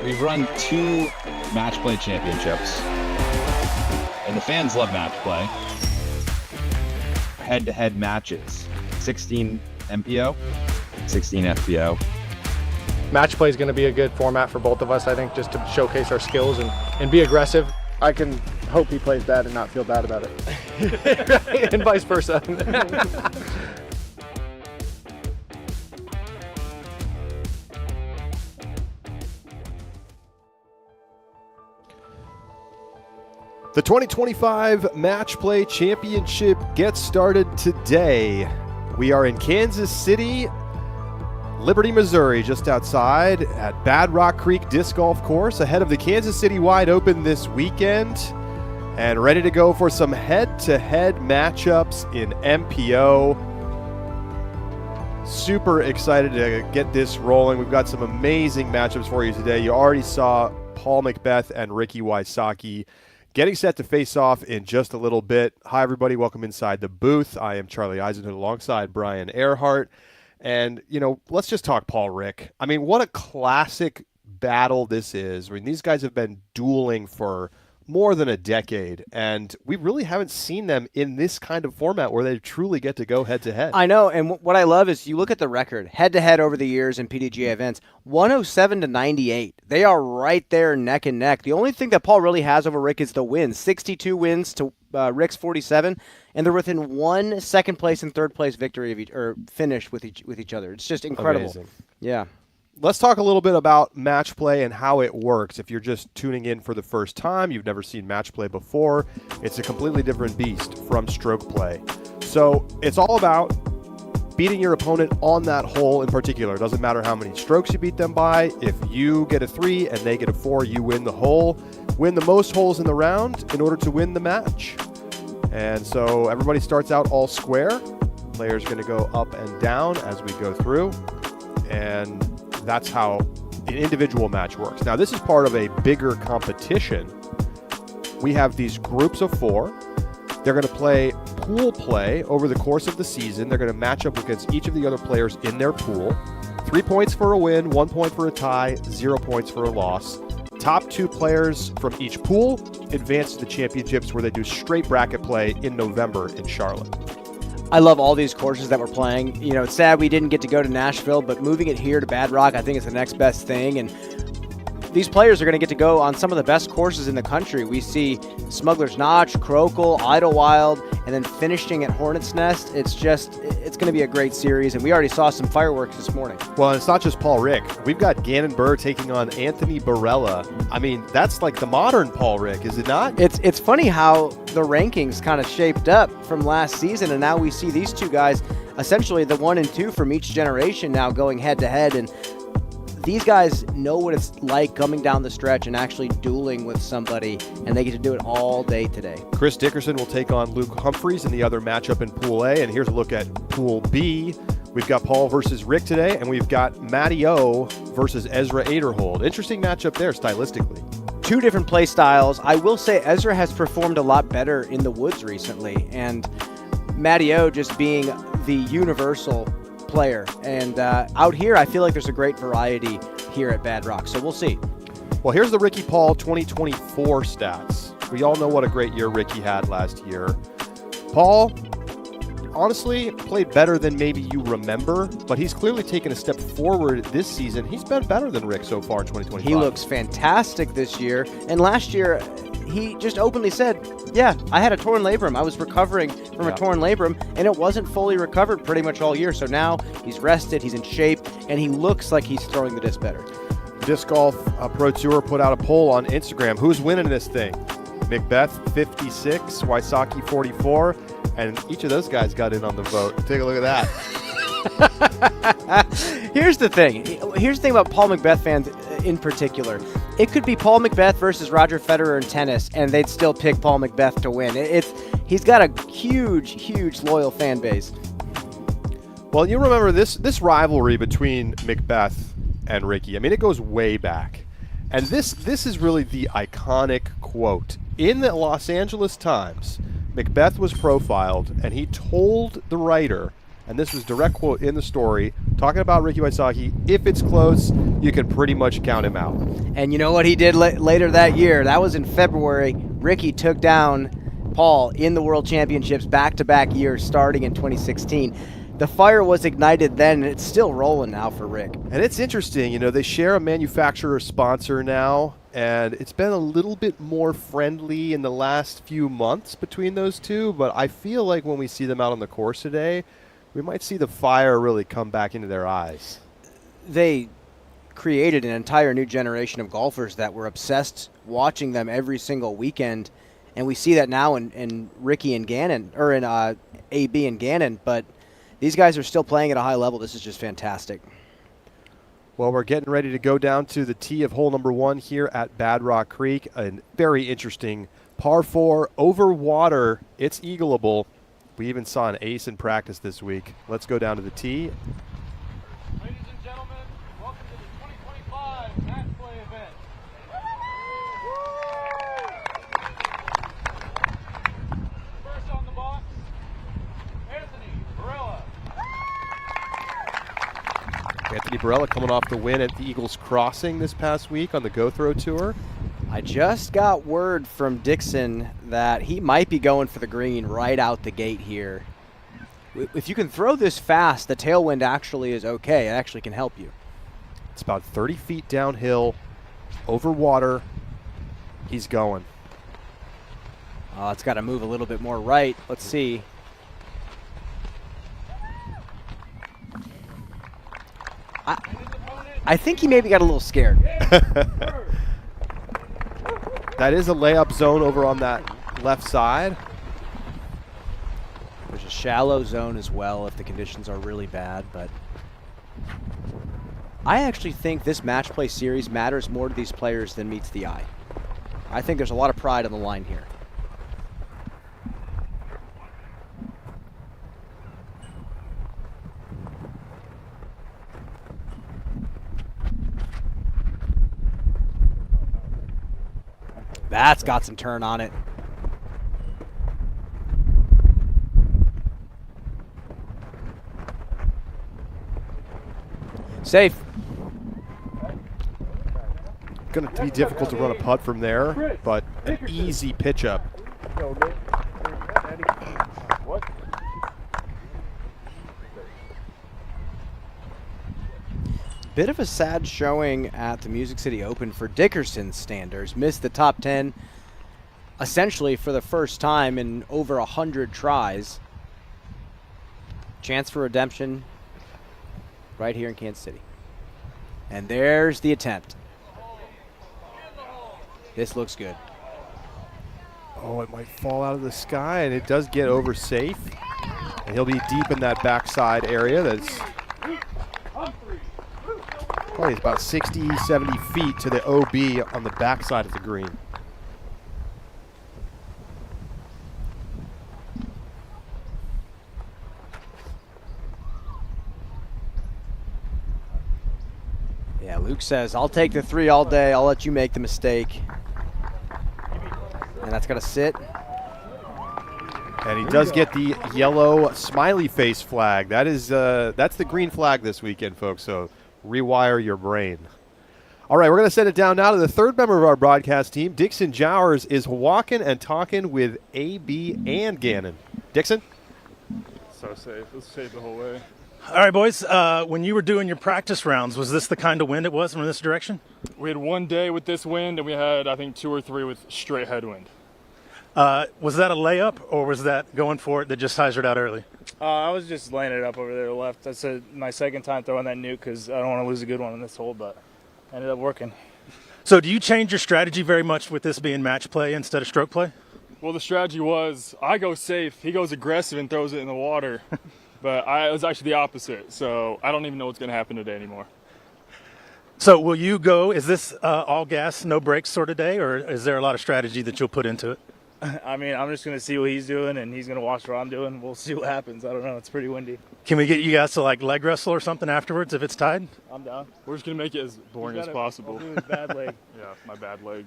we've run 2 match play championships, and the fans love match play. Head-to-head matches, 16 MPO, 16 FPO. Match play is going to be a good format for both of us, I think, just to showcase our skills and be aggressive. I can hope he plays bad and not feel bad about it. And vice versa. The 2025 Match Play Championship gets started today. We are in Kansas City, Liberty, Missouri, just outside at Bad Rock Creek Disc Golf Course, ahead of the Kansas City Wide Open this weekend, and ready to go for some head-to-head matchups in MPO. Super excited to get this rolling. We've got some amazing matchups for you today. You already saw Paul McBeth and Ricky Wysocki getting set to face off in just a little bit. Hi, everybody. Welcome inside the booth. I am Charlie Eisenhood alongside Brian Earhart. And, let's just talk Paul Rick. I mean, what a classic battle this is. I mean, these guys have been dueling for more than a decade, and we really haven't seen them in this kind of format where they truly get to go head-to-head. I know, and what I love is you look at the record, head-to-head over the years in PDGA events, 107-98. They are right there neck and neck. The only thing that Paul really has over Rick is the wins, 62 wins to Rick's 47, and they're within 1 second place and third place victory of or finish with each other. It's just incredible. Amazing. Yeah. Let's talk a little bit about match play and how it works. If you're just tuning in for the first time, you've never seen match play before, it's a completely different beast from stroke play. So it's all about beating your opponent on that hole in particular. It doesn't matter how many strokes you beat them by. If you get a 3 and they get a 4, you win the hole. Win the most holes in the round in order to win the match. And so everybody starts out all square. Players going to go up and down as we go through. And that's how an individual match works. Now, this is part of a bigger competition. We have these groups of 4. They're going to play pool play over the course of the season. They're going to match up against each of the other players in their pool. 3 points for a win, 1 point for a tie, 0 points for a loss. Top 2 players from each pool advance to the championships, where they do straight bracket play in November in Charlotte. I love all these courses that we're playing. It's sad we didn't get to go to Nashville, but moving it here to Bad Rock, I think is the next best thing. And these players are going to get to go on some of the best courses in the country. We see Smuggler's Notch, Crokel, Idlewild, and then finishing at Hornet's Nest. It's going to be a great series, and we already saw some fireworks this morning. Well, it's not just Paul Rick. We've got Gannon Burr taking on Anthony Barella. I mean, that's like the modern Paul Rick, is it not? It's funny how the rankings kind of shaped up from last season, and now we see these two guys, essentially the 1 and 2 from each generation, now going head-to-head, and these guys know what it's like coming down the stretch and actually dueling with somebody, and they get to do it all day today. Chris Dickerson will take on Luke Humphreys in the other matchup in Pool A, and here's a look at Pool B. We've got Paul versus Rick today, and we've got Matty O versus Ezra Aderhold. Interesting matchup there stylistically. 2 different play styles. I will say Ezra has performed a lot better in the woods recently, and Matty O just being the universal player. And out here, I feel like there's a great variety here at Bad Rock, so we'll see. Well, here's the Ricky Paul 2024 stats. We all know what a great year Ricky had last year. Paul, honestly, played better than maybe you remember, but he's clearly taken a step forward this season. He's been better than Rick so far in 2025. He looks fantastic this year, and last year he just openly said, yeah, I had a torn labrum. I was recovering from a torn labrum, and it wasn't fully recovered pretty much all year. So now he's rested, he's in shape, and he looks like he's throwing the disc better. Disc Golf Pro Tour put out a poll on Instagram. Who's winning this thing? McBeth, 56, Wysocki, 44, and each of those guys got in on the vote. Take a look at that. Here's the thing about Paul McBeth fans in particular. It could be Paul McBeth versus Roger Federer in tennis, and they'd still pick Paul McBeth to win. He's got a huge loyal fan base. Well, you remember this rivalry between McBeth and Ricky. I mean, it goes way back. And this is really the iconic quote. In the Los Angeles Times, McBeth was profiled, and he told the writer, and this was direct quote in the story, talking about Ricky Wysocki. If it's close, you can pretty much count him out. And you know what he did later that year? That was in February. Ricky took down Paul in the World Championships back-to-back years starting in 2016. The fire was ignited then, and it's still rolling now for Rick. And it's interesting, you know, they share a manufacturer sponsor now, and it's been a little bit more friendly in the last few months between those two, but I feel like when we see them out on the course today, we might see the fire really come back into their eyes. They created an entire new generation of golfers that were obsessed watching them every single weekend, and we see that now in Ricky and Gannon, or in AB and Gannon, but these guys are still playing at a high level. This is just fantastic. Well, we're getting ready to go down to the tee of hole number 1 here at Bad Rock Creek. A very interesting par 4 over water. It's eagleable. We even saw an ace in practice this week. Let's go down to the tee. Ladies and gentlemen, welcome to the 2025 match play event. First on the box, Anthony Barella. Anthony Barella coming off the win at the Eagles Crossing this past week on the Go Throw Tour. I just got word from Dixon that he might be going for the green right out the gate here. If you can throw this fast, the tailwind actually is okay. It actually can help you. It's about 30 feet downhill, over water. He's going. It's got to move a little bit more right. Let's see. I think he maybe got a little scared. That is a layup zone over on that left side. There's a shallow zone as well if the conditions are really bad, but I actually think this match play series matters more to these players than meets the eye. I think there's a lot of pride on the line here. That's got some turn on it. Safe. Going to be difficult to run a putt from there, but an easy pitch up. Bit of a sad showing at the Music City Open for Dickerson's standards. Missed the top 10 essentially for the first time in over 100 tries. Chance for redemption right here in Kansas City. And there's the attempt. This looks good. Oh, it might fall out of the sky, and it does get over safe. And he'll be deep in that backside area that's probably about 60, 70 feet to the OB on the backside of the green. Yeah, Luke says, I'll take the 3 all day. I'll let you make the mistake. And that's got to sit. And he does get the yellow smiley face flag. That is, that's the green flag this weekend, folks, so rewire your brain. All right, we're going to send it down now to the third member of our broadcast team. Dixon Jowers is walking and talking with AB and Gannon. Dixon? So safe. It was safe the whole way. All right, boys. When you were doing your practice rounds, was this the kind of wind it was from this direction? We had one day with this wind, and we had, I think, 2 or 3 with straight headwind. Was that a layup, or was that going for it that just hyzered out early? I was just laying it up over there to the left. That's my second time throwing that nuke because I don't want to lose a good one in this hole, but ended up working. So do you change your strategy very much with this being match play instead of stroke play? Well, the strategy was I go safe, he goes aggressive and throws it in the water. But it was actually the opposite, so I don't even know what's going to happen today anymore. So will you go, is this all gas, no brakes sort of day, or is there a lot of strategy that you'll put into it? I mean, I'm just going to see what he's doing, and he's going to watch what I'm doing. We'll see what happens. I don't know. It's pretty windy. Can we get you guys to like leg wrestle or something afterwards if it's tied? I'm down. We're just going to make it as boring as possible. I'll do his bad leg. Yeah, my bad leg.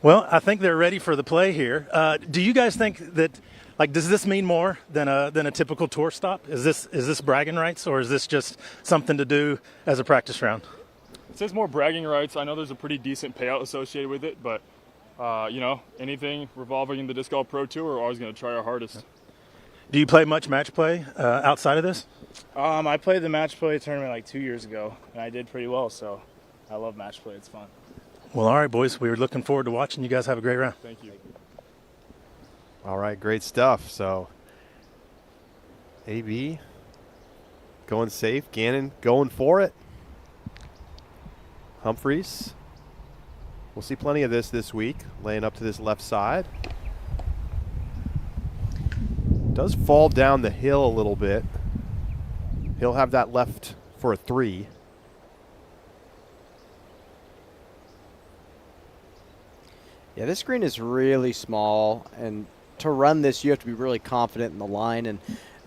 Well, I think they're ready for the play here. Do you guys think that, like, does this mean more than a typical tour stop? Is this bragging rights, or is this just something to do as a practice round? It says more bragging rights. I know there's a pretty decent payout associated with it, but anything revolving in the Disc Golf Pro Tour, we're always going to try our hardest. Do you play much match play outside of this? I played the match play tournament like 2 years ago, and I did pretty well, so I love match play. It's fun. Well, all right, boys. We were looking forward to watching you guys have a great round. Thank you. All right, great stuff. So, AB going safe. Gannon going for it. Humphreys. We'll see plenty of this week, laying up to this left side. Does fall down the hill a little bit. He'll have that left for a 3. Yeah, this green is really small, and to run this, you have to be really confident in the line. And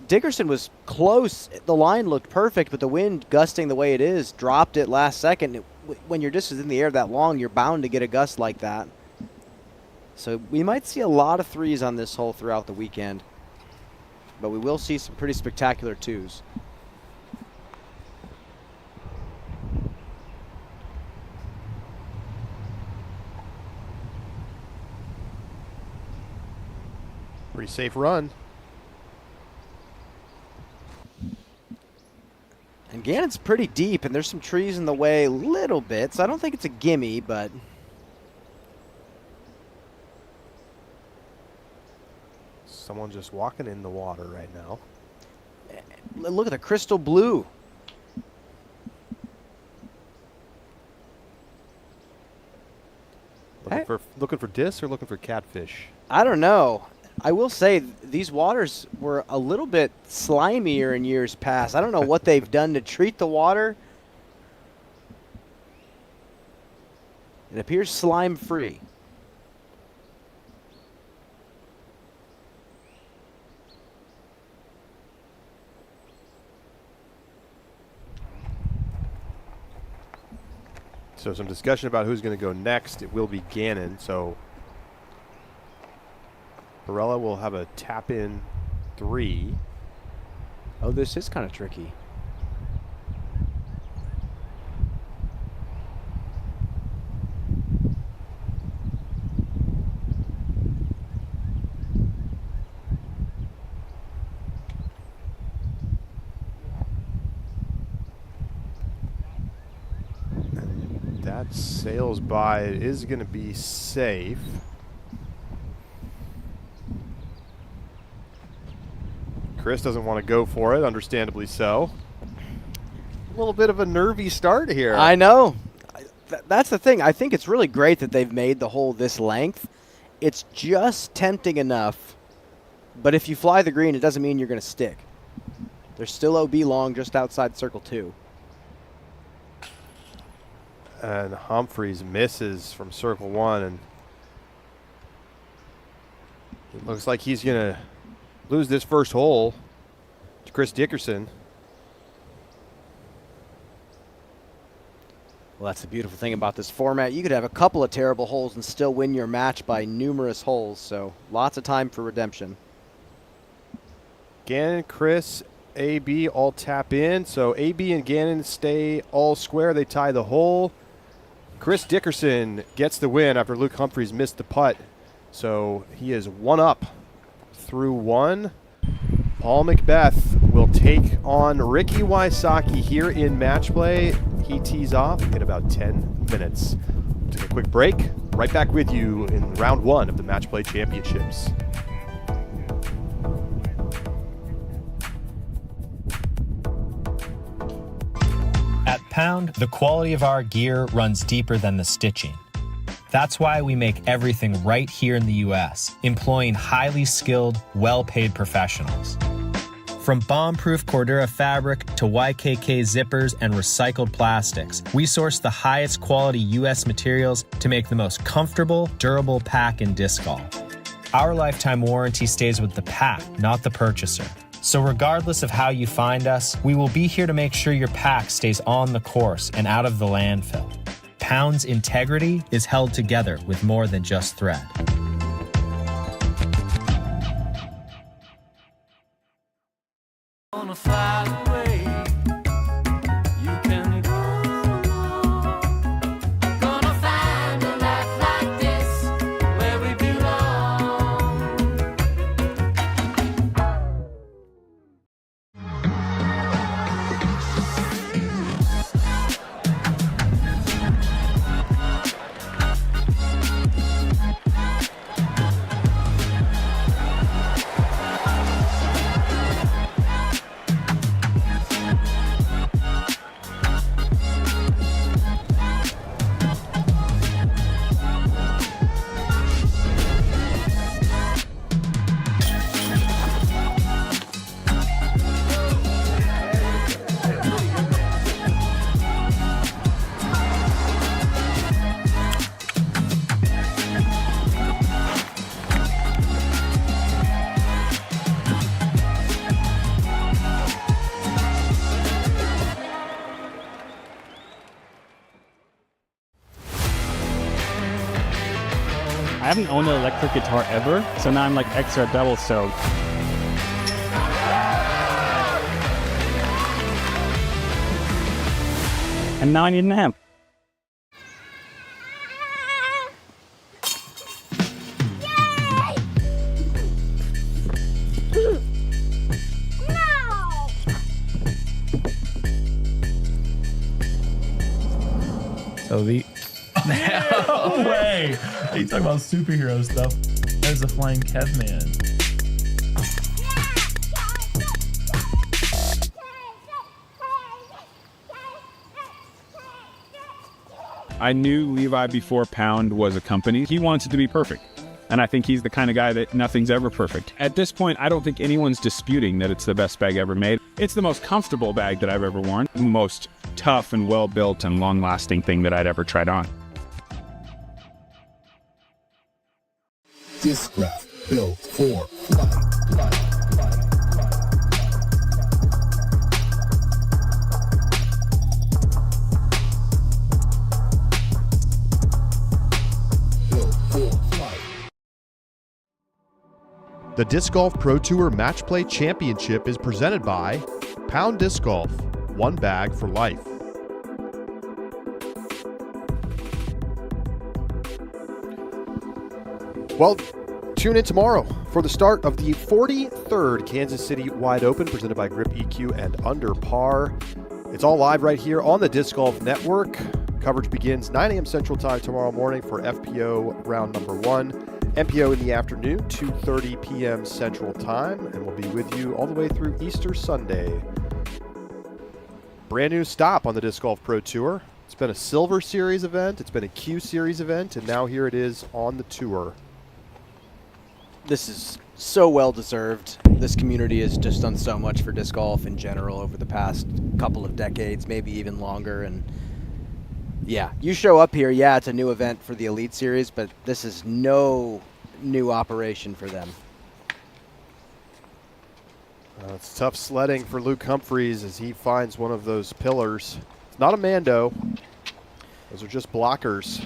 Dickerson was close. The line looked perfect, but the wind gusting the way it is dropped it last second. When your disc is in the air that long, you're bound to get a gust like that. So we might see a lot of 3s on this hole throughout the weekend, but we will see some pretty spectacular 2s. Pretty safe run. And Gannon's pretty deep, and there's some trees in the way a little bit, so I don't think it's a gimme, but Someone just walking in the water right now. look at the crystal blue. Looking for discs or looking for catfish? I don't know. I will say these waters were a little bit slimier in years past. I don't know what they've done to treat the water. It appears slime-free. So some discussion about who's going to go next. It will be Gannon. So Barella will have a tap-in 3. Oh, this is kind of tricky. That sails by. It is going to be safe. Chris doesn't want to go for it, understandably so. A little bit of a nervy start here. I know. That's the thing. I think it's really great that they've made the hole this length. It's just tempting enough. But if you fly the green, it doesn't mean you're going to stick. There's still OB long just outside circle 2. And Humphreys misses from circle 1. And it looks like he's going to lose this first hole to Chris Dickerson. Well, that's the beautiful thing about this format. You could have a couple of terrible holes and still win your match by numerous holes. So lots of time for redemption. Gannon, Chris, AB all tap in. So AB and Gannon stay all square. They tie the hole. Chris Dickerson gets the win after Luke Humphreys missed the putt. So he is 1 up through 1. Paul McBeth will take on Ricky Wysocki here in match play. He tees off in about 10 minutes. Take a quick break. Right back with you in round 1 of the Match Play Championships. At Pound, the quality of our gear runs deeper than the stitching. That's why we make everything right here in the U.S., employing highly skilled, well-paid professionals. From bomb-proof Cordura fabric to YKK zippers and recycled plastics, we source the highest quality U.S. materials to make the most comfortable, durable pack in disc golf. Our lifetime warranty stays with the pack, not the purchaser. So regardless of how you find us, we will be here to make sure your pack stays on the course and out of the landfill. Pound's integrity is held together with more than just thread. I haven't owned an electric guitar ever, so now I'm like extra double soaked. And now I need an amp. So the no way. You talk about superhero stuff. There's a flying caveman. I knew Levi before Pound was a company. He wants it to be perfect. And I think he's the kind of guy that nothing's ever perfect. At this point, I don't think anyone's disputing that it's the best bag ever made. It's the most comfortable bag that I've ever worn. The most tough and well-built and long-lasting thing that I'd ever tried on. Discraft built for flight. The Disc Golf Pro Tour Match Play Championship is presented by Pound Disc Golf, one bag for life. Well, tune in tomorrow for the start of the 43rd Kansas City Wide Open presented by Grip EQ and Under Par. It's all live right here on the Disc Golf Network. Coverage begins 9 a.m. Central Time tomorrow morning for FPO round number 1. MPO in the afternoon, 2:30 p.m. Central Time, and we'll be with you all the way through Easter Sunday. Brand new stop on the Disc Golf Pro Tour. It's been a Silver Series event, it's been a Q Series event, and now here it is on the tour. This is so well deserved. This community has just done so much for disc golf in general over the past couple of decades, maybe even longer. And yeah, you show up here, yeah, it's a new event for the Elite Series, but this is no new operation for them. It's tough sledding for Luke Humphreys as he finds one of those pillars. It's not a Mando. Those are just blockers.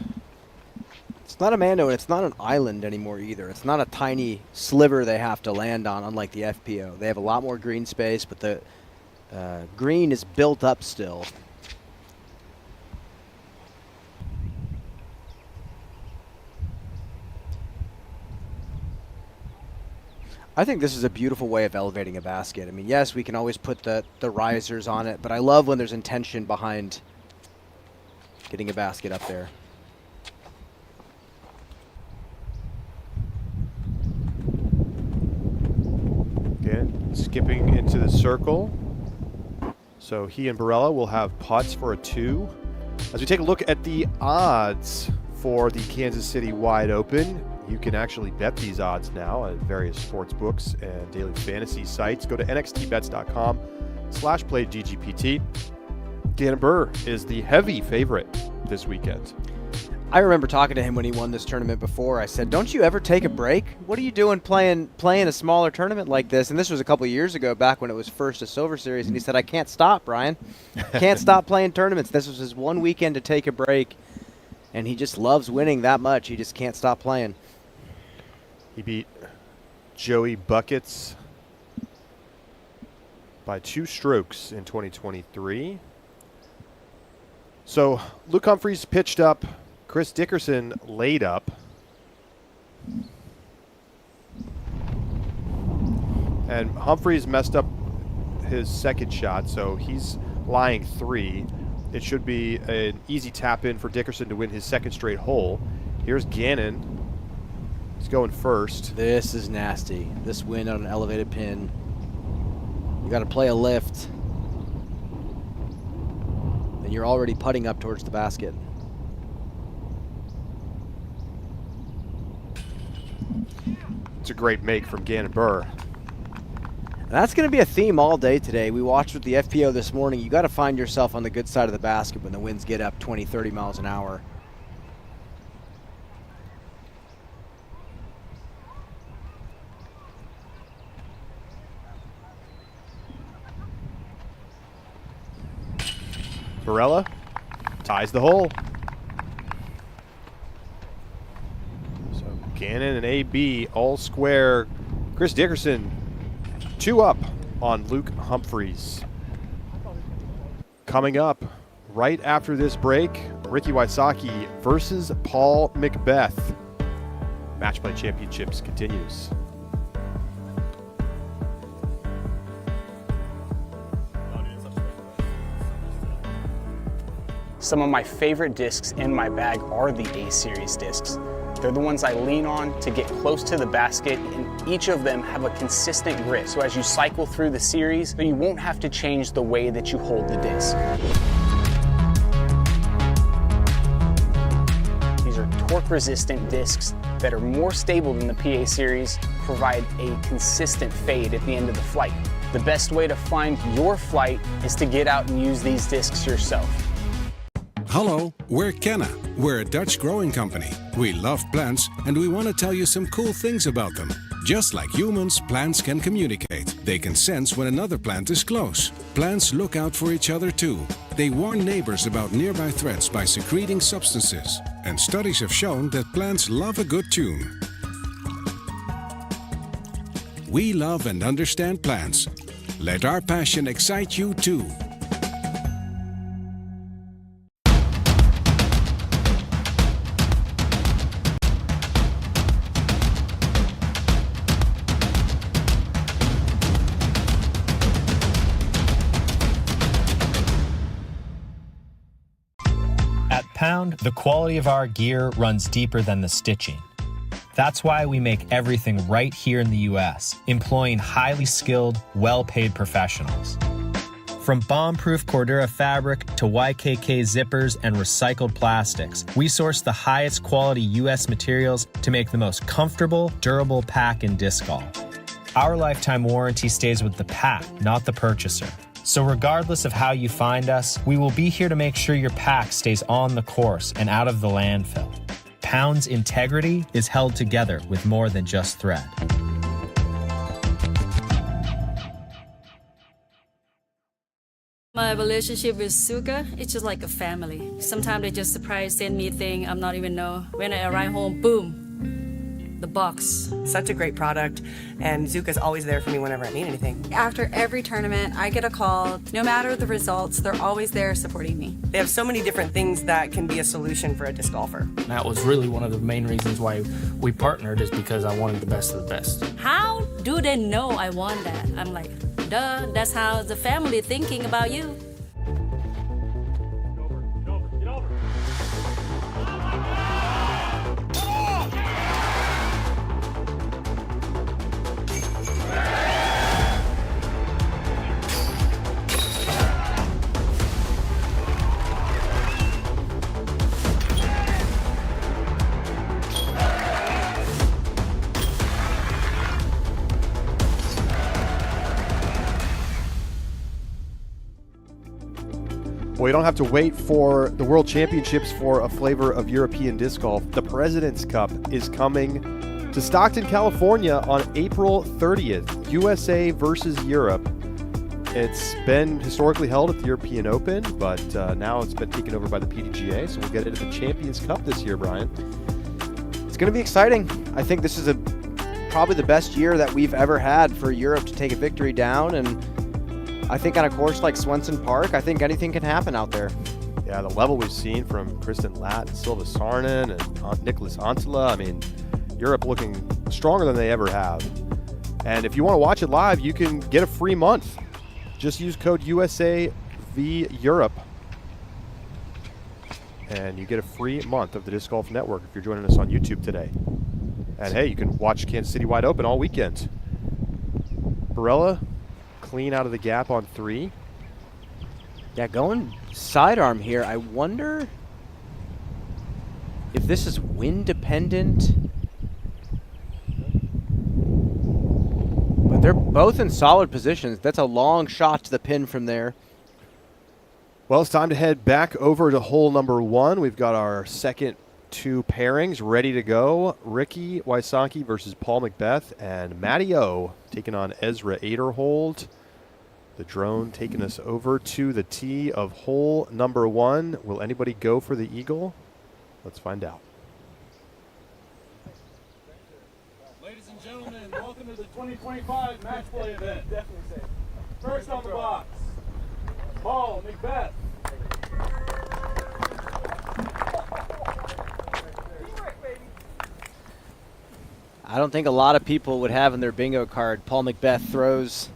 It's not a Mando, and it's not an island anymore either. It's not a tiny sliver they have to land on, unlike the FPO. They have a lot more green space, but the green is built up still. I think this is a beautiful way of elevating a basket. I mean, yes, we can always put the risers on it, but I love when there's intention behind getting a basket up there. Again, skipping into the circle. So he and Barella will have putts for a 2. As we take a look at the odds for the Kansas City Wide Open, you can actually bet these odds now at various sports books and daily fantasy sites. Go to nxtbets.com/play DGPT. Gannon Burr is the heavy favorite this weekend. I remember talking to him when he won this tournament before. I said, don't you ever take a break? What are you doing playing a smaller tournament like this? And this was a couple years ago, back when it was first a Silver Series. And he said, I can't stop, Brian. Can't stop playing tournaments. This was his one weekend to take a break. and he just loves winning that much. He just can't stop playing. He beat Joey Buckets by 2 strokes in 2023. So Luke Humphreys pitched up. Chris Dickerson laid up. And Humphreys messed up his second shot, so he's lying 3. It should be an easy tap in for Dickerson to win his second straight hole. Here's Gannon. He's going first. This is nasty. This win on an elevated pin. You got to play a lift. And you're already putting up towards the basket. It's a great make from Gannon Burr. And that's going to be a theme all day today. We watched with the FPO this morning. You got to find yourself on the good side of the basket when the winds get up 20, 30 miles an hour. Varela ties the hole. So Gannon and AB all square. Chris Dickerson 2 up on Luke Humphreys. Coming up right after this break, Ricky Wysocki versus Paul McBeth. Match Play Championships continues. Some of my favorite discs in my bag are the A-Series discs. They're the ones I lean on to get close to the basket, and each of them have a consistent grip. So as you cycle through the series, you won't have to change the way that you hold the disc. These are torque-resistant discs that are more stable than the PA Series, provide a consistent fade at the end of the flight. The best way to find your flight is to get out and use these discs yourself. Hello, we're Kenna. We're a Dutch growing company. We love plants and we want to tell you some cool things about them. Just like humans, plants can communicate. They can sense when another plant is close. Plants look out for each other too. They warn neighbors about nearby threats by secreting substances. And studies have shown that plants love a good tune. We love and understand plants. Let our passion excite you too. Pound, the quality of our gear runs deeper than the stitching. That's why we make everything right here in the US, employing highly skilled, well-paid professionals. From bomb-proof Cordura fabric to YKK zippers and recycled plastics, we source the highest quality US materials to make the most comfortable, durable pack in disc golf. Our lifetime warranty stays with the pack, not the purchaser. So regardless of how you find us, we will be here to make sure your pack stays on the course and out of the landfill. Pound's integrity is held together with more than just thread. My relationship with Suga, it's just like a family. Sometimes they just surprise send me things I'm not even know. When I arrive home, boom, the box. Such a great product, and Zuka's always there for me whenever I need anything. After every tournament, I get a call. No matter the results, they're always there supporting me. They have so many different things that can be a solution for a disc golfer. That was really one of the main reasons why we partnered, is because I wanted the best of the best. How do they know I want that? I'm like, duh, that's how the family thinking about you. Well, you don't have to wait for the World Championships for a flavor of European disc golf. The President's Cup is coming to Stockton, California on April 30th. USA versus Europe. It's been historically held at the European Open, but now it's been taken over by the PDGA, so we'll get it at the Champions Cup this year, Brian. It's going to be exciting. I think this is probably the best year that we've ever had for Europe to take a victory down, and I think on a course like Swenson Park, I think anything can happen out there. Yeah, the level we've seen from Kristen Latt and Silva Sarnen and Nicholas Antila, I mean, Europe looking stronger than they ever have. And if you want to watch it live, you can get a free month. Just use code USAVEurope, and you get a free month of the Disc Golf Network if you're joining us on YouTube today. And hey, you can watch Kansas City Wide Open all weekend. Barella, clean out of the gap on 3. Yeah, going sidearm here. I wonder if this is wind dependent. But they're both in solid positions. That's a long shot to the pin from there. Well, it's time to head back over to hole number 1. We've got our second 2 pairings ready to go. Ricky Wysocki versus Paul McBeth, and Matty O taking on Ezra Aderhold. The drone taking us over to the tee of hole number 1. Will anybody go for the eagle? Let's find out. Ladies and gentlemen, welcome to the 2025 match play event. Definitely safe. First on the box, Paul McBeth. I don't think a lot of people would have in their bingo card. Paul McBeth throws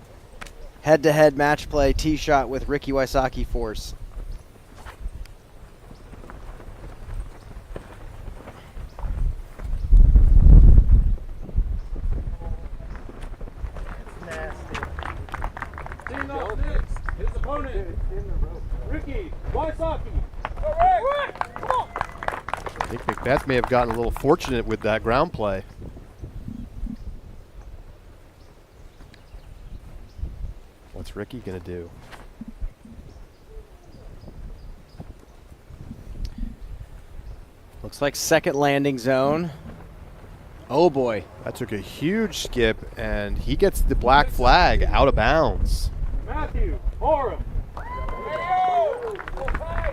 head-to-head match play tee shot with Ricky Wysocki force. Team up next, his opponent, Ricky Wysocki. Come on. I think McBeth may have gotten a little fortunate with that ground play. What's Ricky going to do? Looks like second landing zone. Oh boy. That took a huge skip, and he gets the black flag out of bounds. Matthew Orum.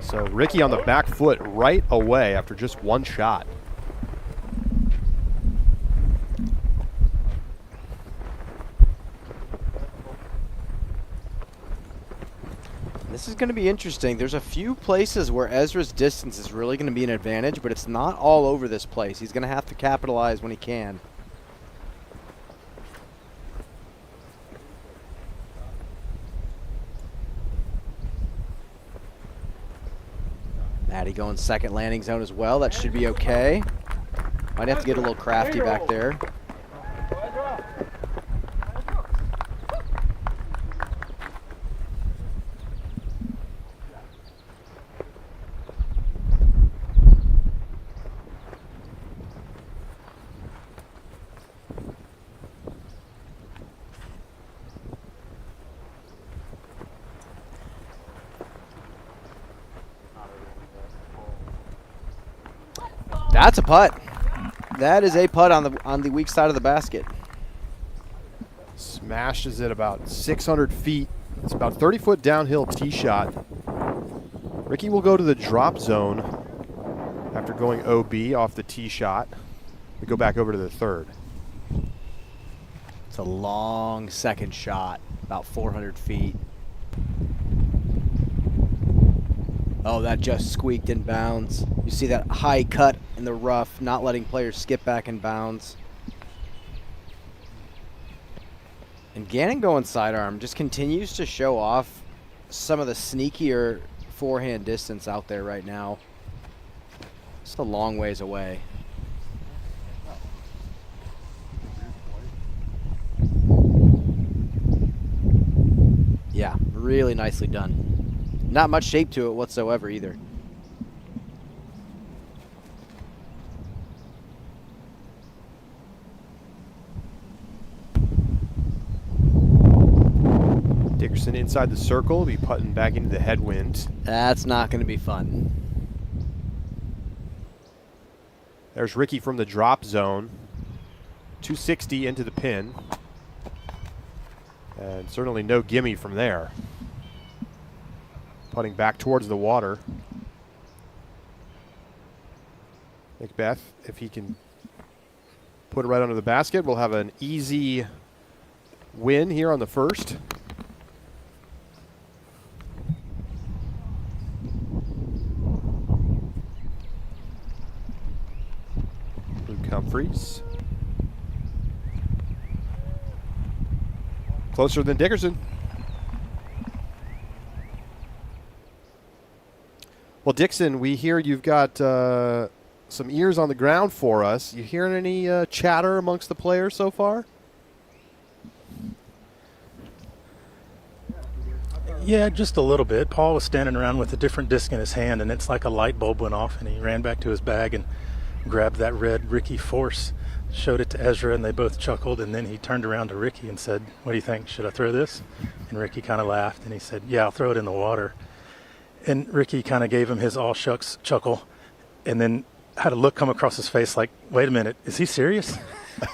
So Ricky on the back foot right away after just one shot. This is going to be interesting. There's a few places where Ezra's distance is really going to be an advantage, but it's not all over this place. He's going to have to capitalize when he can. Matty going second landing zone as well. That should be okay. Might have to get a little crafty back there. That's a putt. That is a putt on the weak side of the basket. Smashes it about 600 feet. It's about 30-foot downhill tee shot. Ricky will go to the drop zone after going OB off the tee shot. We go back over to the third. It's a long second shot, about 400 feet. Oh, that just squeaked in bounds. You see that high cut in the rough, not letting players skip back in bounds. And Gannon going sidearm just continues to show off some of the sneakier forehand distance out there right now. It's a long ways away. Yeah, really nicely done. Not much shape to it whatsoever either. Dickerson inside the circle, be putting back into the headwind. That's not going to be fun. There's Ricky from the drop zone. 260 into the pin. And certainly no gimme from there. Putting back towards the water. McBeth, if he can put it right under the basket, we'll have an easy win here on the first. Luke Humphreys. Closer than Dickerson. Well, Dixon, we hear you've got some ears on the ground for us. You hearing any chatter amongst the players so far? Yeah, just a little bit. Paul was standing around with a different disc in his hand, and it's like a light bulb went off, and he ran back to his bag and grabbed that red Ricky Force, showed it to Ezra, and they both chuckled, and then he turned around to Ricky and said, "What do you think? Should I throw this?" And Ricky kind of laughed, and he said, "Yeah, I'll throw it in the water." And Ricky kind of gave him his all shucks chuckle, and then had a look come across his face like, "Wait a minute, is he serious?"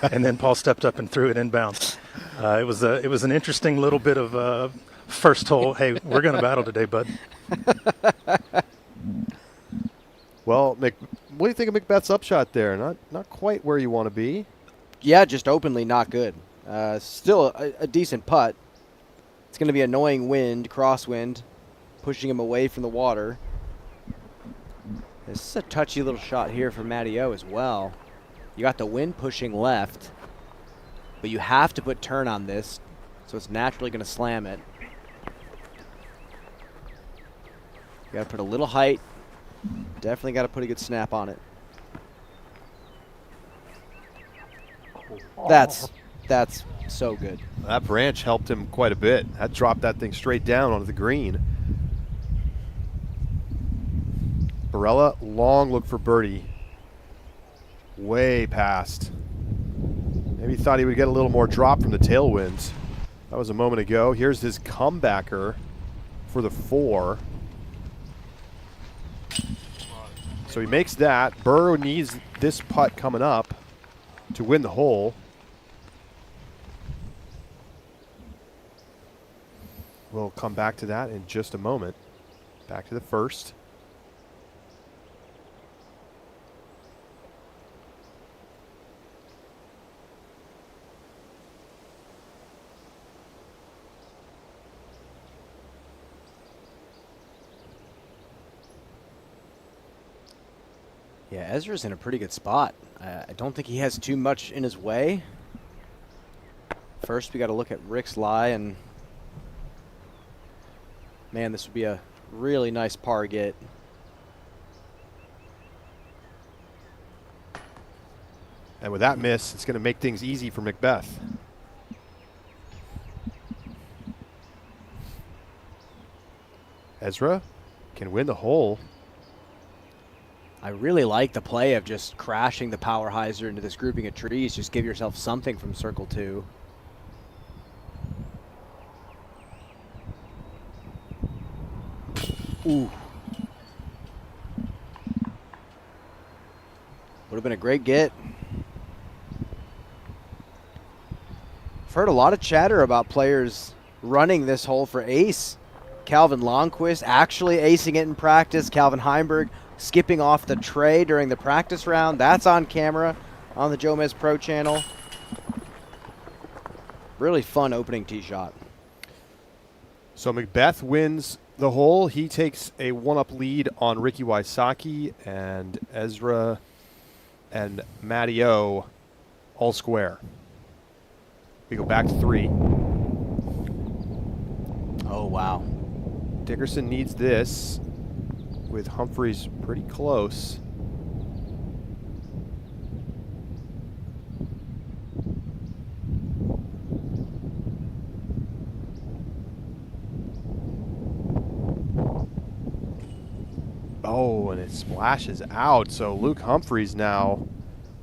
And then Paul stepped up and threw it inbounds. It was an interesting little bit of first hole. Hey, we're going to battle today, bud. Well, what do you think of McBeth's upshot there? Not quite where you want to be. Yeah, just openly not good. Still a decent putt. It's going to be annoying wind, crosswind, pushing him away from the water. This is a touchy little shot here for Matty O as well. You got the wind pushing left, but you have to put turn on this, so it's naturally going to slam it. You got to put a little height. Definitely got to put a good snap on it. That's so good. That branch helped him quite a bit. That dropped that thing straight down onto the green. Barella, long look for birdie. Way past. Maybe thought he would get a little more drop from the tailwinds. That was a moment ago. Here's his comebacker for the 4. So he makes that. Burrow needs this putt coming up to win the hole. We'll come back to that in just a moment. Back to the first. Yeah, Ezra's in a pretty good spot. I don't think he has too much in his way. First, we got to look at Rick's lie, and man, this would be a really nice par get. And with that miss, it's going to make things easy for McBeth. Ezra can win the hole. I really like the play of just crashing the power hyzer into this grouping of trees. Just give yourself something from circle 2. Ooh. Would have been a great get. I've heard a lot of chatter about players running this hole for ace. Calvin Longquist actually acing it in practice. Calvin Heimberg skipping off the tray during the practice round. That's on camera on the Jomez Pro channel. Really fun opening tee shot. So McBeth wins the hole. He takes a 1-up lead on Ricky Wysocki, and Ezra and Matty O all square. We go back to 3. Oh, wow. Dickerson needs this with Humphreys pretty close. Oh, and it splashes out. So Luke Humphreys now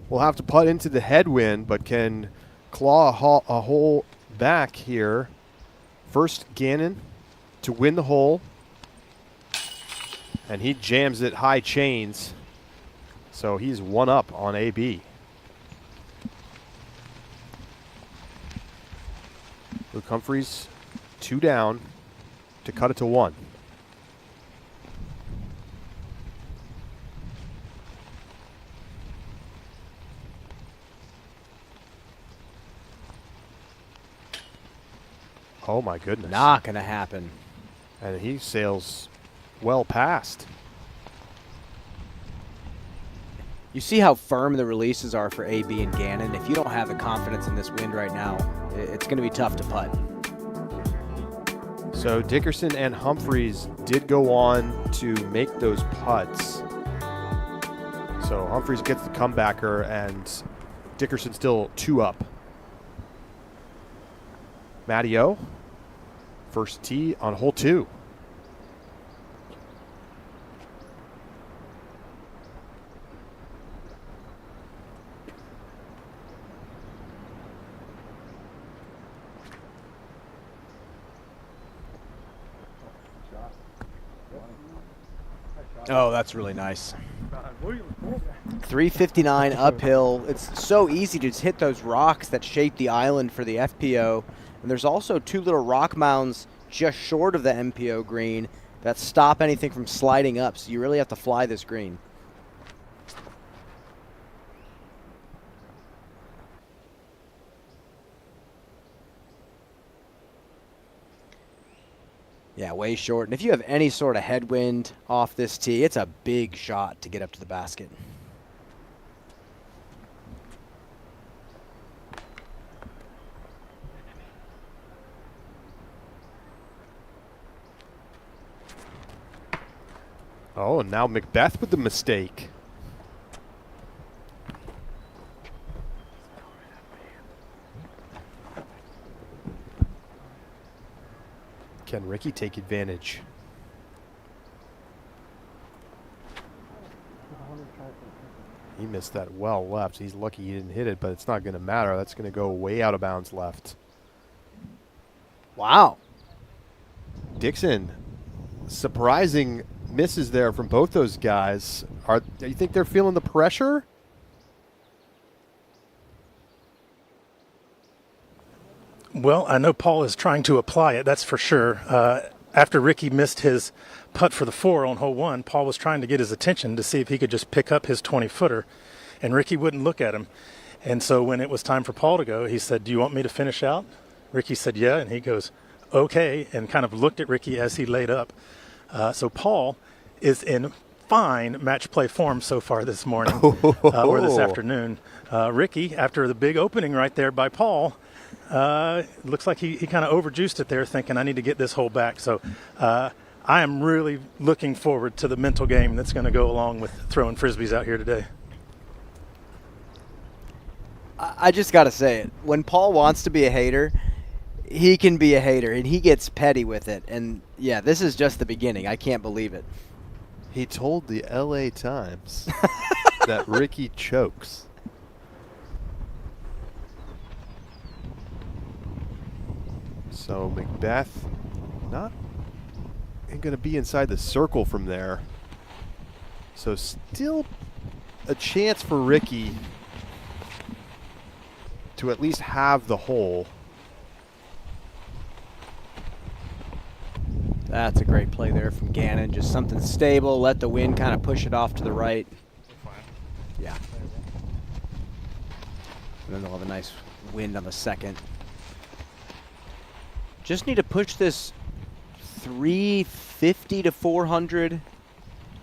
will have to putt into the headwind, but can claw a hole back here. First Gannon to win the hole. And he jams it high chains. So he's 1-up on AB. Luke Humphreys 2 down to cut it to 1. Oh my goodness. Not going to happen. And he sails well past. You see how firm the releases are for AB and Gannon. If you don't have the confidence in this wind right now, it's going to be tough to putt. So Dickerson and Humphreys did go on to make those putts. So Humphreys gets the comebacker and Dickerson still 2 up. Matty O, first tee on hole 2. Oh, that's really nice. 359 uphill. It's so easy to just hit those rocks that shape the island for the FPO. And there's also 2 little rock mounds just short of the MPO green that stop anything from sliding up. So you really have to fly this green. Yeah, way short. And if you have any sort of headwind off this tee, it's a big shot to get up to the basket. Oh, and now McBeth with the mistake. Can Ricky take advantage? He missed that well left. He's lucky he didn't hit it, but it's not going to matter. That's going to go way out of bounds left. Wow. Dixon, surprising misses there from both those guys. Do you think they're feeling the pressure? Well, I know Paul is trying to apply it, that's for sure. After Ricky missed his putt for the 4 on hole 1, Paul was trying to get his attention to see if he could just pick up his 20-footer, and Ricky wouldn't look at him. And so when it was time for Paul to go, he said, "Do you want me to finish out?" Ricky said, "Yeah," and he goes, "Okay," and kind of looked at Ricky as he laid up. So Paul is in fine match play form so far this morning or this afternoon. Ricky, after the big opening right there by Paul, looks like he kind of overjuiced it there, thinking I need to get this hole back. So I am really looking forward to the mental game that's going to go along with throwing frisbees out here today. I just got to say it. When Paul wants to be a hater, he can be a hater, and he gets petty with it. And, yeah, this is just the beginning. I can't believe it. He told the LA Times that Ricky chokes. So McBeth not going to be inside the circle from there. So still a chance for Ricky to at least have the hole. That's a great play there from Gannon. Just something stable. Let the wind kind of push it off to the right. Yeah. And then they'll have a nice wind on the second. Just need to push this 350 to 400.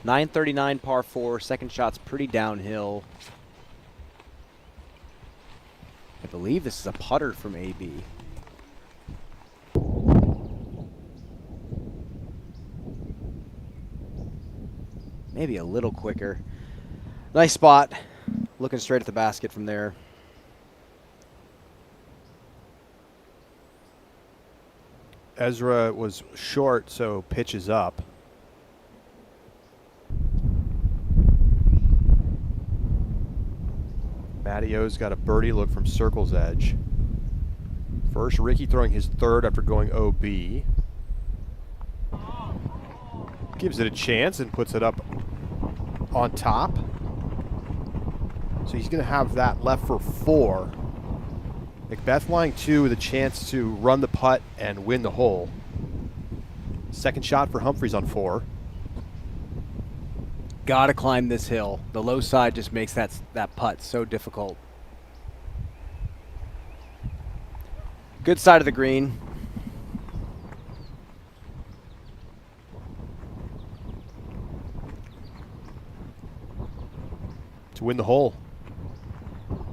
939 par 4. Second shot's pretty downhill. I believe this is a putter from AB. Maybe a little quicker. Nice spot. Looking straight at the basket from there. Ezra was short, so pitches up. Matty O's got a birdie look from circle's edge. First, Ricky throwing his 3rd after going OB. Gives it a chance and puts it up on top. So he's going to have that left for 4. McBeth lying 2 with a chance to run the putt and win the hole. Second shot for Humphreys on 4. Gotta climb this hill. The low side just makes that putt so difficult. Good side of the green. To win the hole.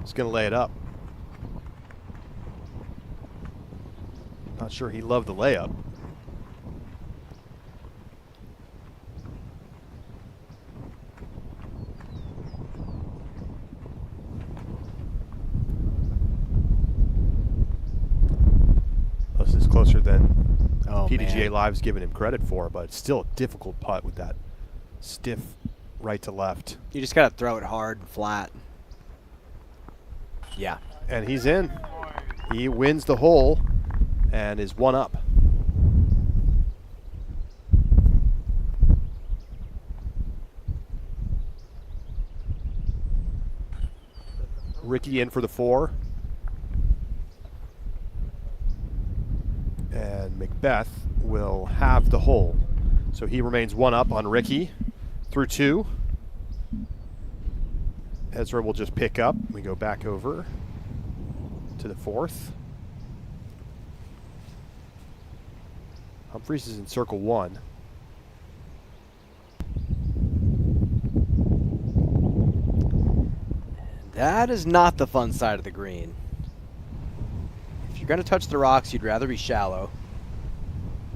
He's going to lay it up. Not sure he loved the layup. This is closer than PDGA Live's given him credit for, but it's still a difficult putt with that stiff right to left. You just gotta throw it hard and flat. Yeah. And he's in. He wins the hole and is 1 up. Ricky in for the 4. And McBeth will have the hole. So he remains 1 up on Ricky through 2. Ezra will just pick up. We go back over to the 4th. Humphreys is in circle 1. That is not the fun side of the green. If you're going to touch the rocks, you'd rather be shallow.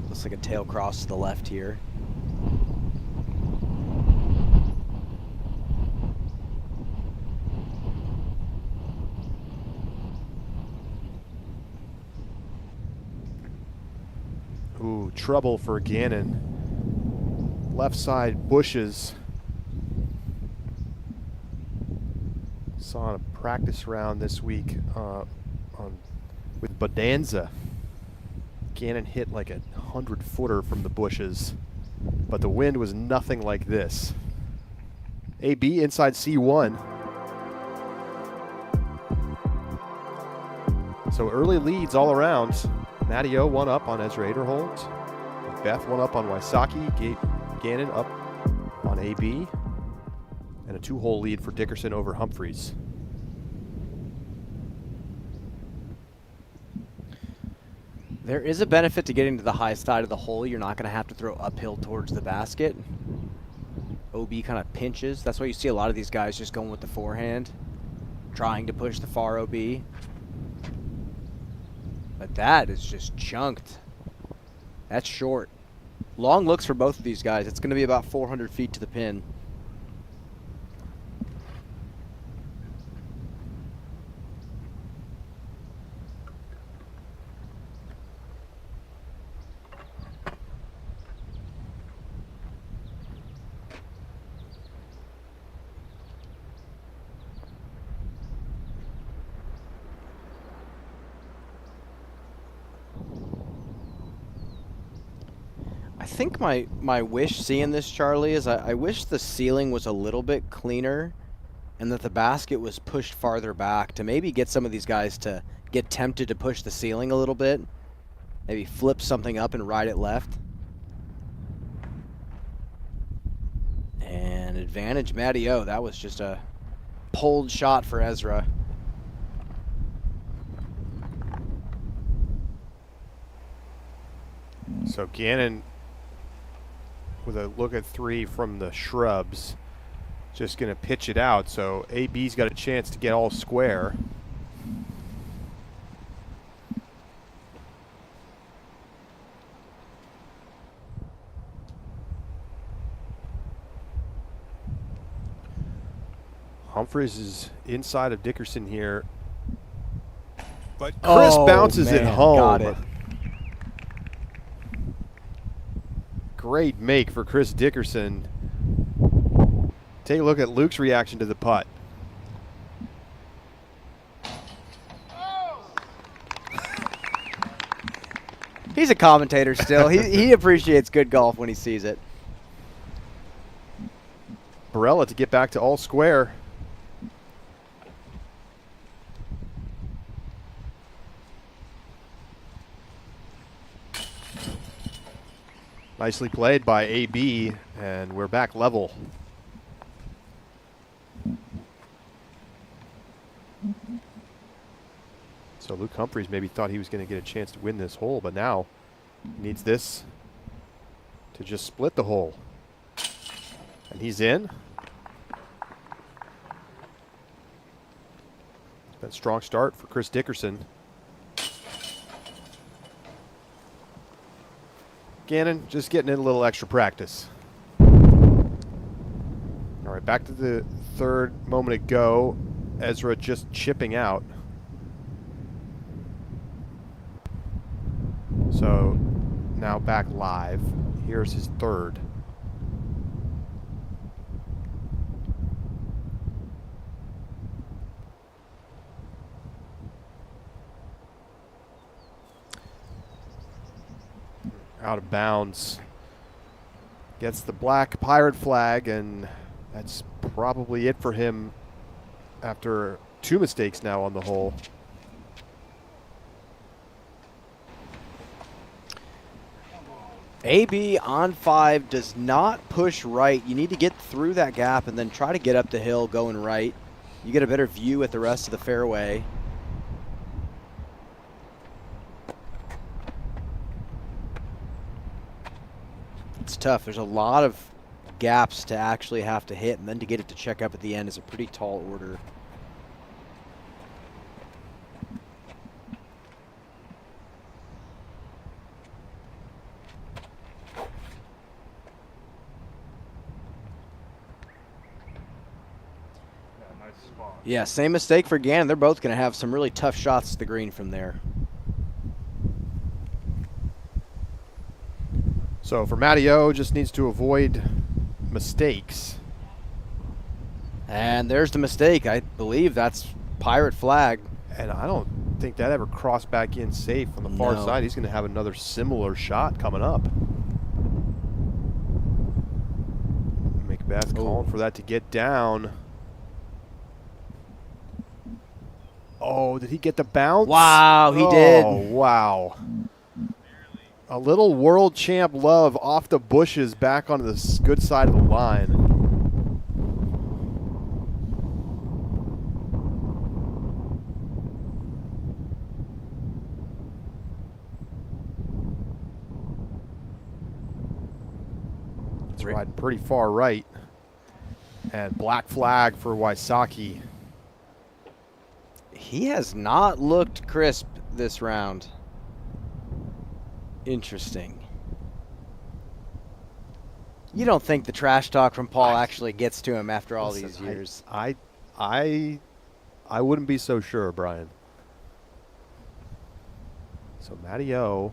Looks like a tail cross to the left here. Ooh, trouble for Gannon. Left side bushes. Saw on a practice round this week with Bonanza. Gannon hit like a 100-footer from the bushes, but the wind was nothing like this. AB inside C1. So early leads all around. Matty O 1 up on Ezra Aderholt. McBeth 1 up on Wysocki. Gannon up on AB. And a 2-hole lead for Dickerson over Humphreys. There is a benefit to getting to the high side of the hole. You're not going to have to throw uphill towards the basket. OB kind of pinches. That's why you see a lot of these guys just going with the forehand, trying to push the far OB. But that is just chunked. That's short. Long looks for both of these guys. It's going to be about 400 feet to the pin. I think my wish seeing this, Charlie, is I wish the ceiling was a little bit cleaner and that the basket was pushed farther back to maybe get some of these guys to get tempted to push the ceiling a little bit. Maybe flip something up and ride it left. And advantage Matty O. That was just a pulled shot for Ezra. So Gannon with a look at 3 from the shrubs, just going to pitch it out. So AB's got a chance to get all square. Humphreys is inside of Dickerson here, but Chris bounces it home. Got it. Great make for Chris Dickerson. Take a look at Luke's reaction to the putt. He's a commentator still. He appreciates good golf when he sees it. Barella to get back to all square. Nicely played by AB, and we're back level. So Luke Humphreys maybe thought he was going to get a chance to win this hole, but now he needs this to just split the hole. And he's in. That strong start for Chris Dickerson. Gannon just getting in a little extra practice. All right, back to the third moment ago. Ezra just chipping out. So now back live. Here's his third. Out of bounds. Gets the black pirate flag, and that's probably it for him after 2 mistakes now on the hole. AB on 5 does not push right. You need to get through that gap and then try to get up the hill going right. You get a better view at the rest of the fairway. It's tough. There's a lot of gaps to actually have to hit, and then to get it to check up at the end is a pretty tall order. Yeah, same mistake for Gannon. They're both going to have some really tough shots to the green from there. So for Matty O, just needs to avoid mistakes. And there's the mistake. I believe that's pirate flag. And I don't think that ever crossed back in safe on the far side. He's going to have another similar shot coming up. McBeth calling for that to get down. Oh, did he get the bounce? Wow, he did. Oh, wow. A little world champ love off the bushes back onto the good side of the line. It's riding pretty far right. And black flag for Wysocki. He has not looked crisp this round. Interesting. You don't think the trash talk from Paul actually gets to him after all these years? I wouldn't be so sure, Brian. So Matty O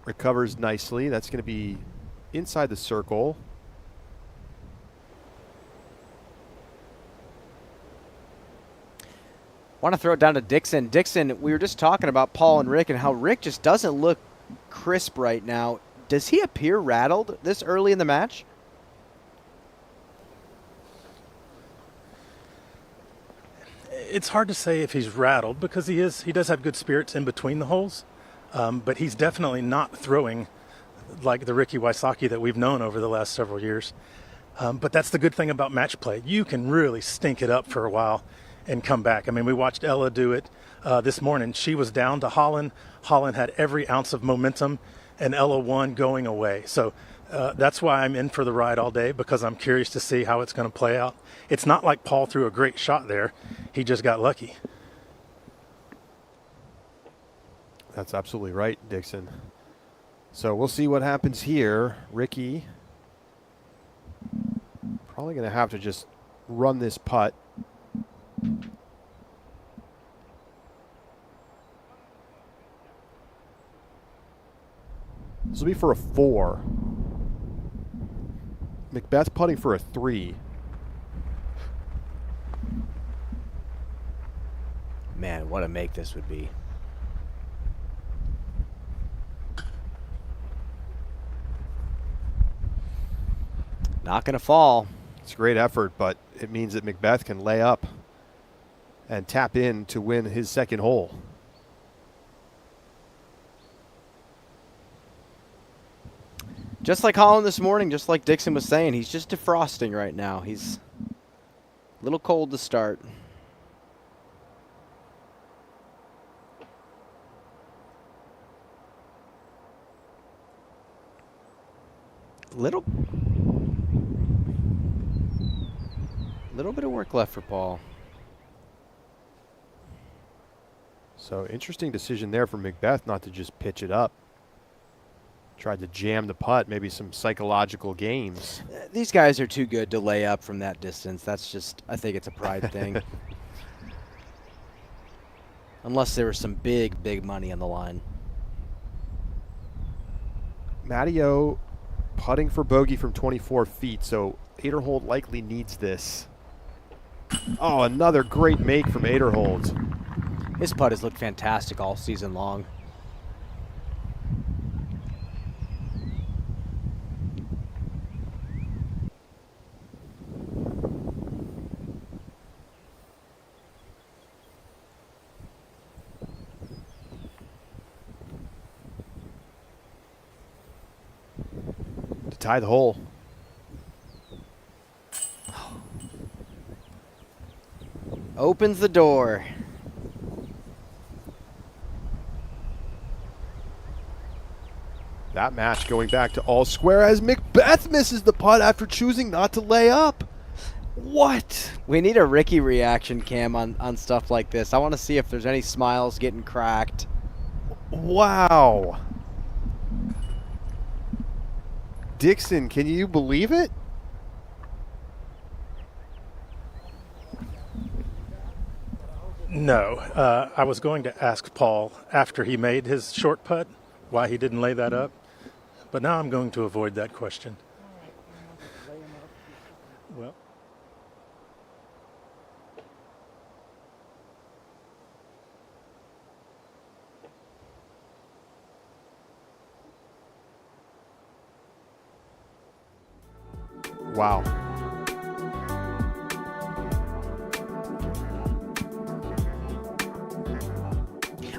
recovers nicely. That's going to be inside the circle. Want to throw it down to Dixon. Dixon, we were just talking about Paul and Rick and how Rick just doesn't look crisp right now. Does he appear rattled this early in the match? It's hard to say if he's rattled because he does have good spirits in between the holes, but he's definitely not throwing like the Ricky Wysocki that we've known over the last several years. But that's the good thing about match play. You can really stink it up for a while and come back. I mean, we watched Ella do it this morning. She was down to Holland. Holland had every ounce of momentum, and Ella won going away. So that's why I'm in for the ride all day, because I'm curious to see how it's going to play out. It's not like Paul threw a great shot there. He just got lucky. That's absolutely right, Dixon. So we'll see what happens here. Ricky probably going to have to just run this putt. This will be for a 4. McBeth putting for a 3. Man, what a make this would be. Not going to fall. It's a great effort, but it means that McBeth can lay up and tap in to win his second hole. Just like Holland this morning, just like Dixon was saying, he's just defrosting right now. He's a little cold to start. Little bit of work left for Paul. So interesting decision there from McBeth not to just pitch it up. Tried to jam the putt, maybe some psychological games. These guys are too good to lay up from that distance. That's just, I think it's a pride thing. Unless there was some big money on the line. Matteo putting for bogey from 24 feet, so Aderholt likely needs this. Oh, another great make from Aderholt. His putt has looked fantastic all season long. To tie the hole. Opens the door. That match going back to all square as McBeth misses the putt after choosing not to lay up. What? We need a Ricky reaction cam on stuff like this. I want to see if there's any smiles getting cracked. Wow. Dixon, can you believe it? No. I was going to ask Paul after he made his short putt why he didn't lay that up, but now I'm going to avoid that question. Well. Wow.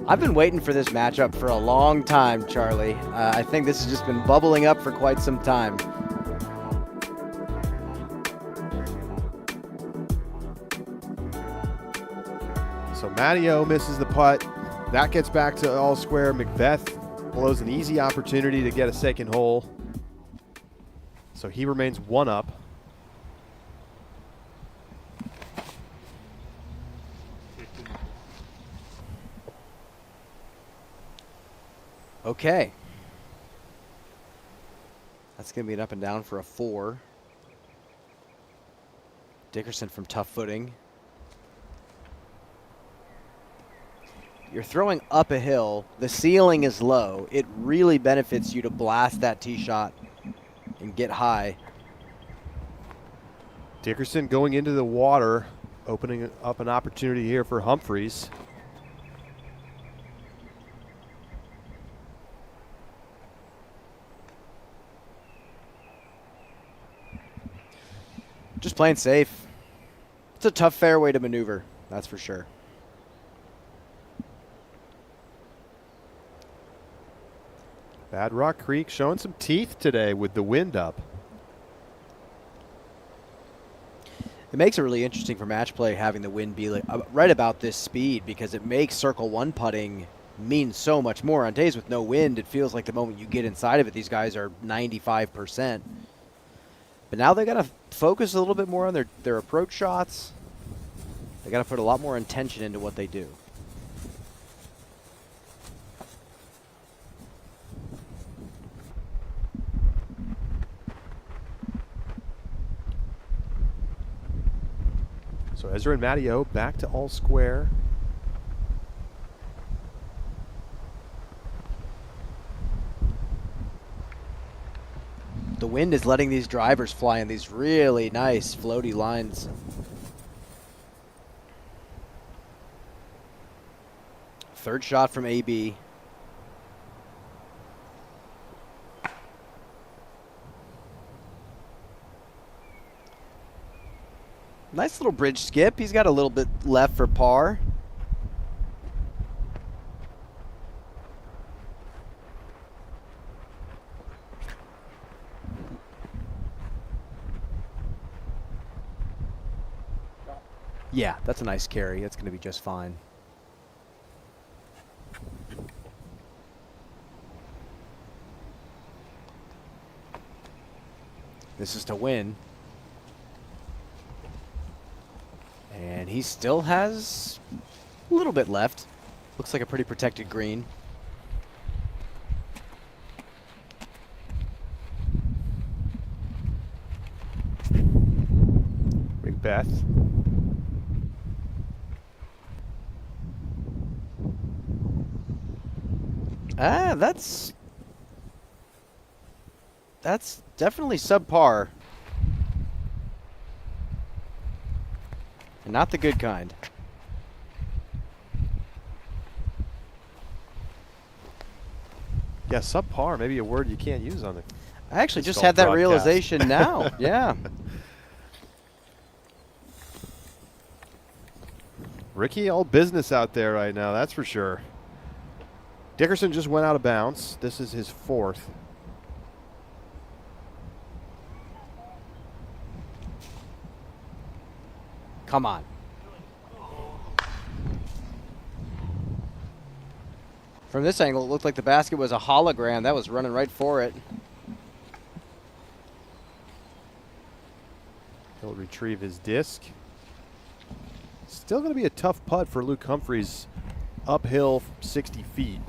I've been waiting for this matchup for a long time, Charlie. I think this has just been bubbling up for quite some time. So Matteo misses the putt. That gets back to all square. McBeth blows an easy opportunity to get a second hole. So he remains one up. Okay. That's going to be an up and down for a 4. Dickerson from tough footing. You're throwing up a hill. The ceiling is low. It really benefits you to blast that tee shot and get high. Dickerson going into the water, opening up an opportunity here for Humphreys. Just playing safe. It's a tough fairway to maneuver, that's for sure. Bad Rock Creek showing some teeth today with the wind up. It makes it really interesting for match play having the wind be like, right about this speed, because it makes circle one putting mean so much more. On days with no wind, it feels like the moment you get inside of it, these guys are 95%. But now they got to focus a little bit more on their approach shots. They got to put a lot more intention into what they do. So Ezra and Matteo back to all square. The wind is letting these drivers fly in these really nice floaty lines. Third shot from AB. Nice little bridge skip. He's got a little bit left for par. Yeah, that's a nice carry. That's going to be just fine. This is to win. And he still has a little bit left. Looks like a pretty protected green. McBeth. Ah, that's definitely subpar. And not the good kind. Yeah, subpar, maybe a word you can't use on it. I actually just had that realization now. Yeah. Ricky, all business out there right now, that's for sure. Dickerson just went out of bounds. This is his 4th. Come on. From this angle, it looked like the basket was a hologram. That was running right for it. He'll retrieve his disc. Still going to be a tough putt for Luke Humphreys uphill 60 feet.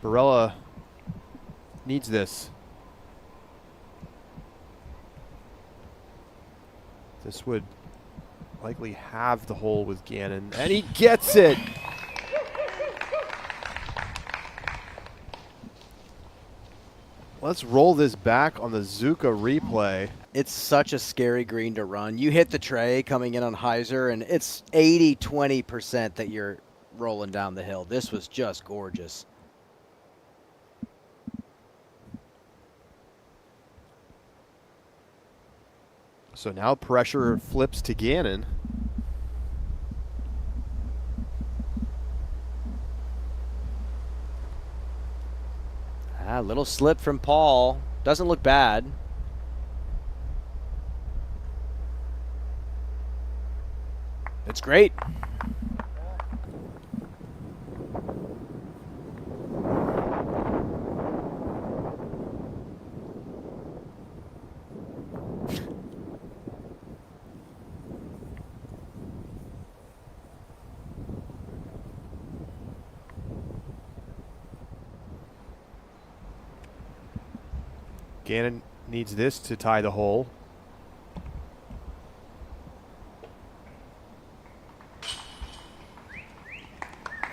Barella needs this. This would likely have the hole with Gannon, and he gets it. Let's roll this back on the Zuka replay. It's such a scary green to run. You hit the tray coming in on hyzer, and it's 80-20% that you're rolling down the hill. This was just gorgeous. So now pressure flips to Gannon. Ah, little slip from Paul. Doesn't look bad. It's great. Gannon needs this to tie the hole.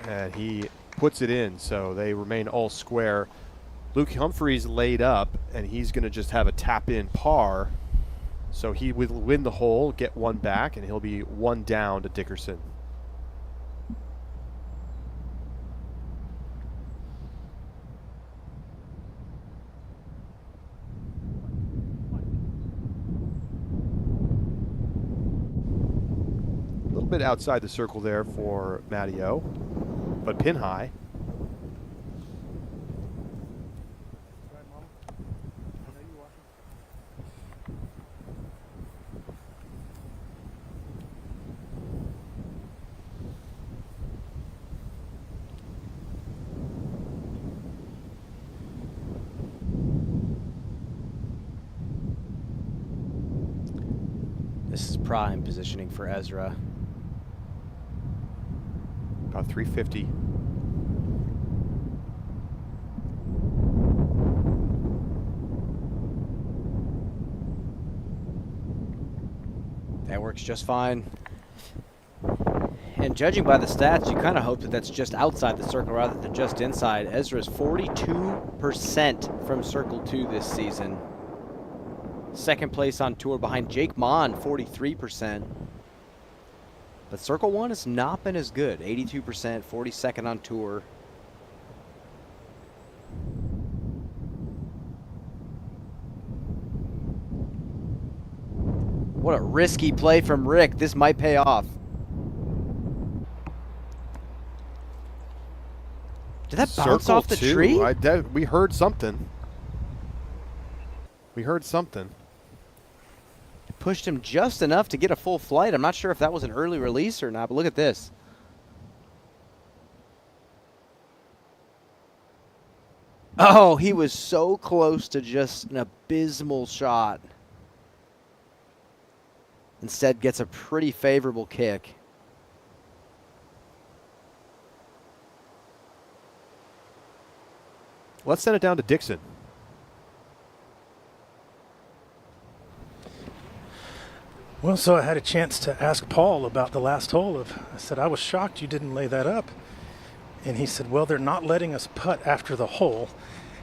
And he puts it in, so they remain all square. Luke Humphreys laid up, and he's going to just have a tap-in par. So he will win the hole, get one back, and he'll be one down to Dickerson. A little bit outside the circle there for Matteo, but pin high. This is prime positioning for Ezra. About 350. That works just fine. And judging by the stats, you kind of hope that that's just outside the circle rather than just inside. Ezra's 42% from Circle 2 this season. Second place on tour behind Jake Mon, 43%. But Circle 1 has not been as good, 82%, 42nd on tour. What a risky play from Rick. This might pay off. Did that bounce Circle off the 2. tree? We heard something. We heard something. pushed him just enough to get a full flight. I'm not sure if that was an early release or not, but look at this. Oh, he was so close to just an abysmal shot. Instead gets a pretty favorable kick. Let's send it down to Dixon. Well, so I had a chance to ask Paul about the last hole. I said, I was shocked you didn't lay that up. And he said, well, they're not letting us putt after the hole,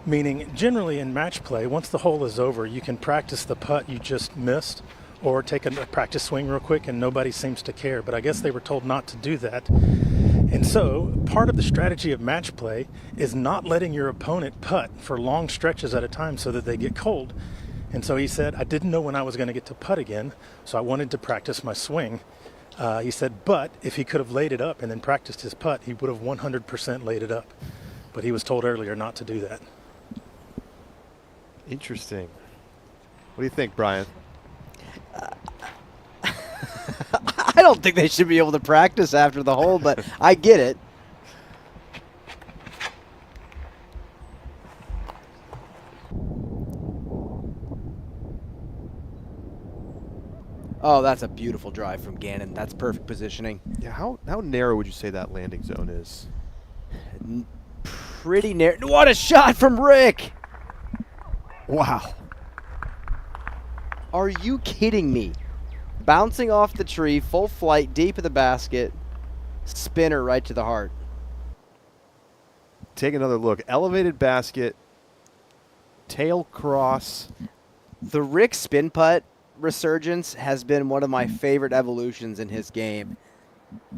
meaning generally in match play, once the hole is over, you can practice the putt you just missed or take a practice swing real quick, and nobody seems to care. But I guess they were told not to do that. And so part of the strategy of match play is not letting your opponent putt for long stretches at a time so that they get cold. And so he said, I didn't know when I was going to get to putt again, so I wanted to practice my swing. He said, but if he could have laid it up and then practiced his putt, he would have 100% laid it up. But he was told earlier not to do that. Interesting. What do you think, Brian? I don't think they should be able to practice after the hole, but I get it. Oh, that's a beautiful drive from Gannon. That's perfect positioning. Yeah, how narrow would you say that landing zone is? Pretty narrow. What a shot from Rick! Wow. Are you kidding me? Bouncing off the tree, full flight, deep in the basket, spinner right to the heart. Take another look. Elevated basket, tail cross. The Rick spin putt resurgence has been one of my favorite evolutions in his game.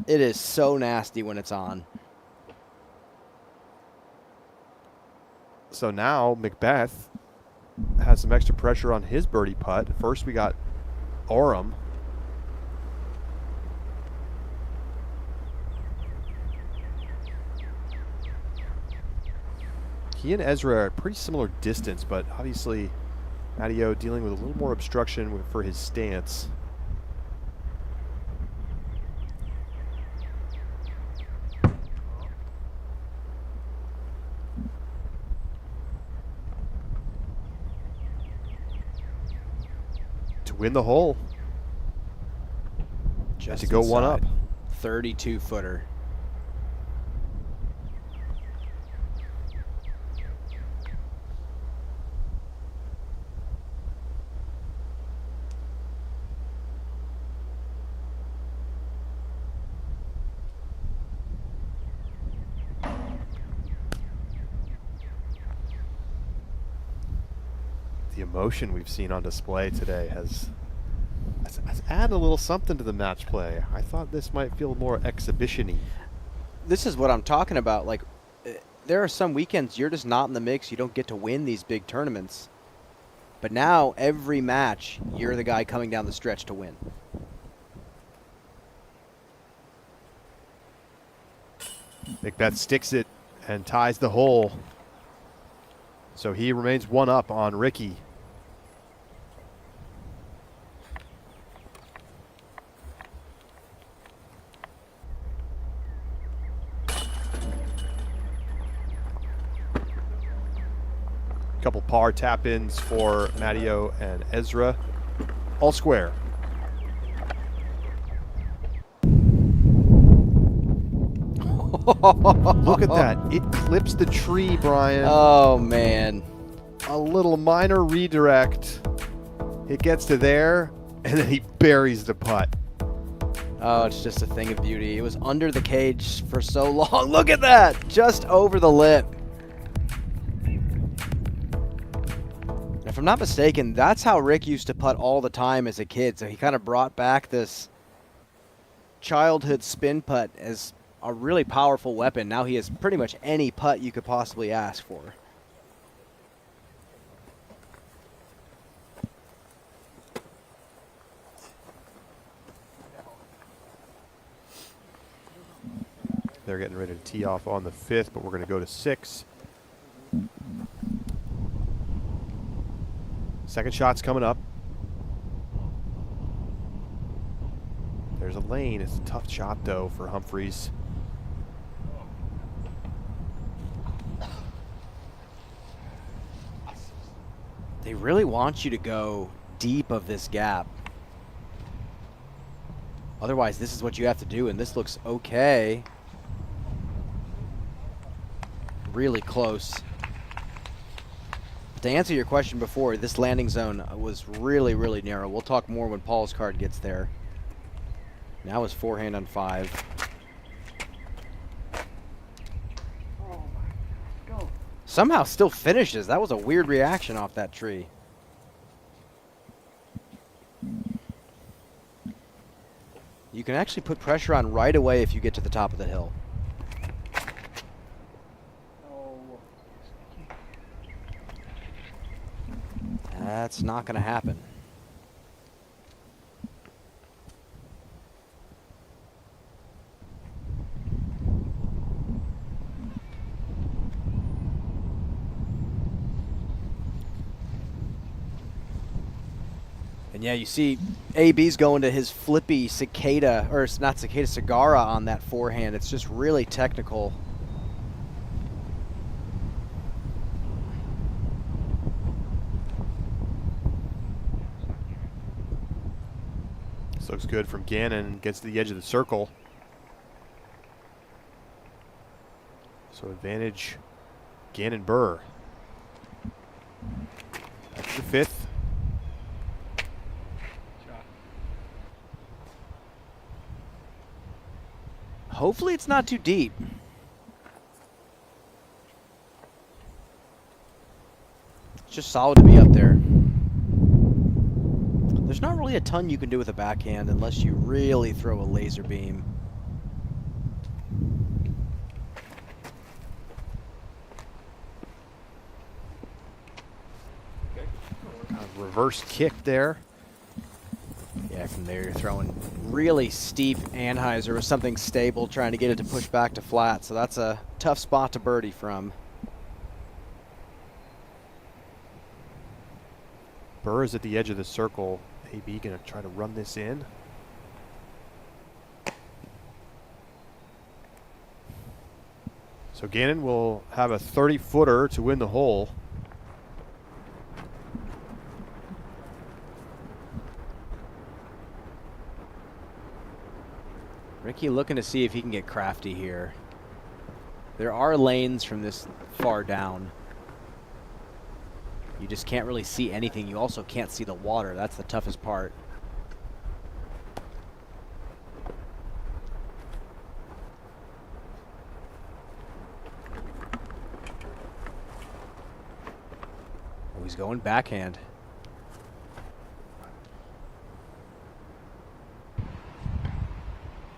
It is so nasty when it's on. So now McBeth has some extra pressure on his birdie putt. First we got Orum. He and Ezra are a pretty similar distance, but obviously Matteo dealing with a little more obstruction for his stance. To win the hole. Just to go one up. 32-footer. The emotion we've seen on display today has added a little something to the match play. I thought this might feel more exhibition-y. This is what I'm talking about. Like, there are some weekends you're just not in the mix. You don't get to win these big tournaments. But now, every match, you're the guy coming down the stretch to win. McBeth sticks it and ties the hole. So he remains one up on Ricky. Couple par tap-ins for Matteo and Ezra. All square. Look at that. It clips the tree, Brian. Oh, man. A little minor redirect. It gets to there, and then he buries the putt. Oh, it's just a thing of beauty. It was under the cage for so long. Look at that. Just over the lip. If I'm not mistaken, that's how Rick used to putt all the time as a kid. So he kind of brought back this childhood spin putt as a really powerful weapon. Now he has pretty much any putt you could possibly ask for. They're getting ready to tee off on the 5th, but we're going to go to 6. Second shot's coming up. there's a lane. It's a tough shot, though, for Humphreys. They really want you to go deep of this gap. Otherwise, this is what you have to do, and this looks okay. Really close. To answer your question before, this landing zone was really, really narrow. We'll talk more when Paul's card gets there. Now his forehand on 5. Somehow still finishes. That was a weird reaction off that tree. You can actually put pressure on right away if you get to the top of the hill. That's not going to happen. And yeah, you see AB's going to his flippy cicada, or it's not cicada, Sagara on that forehand. It's just really technical. This looks good from Gannon. Gets to the edge of the circle. So advantage Gannon Burr. That's the 5th. Hopefully it's not too deep. It's just solid to be up there. There's not really a ton you can do with a backhand unless you really throw a laser beam. Kind of reverse kick there. Yeah, from there you're throwing really steep Anheuser with something stable, trying to get it to push back to flat. So that's a tough spot to birdie from. Burr is at the edge of the circle. AB going to try to run this in. So Gannon will have a 30-footer to win the hole. Ricky looking to see if he can get crafty here. There are lanes from this far down. You just can't really see anything. You also can't see the water. That's the toughest part. Oh, he's going backhand.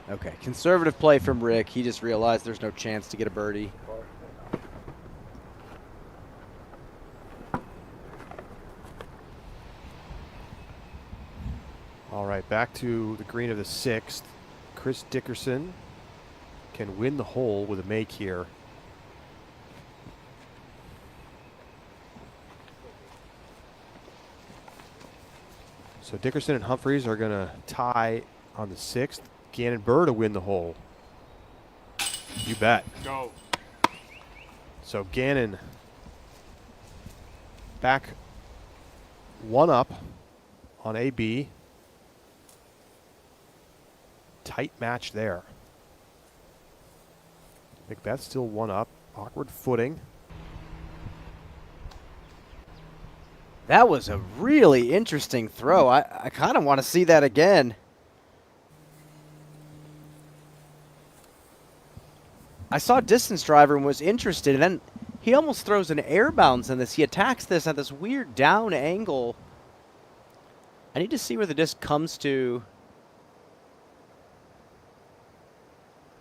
Okay, conservative play from Rick. He just realized there's no chance to get a birdie. All right, back to the green of the 6th. Chris Dickerson can win the hole with a make here. So Dickerson and Humphreys are going to tie on the 6th. Gannon Burr to win the hole. You bet. Go. So Gannon back 1 up on AB. Tight match there. McBeth still 1 up. Awkward footing. That was a really interesting throw. I kind of want to see that again. I saw Distance Driver and was interested, and then he almost throws an air bounce in this. He attacks this at this weird down angle. I need to see where the disc comes to.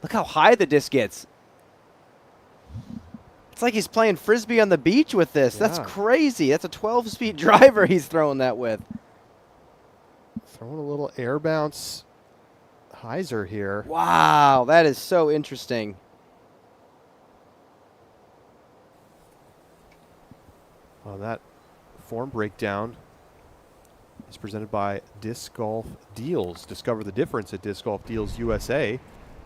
Look how high the disc gets. It's like he's playing Frisbee on the beach with this. Yeah. That's crazy. That's a 12-speed driver he's throwing that with. Throwing a little air bounce hyzer here. Wow, that is so interesting. On that form breakdown, is presented by Disc Golf Deals. Discover the difference at Disc Golf Deals USA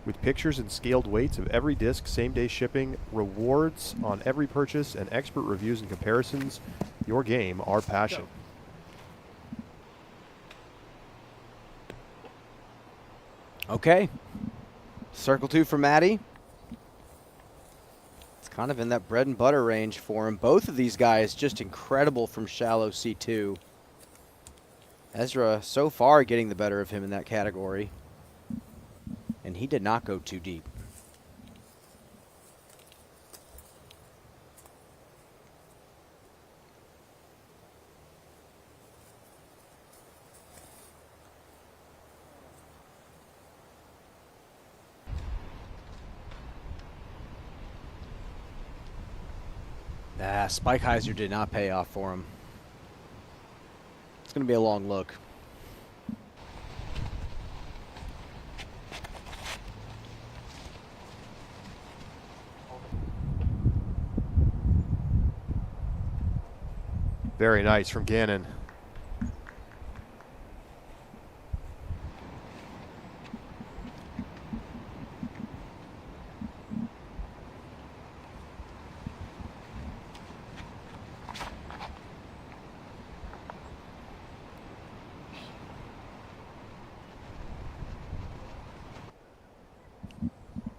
with pictures and scaled weights of every disc, same-day shipping, rewards on every purchase, and expert reviews and comparisons. Your game, our passion. Okay. Circle 2 for Maddie. It's kind of in that bread and butter range for him. Both of these guys just incredible from shallow C2. Ezra so far getting the better of him in that category. And he did not go too deep. Spikeheiser did not pay off for him. It's going to be a long look. Very nice from Gannon.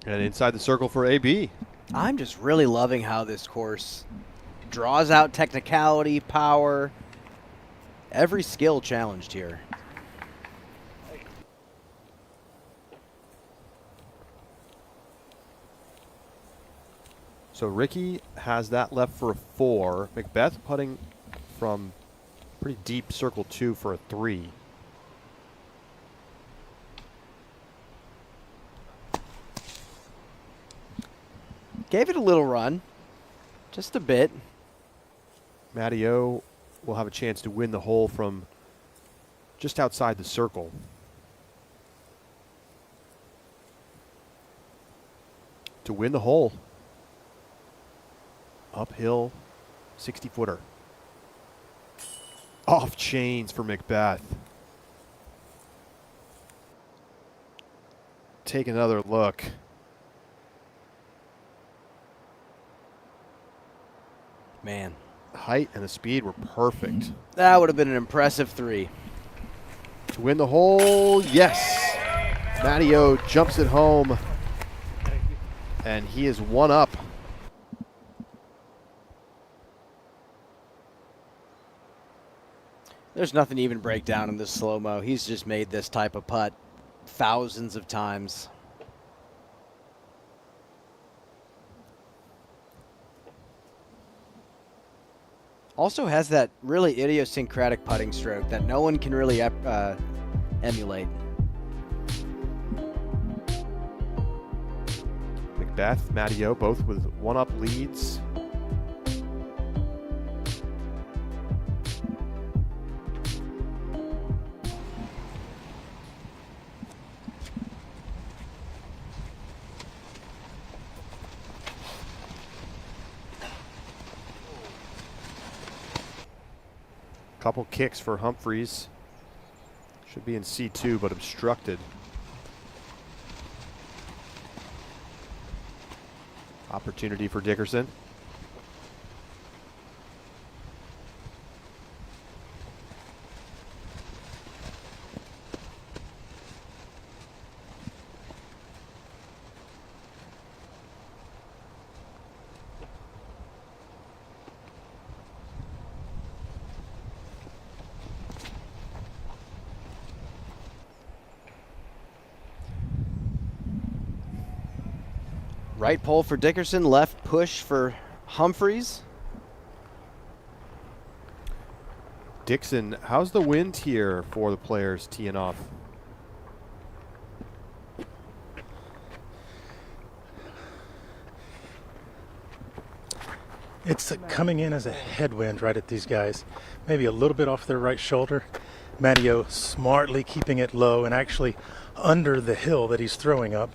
And inside the circle for AB. I'm just really loving how this course draws out technicality, power, every skill challenged here. So Ricky has that left for a 4. McBeth putting from pretty deep circle 2 for a 3. Gave it a little run, just a bit. Matty O will have a chance to win the hole from just outside the circle. To win the hole. Uphill, 60-footer. Off chains for McBeth. Take another look. Man. Height and the speed were perfect. That would have been an impressive 3. To win the hole, yes. Matty O jumps it home. And he is 1 up. There's nothing to even break down in this slow-mo. He's just made this type of putt thousands of times. Also has that really idiosyncratic putting stroke that no one can really emulate. McBeth, Matty O, both with 1-up leads. Couple kicks for Humphreys. Should be in C2, but obstructed. Opportunity for Dickerson. Right pole for Dickerson, left push for Humphreys. Dixon, how's the wind here for the players teeing off? It's coming in as a headwind right at these guys. Maybe a little bit off their right shoulder. Matty O smartly keeping it low and actually under the hill that he's throwing up.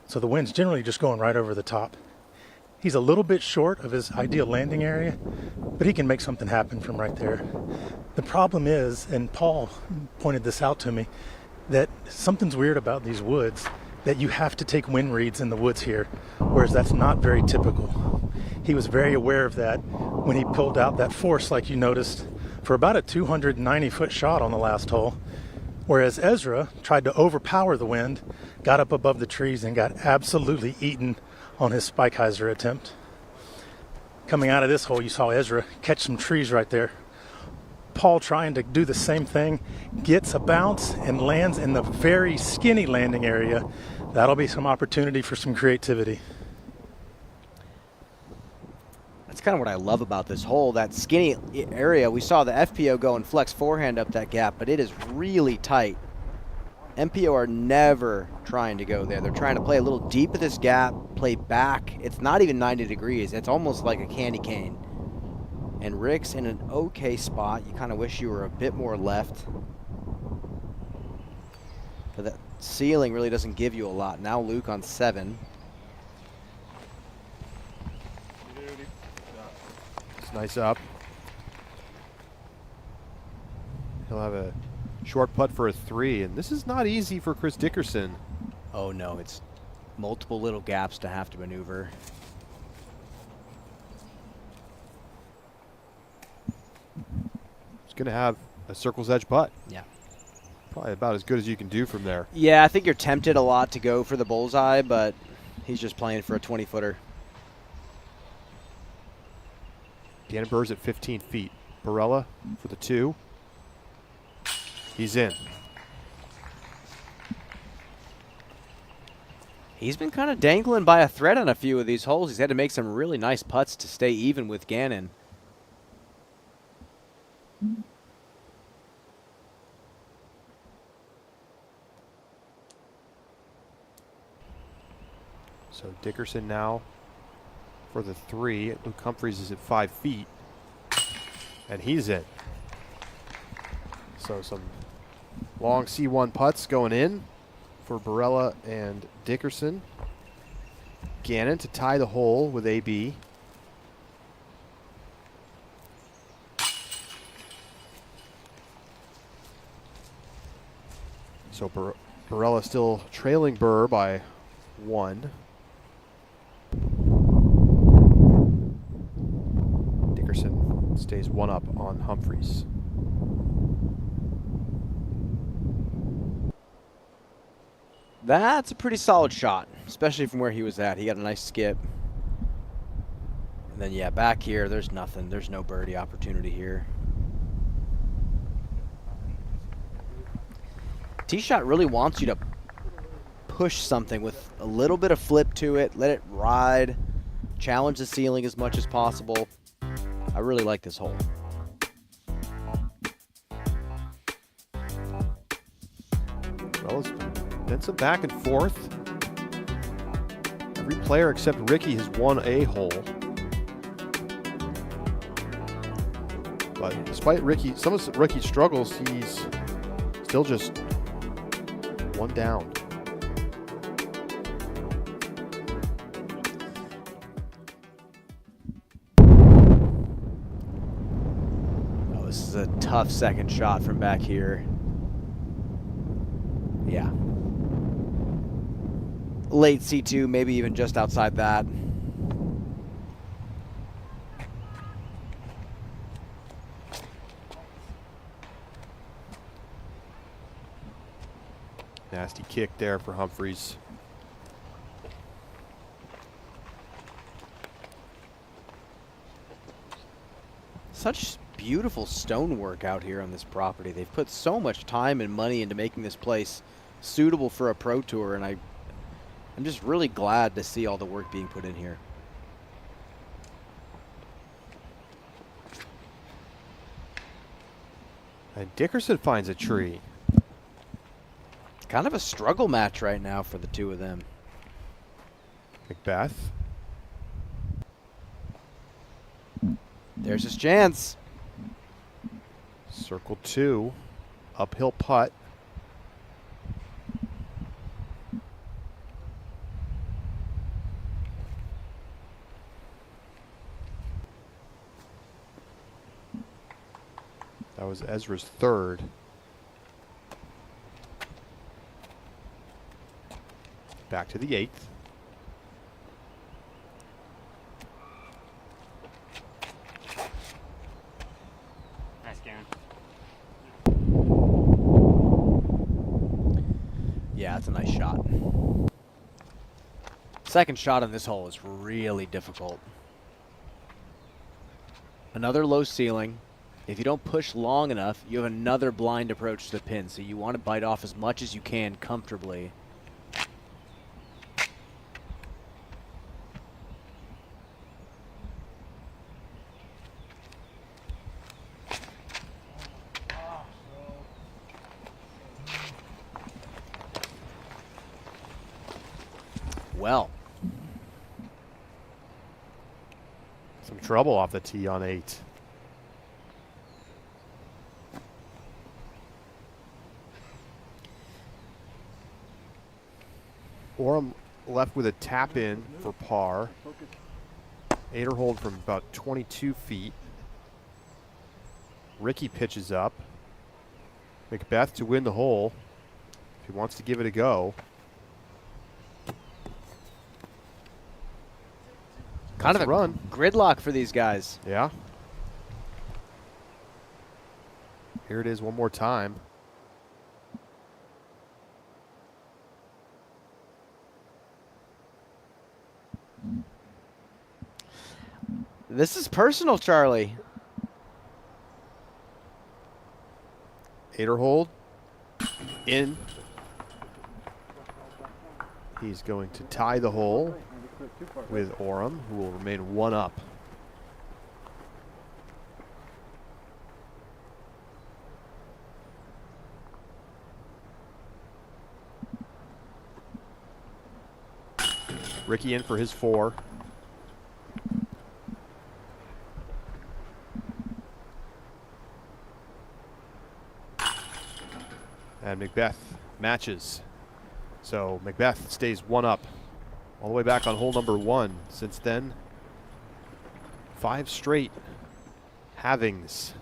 So the wind's generally just going right over the top. He's a little bit short of his ideal landing area, but he can make something happen from right there. The problem is, and Paul pointed this out to me, that something's weird about these woods, that you have to take wind reads in the woods here, whereas that's not very typical. He was very aware of that when he pulled out that force, like you noticed, for about a 290-foot shot on the last hole, whereas Ezra tried to overpower the wind, got up above the trees, and got absolutely eaten on his spike hyzer attempt. Coming out of this hole, you saw Ezra catch some trees right there. Paul trying to do the same thing, gets a bounce and lands in the very skinny landing area. That'll be some opportunity for some creativity. That's kind of what I love about this hole, that skinny area. We saw the FPO go and flex forehand up that gap, but it is really tight. MPO are never trying to go there. They're trying to play a little deep of this gap, play back. It's not even 90 degrees. It's almost like a candy cane. And Rick's in an okay spot. You kind of wish you were a bit more left. But that ceiling really doesn't give you a lot. Now Luke on 7. It's nice up. He'll have a short putt for a 3, and this is not easy for Chris Dickerson. Oh no, it's multiple little gaps to have to maneuver. He's going to have a circle's edge putt. Yeah. Probably about as good as you can do from there. Yeah, I think you're tempted a lot to go for the bullseye, but he's just playing for a 20-footer. Dannenberg's at 15 feet. Barella for the 2. He's in. He's been kind of dangling by a thread on a few of these holes. He's had to make some really nice putts to stay even with Gannon. So Dickerson now for the 3. Luke Humphreys is at 5 feet. And he's in. So some long C1 putts going in for Barella and Dickerson. Gannon to tie the hole with AB. So Barella still trailing Burr by 1. Dickerson stays 1 up on Humphreys. That's a pretty solid shot, especially from where he was at. He got a nice skip. And then, yeah, back here, there's nothing. There's no birdie opportunity here. Tee shot really wants you to push something with a little bit of flip to it, let it ride, challenge the ceiling as much as possible. I really like this hole. Well, it's been some back and forth. Every player except Ricky has won a hole. But despite some of Ricky's struggles, he's still just 1 down. Oh, this is a tough second shot from back here. Yeah. Late C2, maybe even just outside that. Nasty kick there for Humphreys. Such beautiful stonework out here on this property. They've put so much time and money into making this place suitable for a pro tour, and I'm just really glad to see all the work being put in here. And Dickerson finds a tree. Kind of a struggle match right now for the two of them. McBeth. There's his chance. Circle 2. Uphill putt. That was Ezra's third. Back to the 8th. Nice, Garen. Yeah, that's a nice shot. Second shot on this hole is really difficult. Another low ceiling. If you don't push long enough, you have another blind approach to the pin, so you want to bite off as much as you can comfortably. Well. Some trouble off the tee on 8. Orum left with a tap in for par. 8er hold from about 22 feet. Ricky pitches up. McBeth to win the hole if he wants to give it a go. Kind of a run. Gridlock for these guys. Yeah. Here it is one more time. This is personal, Charlie. 8er hold. In. He's going to tie the hole with Orum, who will remain 1 up. Ricky in for his 4. And McBeth matches. So McBeth stays 1 up all the way back on hole number 1. Since then, 5 straight halvings.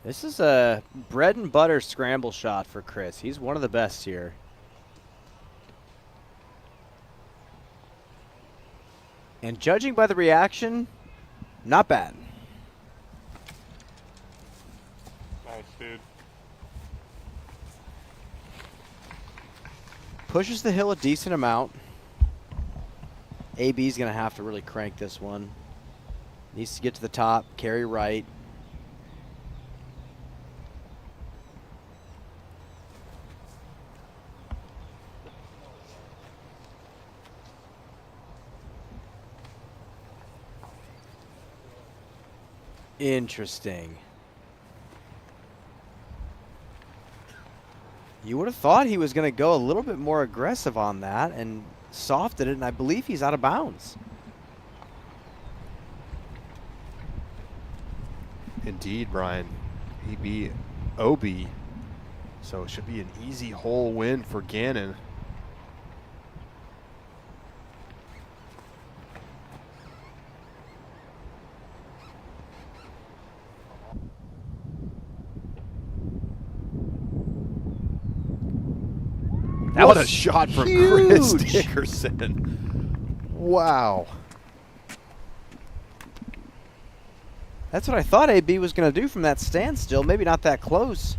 This is a bread and butter scramble shot for Chris. He's one of the best here. And judging by the reaction, not bad. Nice, dude. Pushes the hill a decent amount. AB's going to have to really crank this one. Needs to get to the top, carry right. Interesting. You would have thought he was going to go a little bit more aggressive on that and softed it, and I believe he's out of bounds. Indeed, Brian. EB, OB. So it should be an easy hole win for Gannon. What a shot from Chris Dickerson. Wow. That's what I thought AB was going to do from that standstill. Maybe not that close.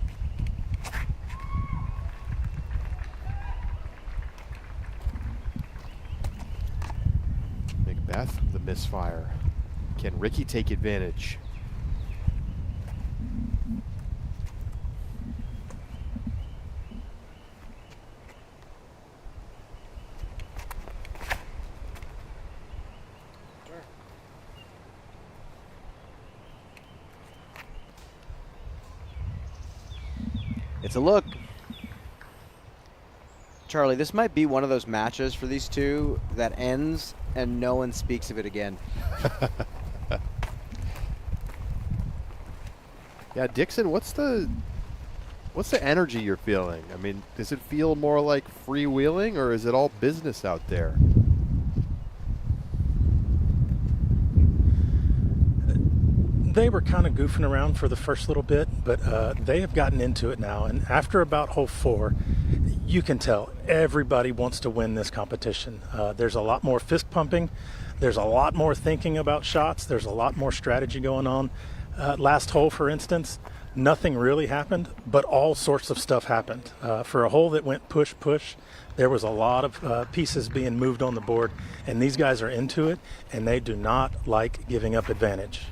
McBeth, the misfire. Can Ricky take advantage? It's a look. Charlie, this might be one of those matches for these two that ends and no one speaks of it again. Yeah, Dixon, what's the energy you're feeling? I mean, does it feel more like freewheeling or is it all business out there? They were kind of goofing around for the first little bit, but they have gotten into it now. And after about hole 4, you can tell everybody wants to win this competition. There's a lot more fist pumping. There's a lot more thinking about shots. There's a lot more strategy going on. Last hole, for instance, nothing really happened, but all sorts of stuff happened. For a hole that went push, there was a lot of pieces being moved on the board, and these guys are into it, and they do not like giving up advantage.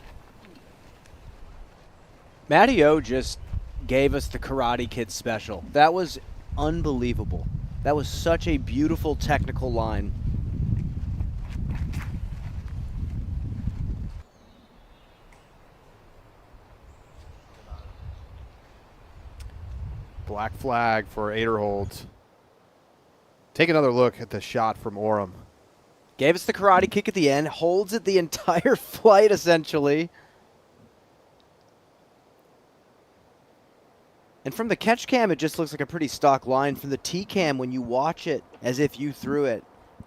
Matty O just gave us the Karate Kid special. That was unbelievable. That was such a beautiful technical line. Black flag for Aderhold. Take another look at the shot from Orum. Gave us the karate kick at the end. Holds it the entire flight, essentially. And from the catch cam, it just looks like a pretty stock line. From the T cam, when you watch it as if you threw it,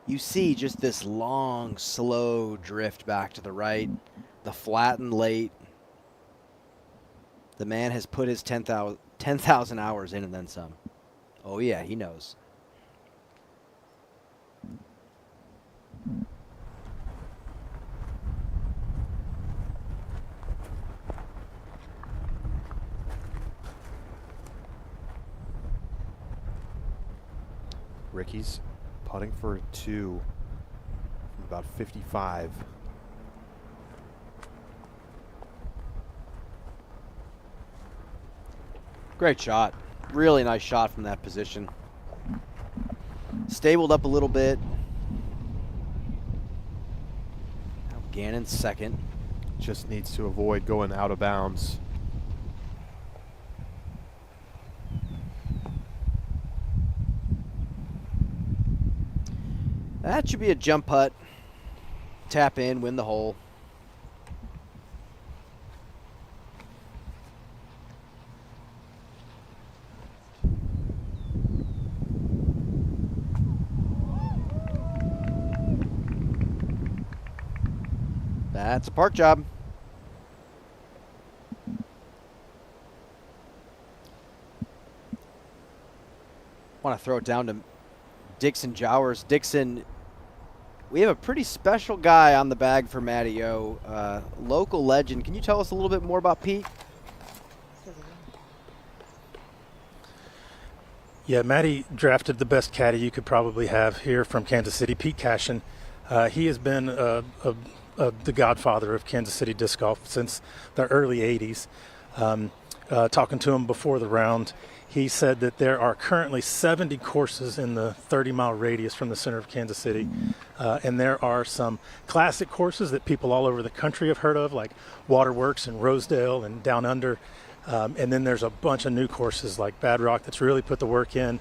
you see just this long, slow drift back to the right. The flat and late. The man has put his 10,000 hours in and then some. Oh yeah, he knows. Ricky's putting for 2 from about 55. Great shot. Really nice shot from that position. Stabled up a little bit. Now Gannon's second. Just needs to avoid going out of bounds. That should be a jump putt. Tap in, win the hole. That's a park job. Want to throw it down to Dixon Jowers. Dixon, we have a pretty special guy on the bag for Matty O. Local legend. Can you tell us a little bit more about Pete? Yeah, Matty drafted the best caddy you could probably have here from Kansas City, Pete Cashin. He has been the godfather of Kansas City disc golf since the early 80s. Talking to him before the round, he said that there are currently 70 courses in the 30-mile radius from the center of Kansas City. And there are some classic courses that people all over the country have heard of, like Waterworks and Rosedale and Down Under. And then there's a bunch of new courses like Bad Rock that's really put the work in,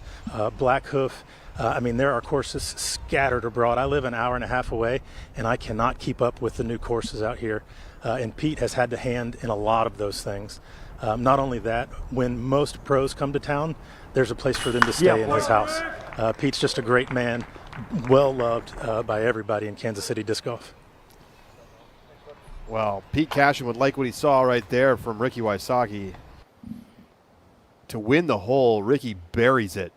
Black Hoof. I mean, there are courses scattered abroad. I live an hour and a half away, and I cannot keep up with the new courses out here. And Pete has had to hand in a lot of those things. Not only that, when most pros come to town, there's a place for them to stay in his house. Pete's just a great man, well-loved by everybody in Kansas City disc golf. Well, Pete Cashin would like what he saw right there from Ricky Wysocki. To win the hole, Ricky buries it.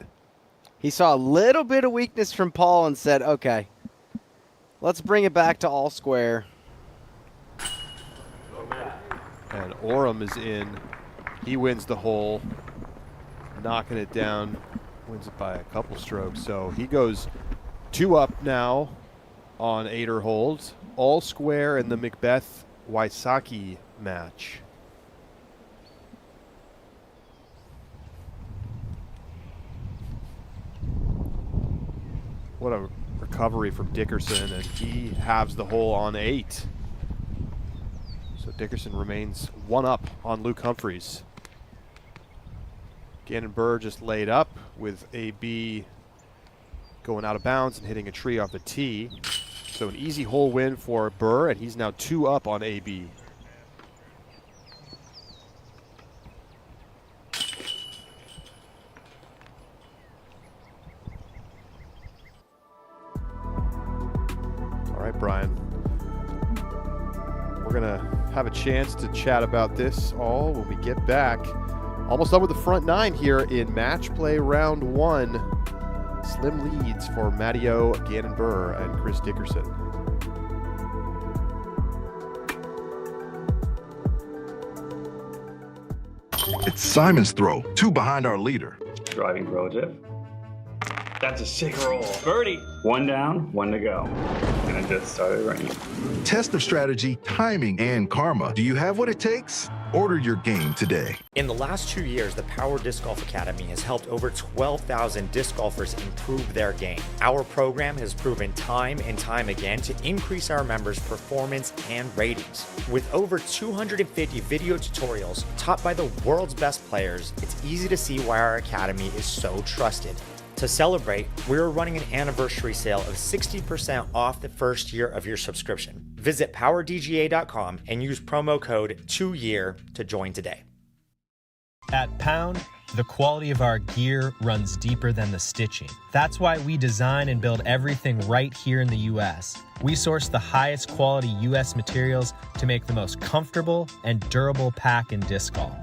He saw a little bit of weakness from Paul and said, okay, let's bring it back to all square. And Orum is in. He wins the hole, knocking it down, wins it by a couple strokes. So he goes 2 up now on Aderhold. All square in the McBeth Wysocki match. What a recovery from Dickerson, and he halves the hole on 8. So Dickerson remains 1 up on Luke Humphreys. Gannon Burr just laid up with AB going out of bounds and hitting a tree off the tee. So an easy hole win for Burr, and he's now 2 up on AB. All right, Brian. We're gonna have a chance to chat about this all when we get back. Almost done with the front nine here in match play round 1. Slim leads for Matteo, Gannon Burr, and Chris Dickerson. It's Simon's throw, 2 behind our leader. Driving pro tip. That's a sick roll. Birdie. 1 down, 1 to go. And it just started raining. Test of strategy, timing, and karma. Do you have what it takes? Order your game today. In the last 2 years, the Power Disc Golf Academy has helped over 12,000 disc golfers improve their game. Our program has proven time and time again to increase our members' performance and ratings. With over 250 video tutorials taught by the world's best players, it's easy to see why our academy is so trusted. To celebrate, we're running an anniversary sale of 60% off the first year of your subscription. Visit powerdga.com and use promo code 2YEAR to join today. At Pound, the quality of our gear runs deeper than the stitching. That's why we design and build everything right here in the US. We source the highest quality US materials to make the most comfortable and durable pack in disc golf.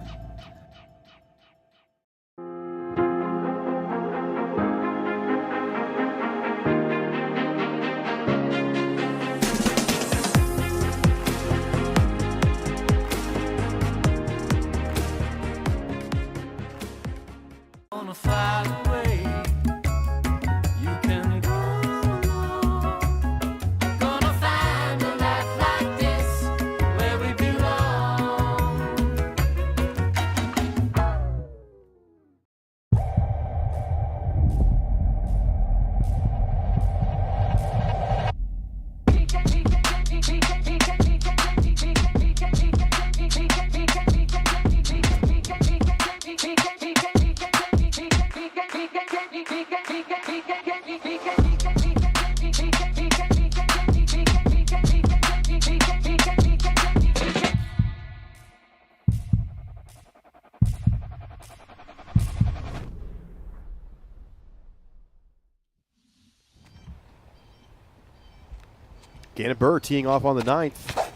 Gannon Burr teeing off on the 9th.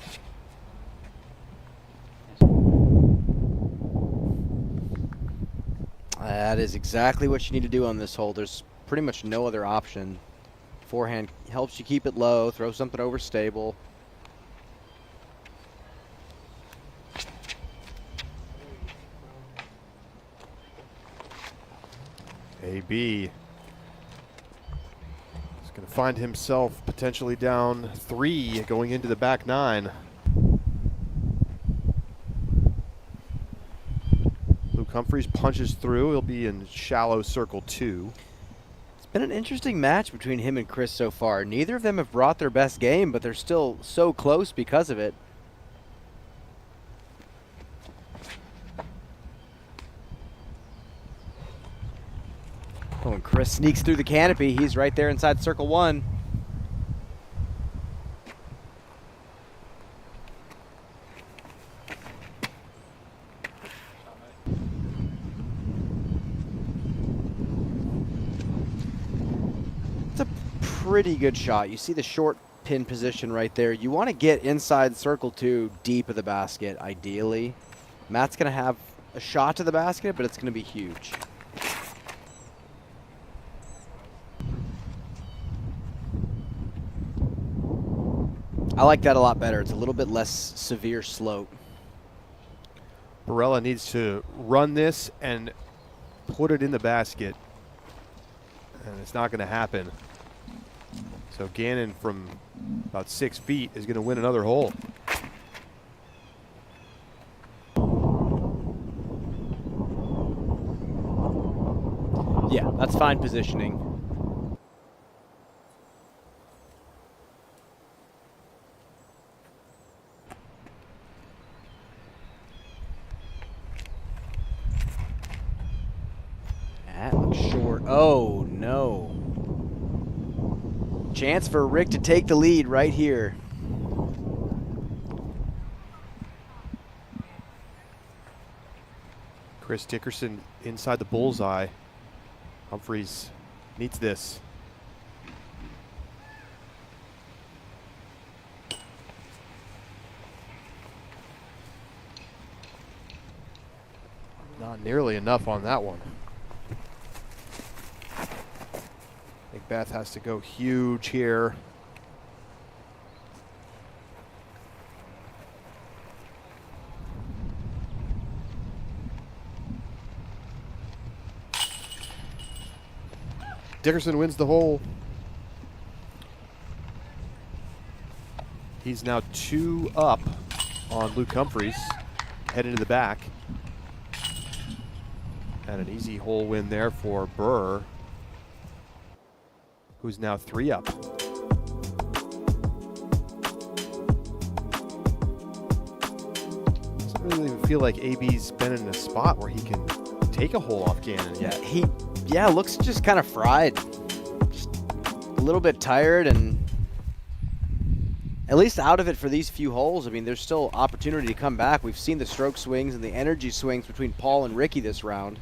That is exactly what you need to do on this hole. There's pretty much no other option. Forehand helps you keep it low, throw something over stable. AB is going to find himself potentially down 3 going into the back 9. Luke Humphreys punches through. He'll be in shallow circle 2. It's been an interesting match between him and Chris so far. Neither of them have brought their best game, but they're still so close because of it. Oh, and Chris sneaks through the canopy. He's right there inside circle 1. It's a pretty good shot. You see the short pin position right there. You want to get inside circle 2 deep of the basket, ideally. Matt's going to have a shot to the basket, but it's going to be huge. I like that a lot better. It's a little bit less severe slope. Barella needs to run this and put it in the basket. And it's not going to happen. So Gannon from about 6 feet is going to win another hole. Yeah, that's fine positioning. That looks short. Oh, no. Chance for Rick to take the lead right here. Chris Dickerson inside the bullseye. Humphreys needs this. Not nearly enough on that one. McBeth has to go huge here. Dickerson wins the hole. He's now 2 up on Luke Humphreys, heading to the back. And an easy hole win there for Burr, who's now 3 up. Doesn't really even feel like AB's been in a spot where he can take a hole off Gannon yet. Yeah, looks just kind of fried. Just a little bit tired and at least out of it for these few holes. I mean, there's still opportunity to come back. We've seen the stroke swings and the energy swings between Paul and Ricky this round.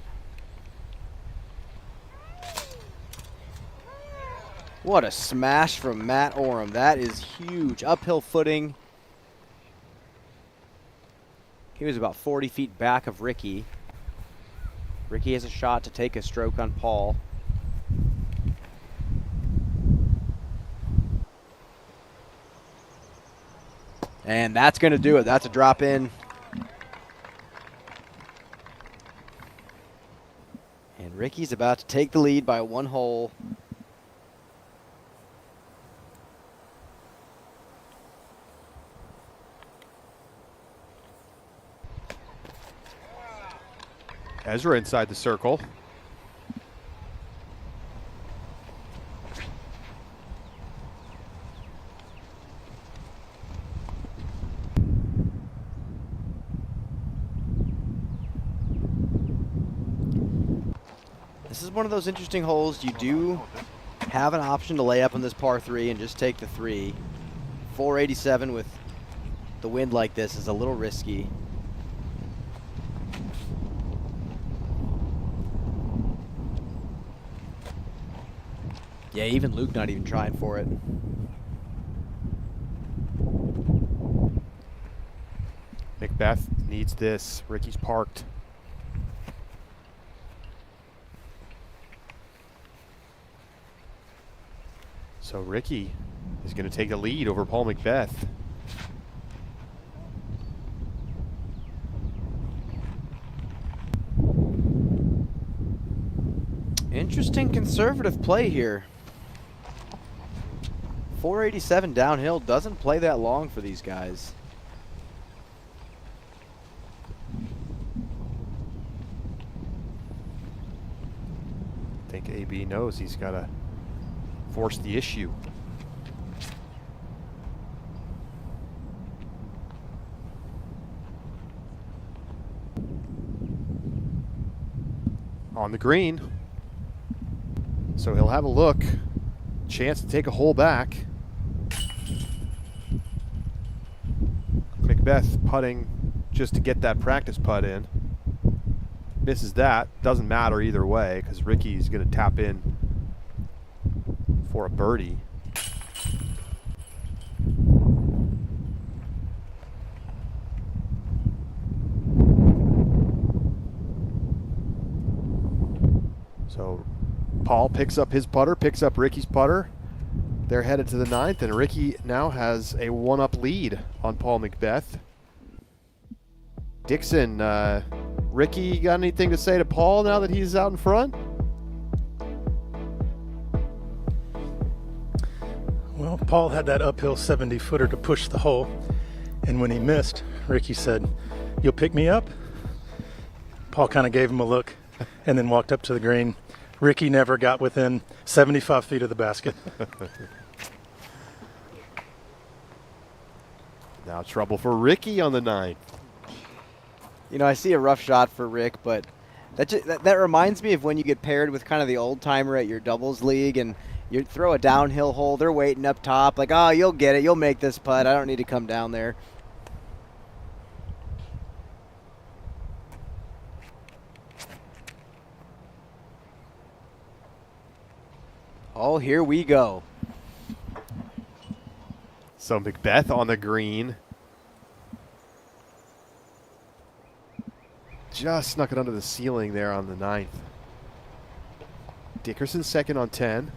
What a smash from Matt Orum. That is huge. Uphill footing. He was about 40 feet back of Ricky. Ricky has a shot to take a stroke on Paul. And that's going to do it. That's a drop in. And Ricky's about to take the lead by 1 hole. Ezra inside the circle. This is one of those interesting holes. You do have an option to lay up on this par 3 and just take the 3. 487 with the wind like this is a little risky. Yeah, even Luke not even trying for it. McBeth needs this. Ricky's parked. So Ricky is going to take the lead over Paul McBeth. Interesting conservative play here. 487 downhill doesn't play that long for these guys. I think AB knows he's got to force the issue. On the green. So he'll have a look. Chance to take a hole back. McBeth putting just to get that practice putt in. Misses that. Doesn't matter either way because Ricky's going to tap in for a birdie. So Paul picks up his putter, picks up Ricky's putter. They're headed to the 9th, and Ricky now has a 1-up lead on Paul McBeth. Dixon, Ricky, got anything to say to Paul now that he's out in front? Well, Paul had that uphill 70-footer to push the hole, and when he missed, Ricky said, "You'll pick me up?" Paul kind of gave him a look and then walked up to the green. Ricky never got within 75 feet of the basket. Now trouble for Ricky on the 9th. You know, I see a rough shot for Rick, but that reminds me of when you get paired with kind of the old timer at your doubles league and you throw a downhill hole, they're waiting up top, like, oh, you'll get it, you'll make this putt, I don't need to come down there. Oh, here we go. So McBeth on the green. just snuck it under the ceiling there on the 9th. Dickerson second on 10.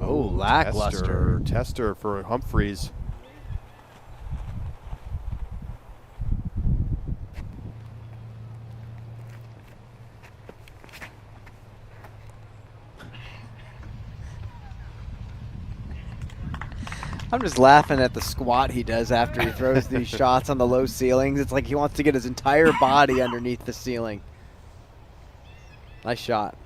Oh, lackluster. Tester for Humphreys. I'm just laughing at the squat he does after he throws these shots on the low ceilings. It's like he wants to get his entire body underneath the ceiling. Nice shot.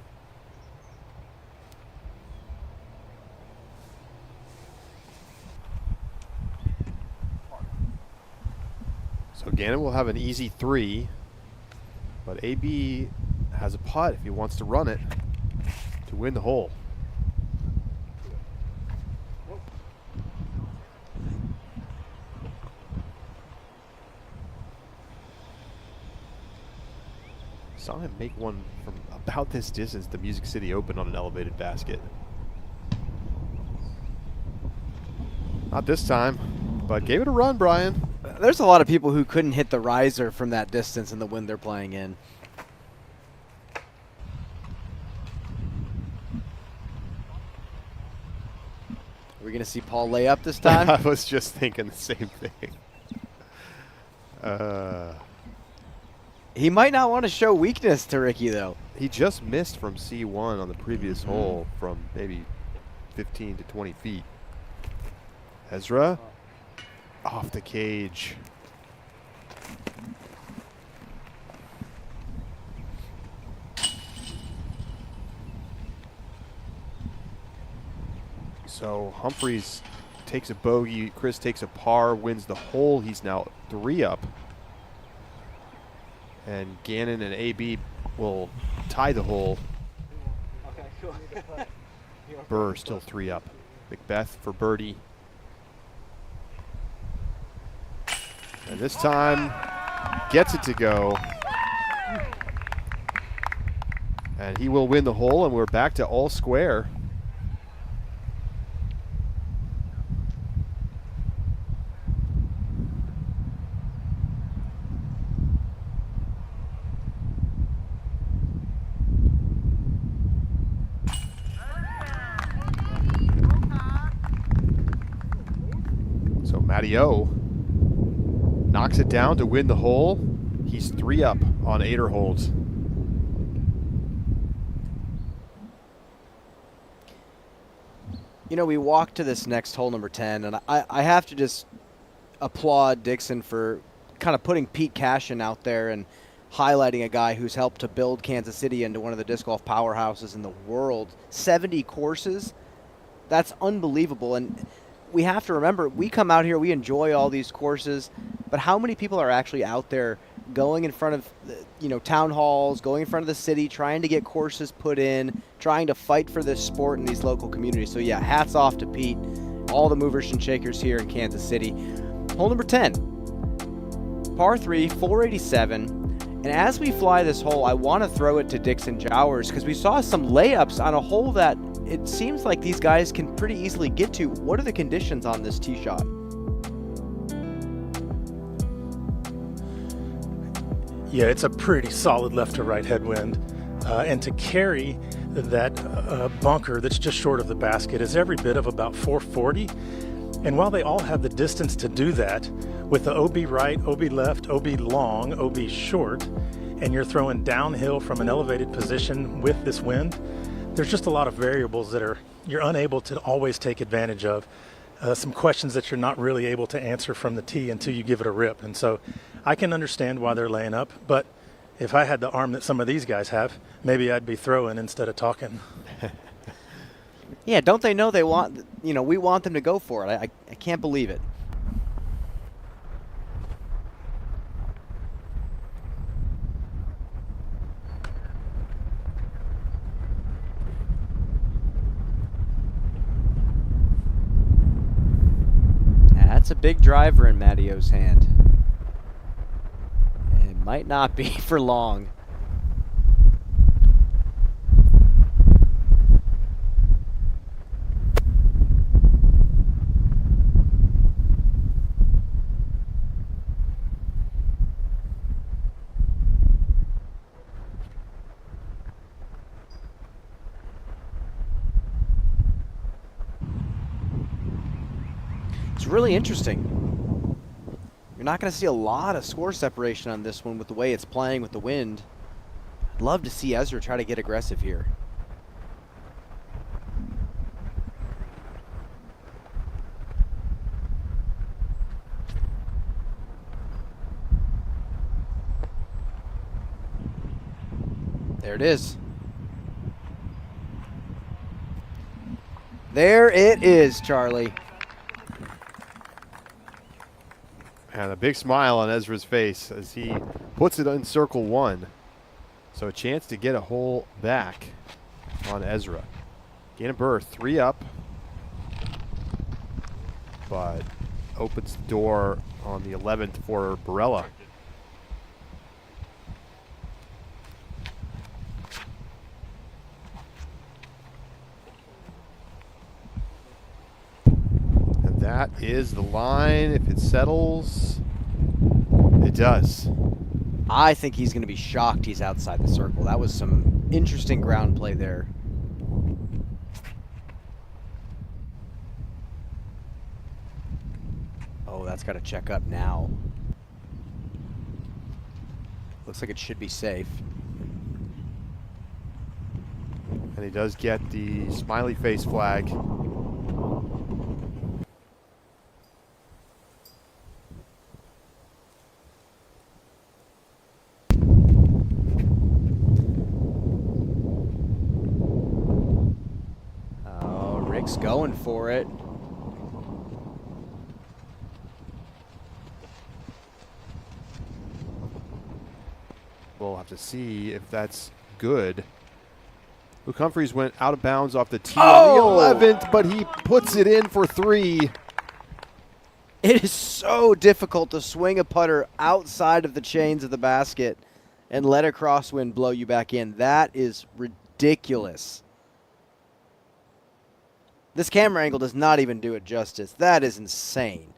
So Gannon will have an easy 3, but AB has a putt if he wants to run it to win the hole. Saw him make one from about this distance, the Music City Open, on an elevated basket. Not this time, but gave it a run, Brian. There's a lot of people who couldn't hit the riser from that distance in the wind they're playing in. Are we going to see Paul lay up this time? I was just thinking the same thing. He might not want to show weakness to Ricky, though. He just missed from C1 on the previous hole from maybe 15 to 20 feet. Ezra off the cage. So Humphreys takes a bogey, Chris takes a par, wins the hole. He's now 3 up. And Gannon and AB will tie the hole. Burr still 3 up. McBeth for birdie. And this time gets it to go. And he will win the hole, and we're back to all square. So Matty O knocks it down to win the hole. He's 3 up on 8er holds. You know, we walked to this next hole, number 10, and I have to just applaud Dixon for kind of putting Pete Cashin out there and highlighting a guy who's helped to build Kansas City into one of the disc golf powerhouses in the world. 70 courses, that's unbelievable. And we have to remember, we come out here, we enjoy all these courses, but how many people are actually out there going in front of, town halls, going in front of the city, trying to get courses put in, trying to fight for this sport in these local communities? So yeah, hats off to Pete, all the movers and shakers here in Kansas City. Hole number 10, par 3, 487. And as we fly this hole, I want to throw it to Dixon Jowers because we saw some layups on a hole that it seems like these guys can pretty easily get to. What are the conditions on this tee shot? Yeah, it's a pretty solid left to right headwind. And to carry that bunker that's just short of the basket is every bit of about 440. And while they all have the distance to do that, with the OB right, OB left, OB long, OB short, and you're throwing downhill from an elevated position with this wind, there's just a lot of variables that you're unable to always take advantage of. Some questions that you're not really able to answer from the tee until you give it a rip. And so I can understand why they're laying up, but if I had the arm that some of these guys have, maybe I'd be throwing instead of talking. Yeah, don't they know they want, we want them to go for it. I can't believe it. That's a big driver in Mattio's hand. And it might not be for long. It's really interesting. You're not going to see a lot of score separation on this one with the way it's playing with the wind. I'd love to see Ezra try to get aggressive here. There it is. There it is, Charlie. And a big smile on Ezra's face as he puts it in circle 1. So a chance to get a hole back on Ezra. Gannon Burr 3 up, but opens the door on the 11th for Barella. And that is the line. If it settles, it does. I think he's going to be shocked he's outside the circle. That was some interesting ground play there. Oh, that's got to check up now. Looks like it should be safe. And he does get the smiley face flag. Going for it. We'll have to see if that's good. Luke Humphreys went out of bounds off the tee on the 11th, but he puts it in for 3. It is so difficult to swing a putter outside of the chains of the basket and let a crosswind blow you back in. That is ridiculous. This camera angle does not even do it justice. That is insane.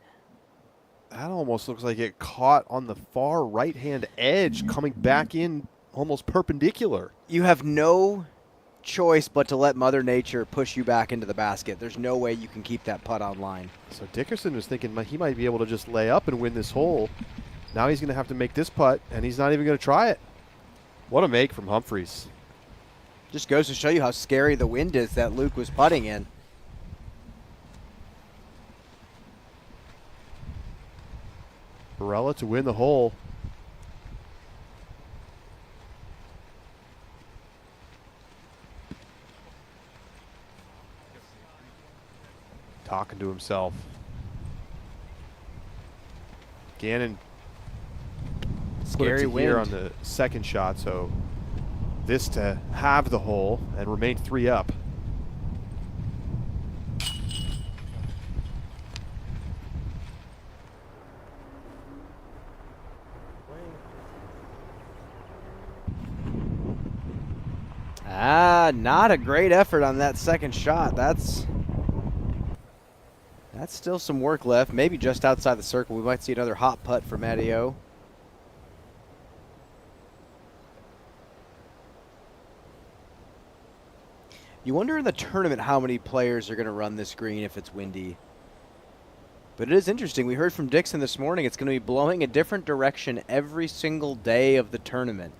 That almost looks like it caught on the far right-hand edge, coming back in almost perpendicular. You have no choice but to let Mother Nature push you back into the basket. There's no way you can keep that putt on line. So Dickerson was thinking he might be able to just lay up and win this hole. Now he's going to have to make this putt, and he's not even going to try it. What a make from Humphreys. Just goes to show you how scary the wind is that Luke was putting in. Barella to win the hole. Talking to himself. Gannon scary wind here wind on the second shot, so this to have the hole and remain 3 up. Not a great effort on that second shot. That's still some work left. Maybe just outside the circle. We might see another hot putt for Matteo. You wonder in the tournament how many players are going to run this green if it's windy. But it is interesting. We heard from Dixon this morning. It's going to be blowing a different direction every single day of the tournament,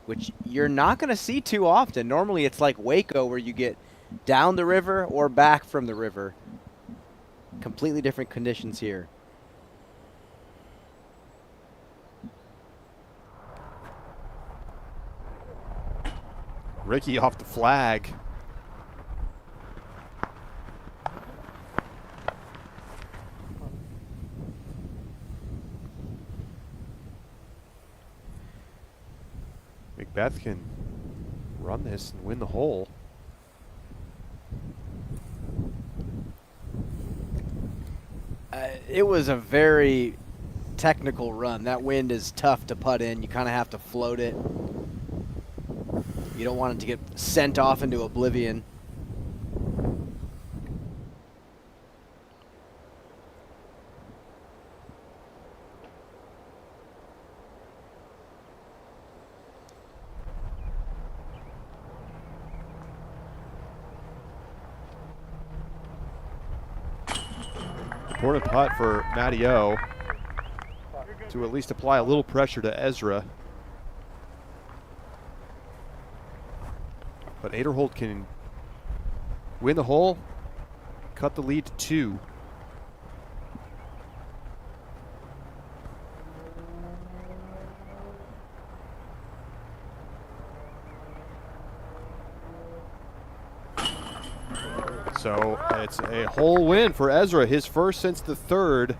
which you're not going to see too often. Normally it's like Waco where you get down the river or back from the river. Completely different conditions here. Ricky off the flag. McBeth can run this and win the hole. It was a very technical run. That wind is tough to putt in. You kind of have to float it. You don't want it to get sent off into oblivion. Important putt for Matty O to at least apply a little pressure to Ezra. But Aderholt can win the hole, cut the lead to 2. So it's a hole win for Ezra, his first since the 3rd.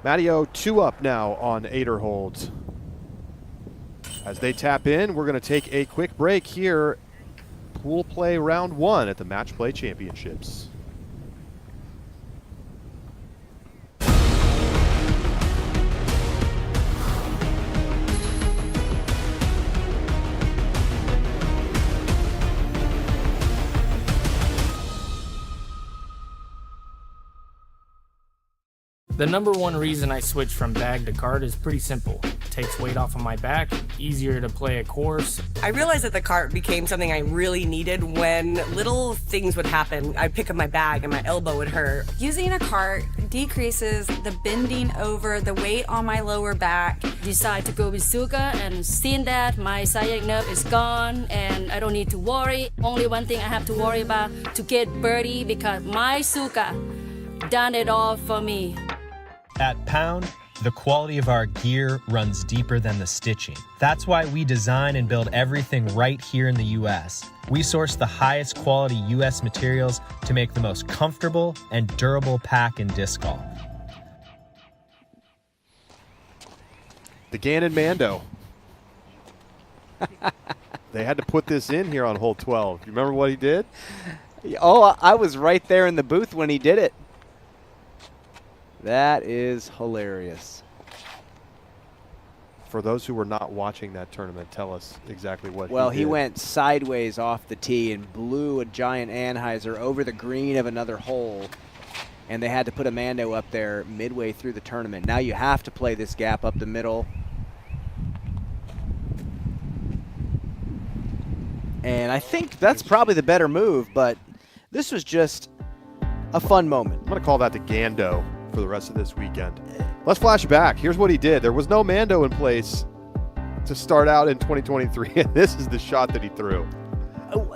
Matty O 2 up now on Aderholt. As they tap in, we're going to take a quick break here. Pool play round 1 at the Match Play Championships. The number one reason I switched from bag to cart is pretty simple. It takes weight off of my back, easier to play a course. I realized that the cart became something I really needed when little things would happen. I'd pick up my bag and my elbow would hurt. Using a cart decreases the bending over, the weight on my lower back. Decide to go with Wysocki, and seeing that my sciatic nerve is gone and I don't need to worry. Only one thing I have to worry about to get birdie, because my Wysocki done it all for me. At Pound, the quality of our gear runs deeper than the stitching. That's why we design and build everything right here in the US. We source the highest quality US materials to make the most comfortable and durable pack in disc golf. The Gannon Mando. They had to put this in here on hole 12. You remember what he did? Oh, I was right there in the booth when he did it. That is hilarious. For those who were not watching that tournament, tell us exactly what Well, he did. he went sideways off the tee and blew a giant Anheuser over the green of another hole, and they had to put a Mando up there midway through the tournament. Now you have to play this gap up the middle. And I think that's probably the better move, but this was just a fun moment. I'm going to call that the Gando for the rest of this weekend. Let's flash back. Here's what he did. There was no Mando in place to start out in 2023, and this is the shot that he threw.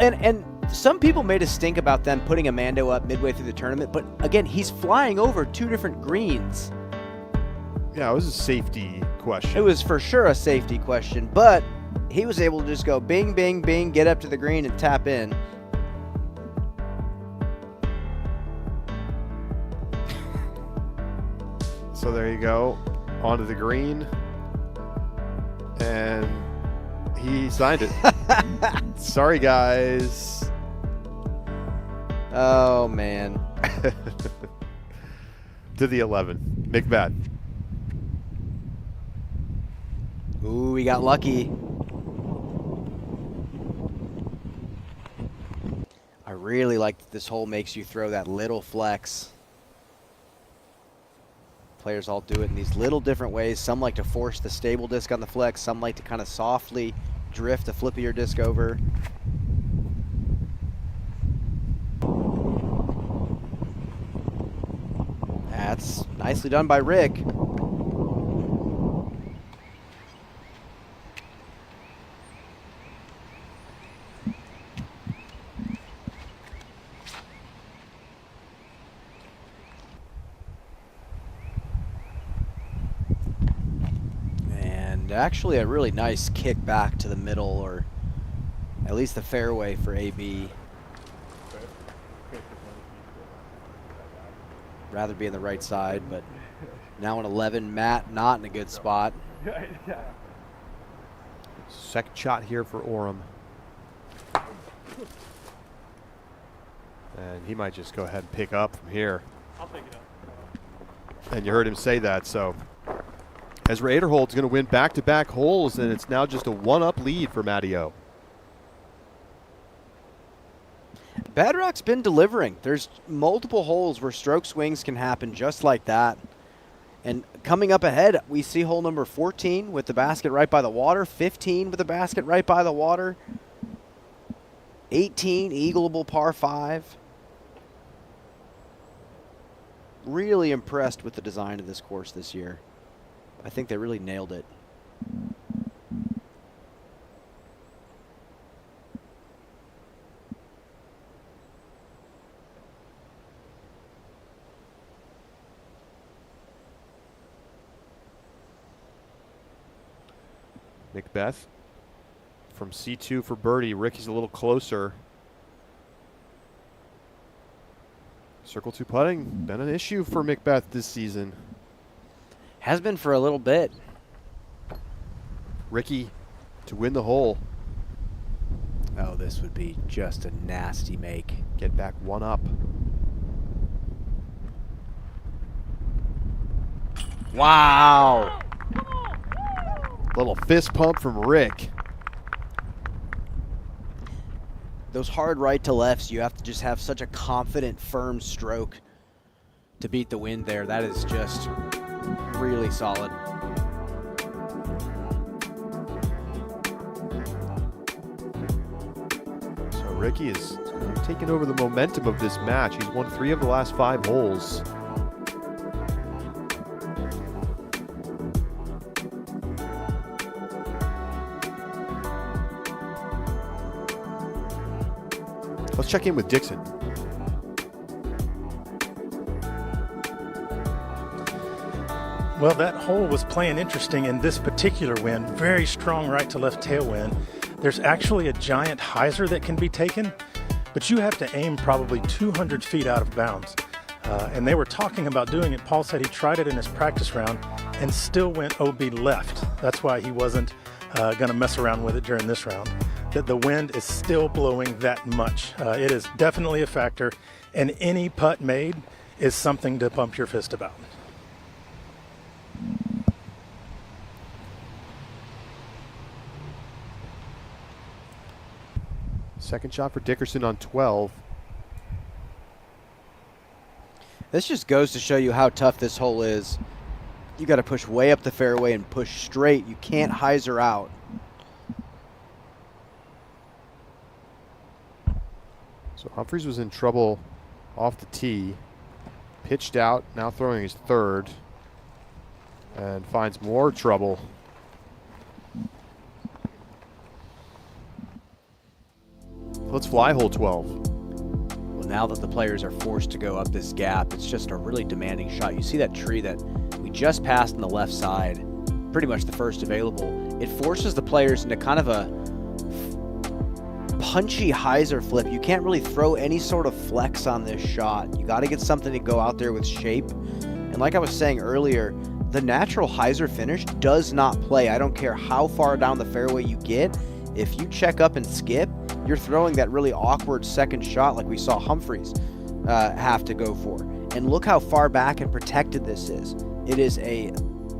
And some people made a stink about them putting a Mando up midway through the tournament, but again, he's flying over 2 different greens. Yeah, it was a safety question. It was for sure a safety question, but he was able to just go bing, bing, bing, get up to the green and tap in. So there you go, onto the green, and he signed it. Sorry, guys. Oh, man. To the 11, McBeth. Ooh, we got lucky. I really like that this hole makes you throw that little flex. Players all do it in these little different ways. Some like to force the stable disc on the flex. Some like to kind of softly drift the flip of your disc over. That's nicely done by Rick. Actually a really nice kick back to the middle, or at least the fairway for AB. Rather be on the right side, but now an 11, Matt not in a good spot. Second shot here for Orum. And he might just go ahead and pick up from here. I'll pick it up. And you heard him say that, so Ezra Aderholt's going to win back-to-back holes, and it's now just a 1-up lead for Matty O. Badrock's been delivering. There's multiple holes where stroke swings can happen just like that. And coming up ahead, we see hole number 14 with the basket right by the water, 15 with the basket right by the water, 18, eagleable par 5. really impressed with the design of this course this year. I think they really nailed it. McBeth from C2 for birdie. Ricky's a little closer. Circle 2 putting, been an issue for McBeth this season. Has been for a little bit. Ricky to win the hole. Oh, this would be just a nasty make. Get back one up. Wow. Little fist pump from Rick. Those hard right to lefts, you have to just have such a confident, firm stroke to beat the wind there. That is just really solid. So Ricky is taking over the momentum of this match. He's won 3 of the last 5 holes. Let's check in with Dixon. Well, that hole was playing interesting in this particular wind. Very strong right to left tailwind. There's actually a giant hyzer that can be taken, but you have to aim probably 200 feet out of bounds. And they were talking about doing it. Paul said he tried it in his practice round and still went OB left. That's why he wasn't going to mess around with it during this round. That the wind is still blowing that much. It is definitely a factor, and any putt made is something to pump your fist about. Second shot for Dickerson on 12. This just goes to show you how tough this hole is. You got to push way up the fairway and push straight. You can't hyzer out. So Humphreys was in trouble off the tee. Pitched out, now throwing his third. And finds more trouble. Let's fly hole 12. Well, now that the players are forced to go up this gap, it's just a really demanding shot. You see that tree that we just passed on the left side, pretty much the first available. It forces the players into kind of a punchy hyzer flip. You can't really throw any sort of flex on this shot. You got to get something to go out there with shape. And like I was saying earlier, the natural hyzer finish does not play. I don't care how far down the fairway you get. If you check up and skip, you're throwing that really awkward second shot like we saw Humphreys have to go for. And look how far back and protected this is. It is a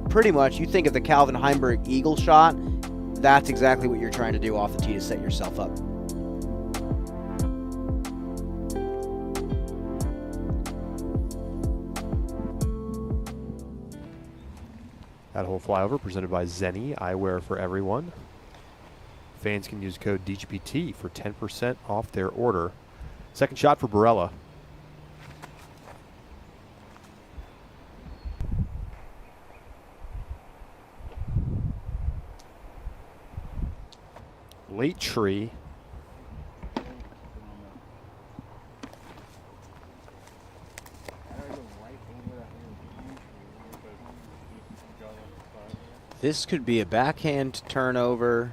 pretty much, you think of the Calvin Heimberg eagle shot, that's exactly what you're trying to do off the tee to set yourself up. That whole flyover presented by Zenni, eyewear for everyone. Fans can use code DGPT for 10% off their order. Second shot for Barella. Late tree. This could be a backhand turnover.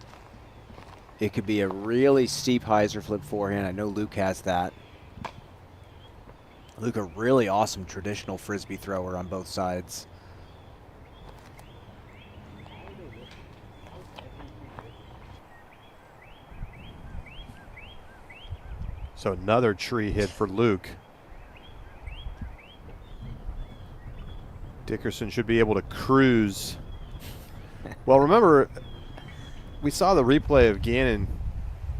It could be a really steep hyzer flip forehand. I know Luke has that. Luke, a really awesome traditional frisbee thrower on both sides. So another tree hit for Luke. Dickerson should be able to cruise. Well, remember, we saw the replay of Gannon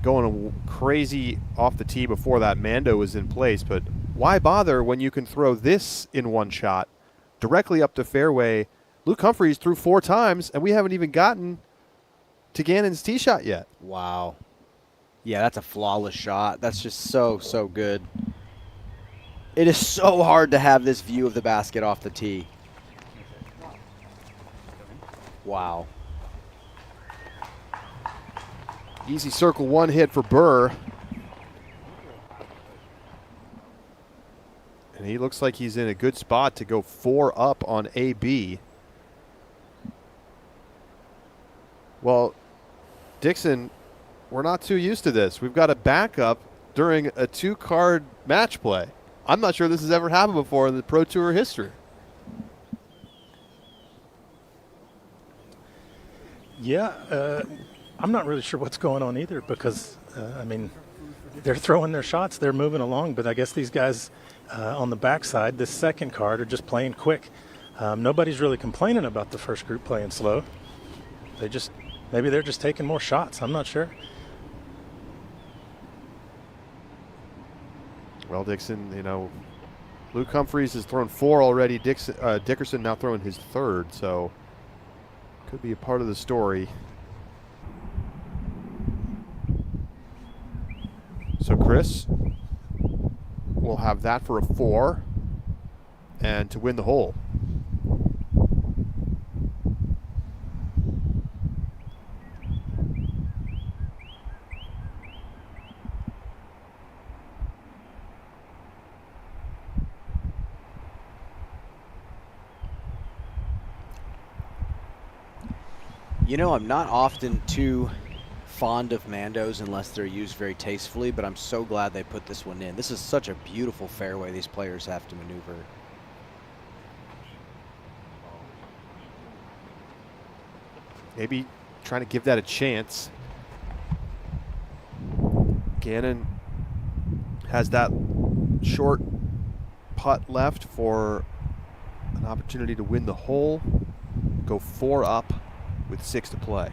going crazy off the tee before that Mando was in place, but why bother when you can throw this in one shot directly up the fairway? Luke Humphreys threw 4 times, and we haven't even gotten to Gannon's tee shot yet. Wow. Yeah, that's a flawless shot. That's just so, so good. It is so hard to have this view of the basket off the tee. Wow. Easy circle one hit for Burr. And he looks like he's in a good spot to go 4 up on AB. Well, Dixon, we're not too used to this. We've got a backup during a 2-card match play. I'm not sure this has ever happened before in the Pro Tour history. Yeah, I'm not really sure what's going on either because, I mean, they're throwing their shots, they're moving along, but I guess these guys on the backside, this second card, are just playing quick. Nobody's really complaining about the first group playing slow. Maybe they're just taking more shots. I'm not sure. Well, Dixon, you know, Luke Humphreys has thrown 4 already. Dickerson now throwing his 3rd, so could be a part of the story. So Chris will have that for a 4 and to win the hole. You know, I'm not often too fond of Mandos unless they're used very tastefully, but I'm so glad they put this one in. This is such a beautiful fairway these players have to maneuver. Maybe trying to give that a chance. Gannon has that short putt left for an opportunity to win the hole. Go 4 up with 6 to play.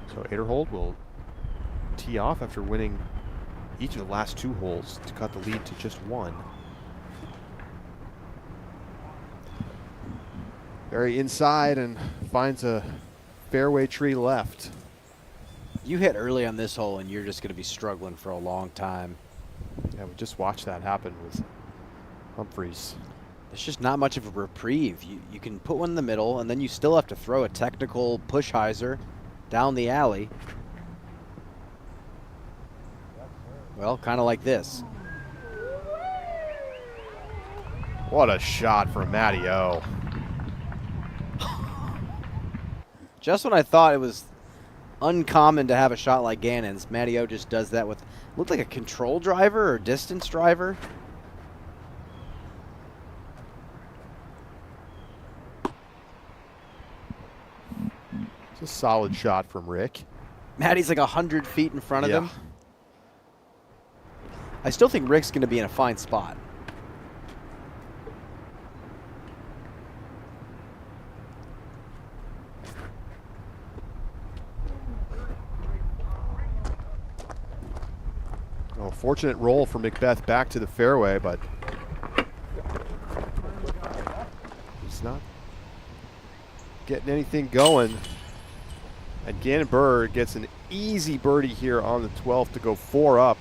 So Aderhold will tee off after winning each of the last 2 holes to cut the lead to just 1. Very inside and finds a fairway tree left. You hit early on this hole and you're just going to be struggling for a long time. Yeah, we just watched that happen with Humphreys. There's just not much of a reprieve. You can put one in the middle and then you still have to throw a technical push hyzer down the alley. Well, kind of like this. What a shot from Matty O. Just when I thought it was uncommon to have a shot like Gannon's, Matty O just does that with, looked like a control driver or distance driver. It's a solid shot from Rick. Matty's like 100 feet in front of him. I still think Rick's going to be in a fine spot. Oh, fortunate roll for McBeth back to the fairway, but he's not getting anything going. And Gannon Burr gets an easy birdie here on the 12th to go 4 up.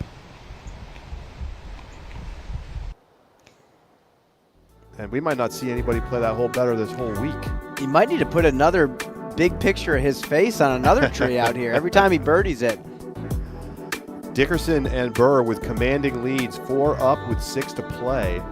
And we might not see anybody play that hole better this whole week. He might need to put another big picture of his face on another tree out here every time he birdies it. Dickerson and Burr with commanding leads, 4 up with 6 to play.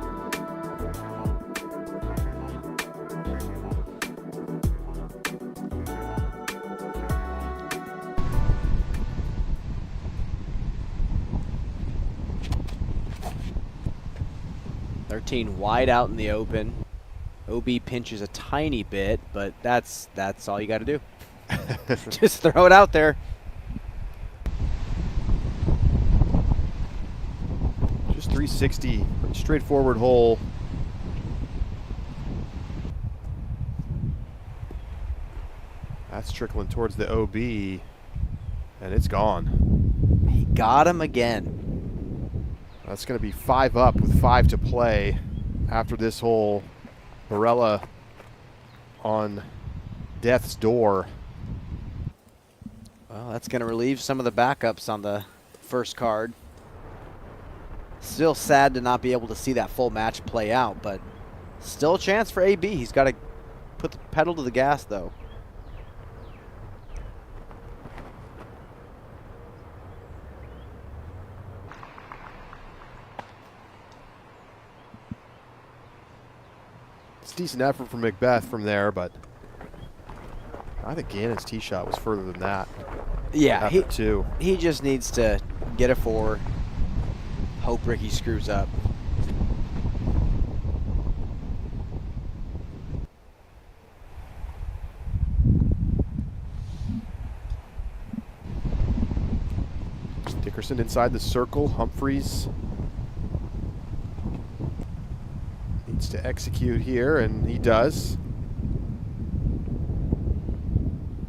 Wide out in the open. OB pinches a tiny bit, but that's all you got to do. Just throw it out there. Just 360, pretty straightforward hole. That's trickling towards the OB, and it's gone. He got him again. That's going to be 5 up with 5 to play after this hole. Barella on death's door. Well, that's going to relieve some of the backups on the first card. Still sad to not be able to see that full match play out, but still a chance for AB. He's got to put the pedal to the gas, though. It's a decent effort from McBeth from there, but I think Gannon's tee shot was further than that. Yeah, he just needs to get a 4. Hope Ricky screws up. Dickerson inside the circle. Humphreys needs to execute here, and he does.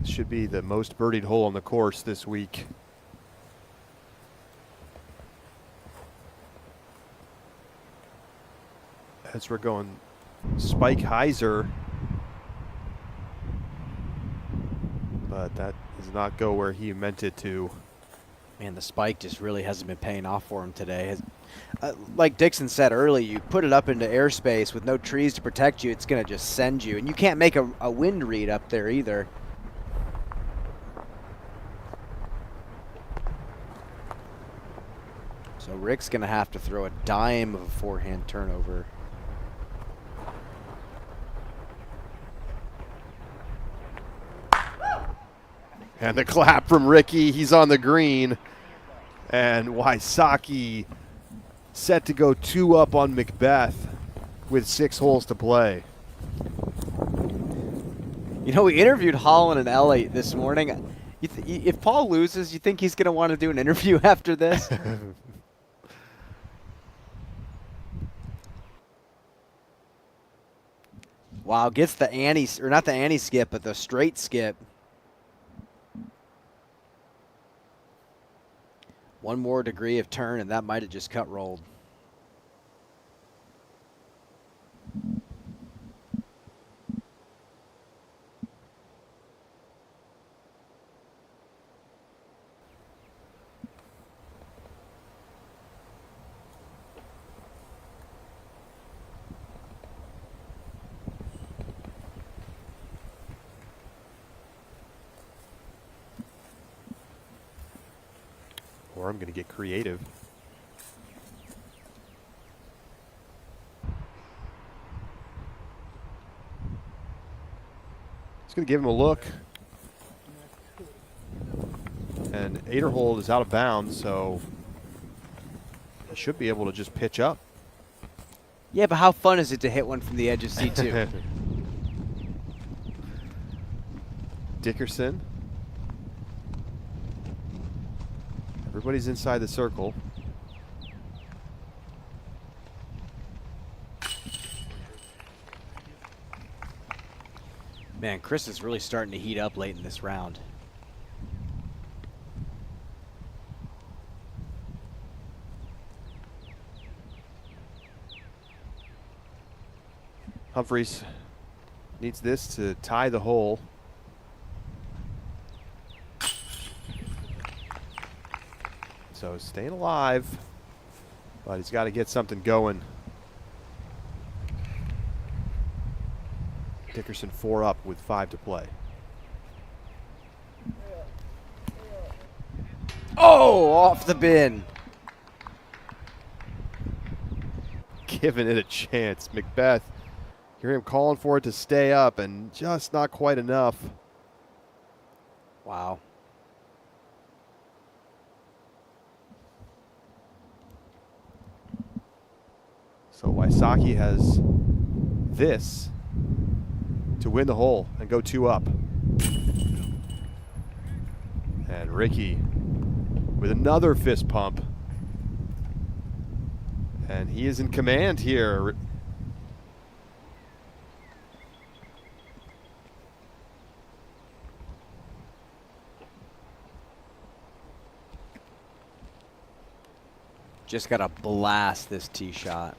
This should be the most birdied hole on the course this week. As we're going Spike Heiser, but that does not go where he meant it to. Man, the spike just really hasn't been paying off for him today. Like Dixon said early, you put it up into airspace with no trees to protect you, it's going to just send you. And you can't make a wind read up there either. So Rick's going to have to throw a dime of a forehand turnover. And the clap from Ricky. He's on the green. And Wysocki set to go 2 up on McBeth with 6 holes to play. You know, we interviewed Holland and Elliott this morning. If Paul loses, you think he's going to want to do an interview after this? Wow, gets the Annie, or not the Annie skip, but the straight skip. One more degree of turn, and that might have just cut rolled. Or I'm going to get creative. Just going to give him a look. And Aderhold is out of bounds, so he should be able to just pitch up. Yeah, but how fun is it to hit one from the edge of C2? Dickerson. Everybody's inside the circle. Man, Chris is really starting to heat up late in this round. Humphreys needs this to tie the hole. So staying alive, but he's got to get something going. Dickerson 4 up with 5 to play. Oh, off the bin. Giving it a chance. McBeth, hear him calling for it to stay up, and just not quite enough. Wow. So Wysocki has this to win the hole and go 2 up. And Ricky with another fist pump. And he is in command here. Just got to blast this tee shot.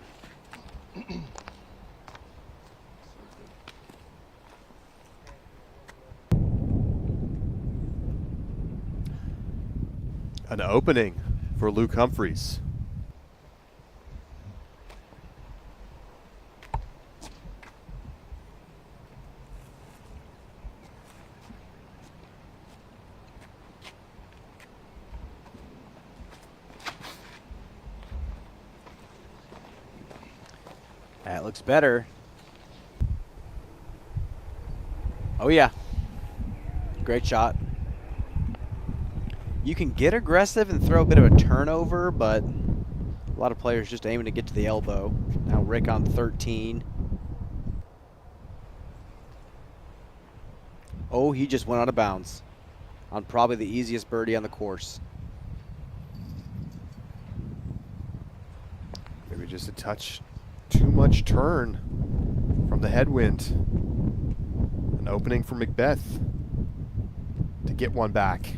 An opening for Luke Humphreys. That looks better. Oh, yeah. Great shot. You can get aggressive and throw a bit of a turnover, but a lot of players just aiming to get to the elbow. Now Rick on 13. Oh, he just went out of bounds on probably the easiest birdie on the course. Maybe just a touch too much turn from the headwind. An opening for McBeth to get one back.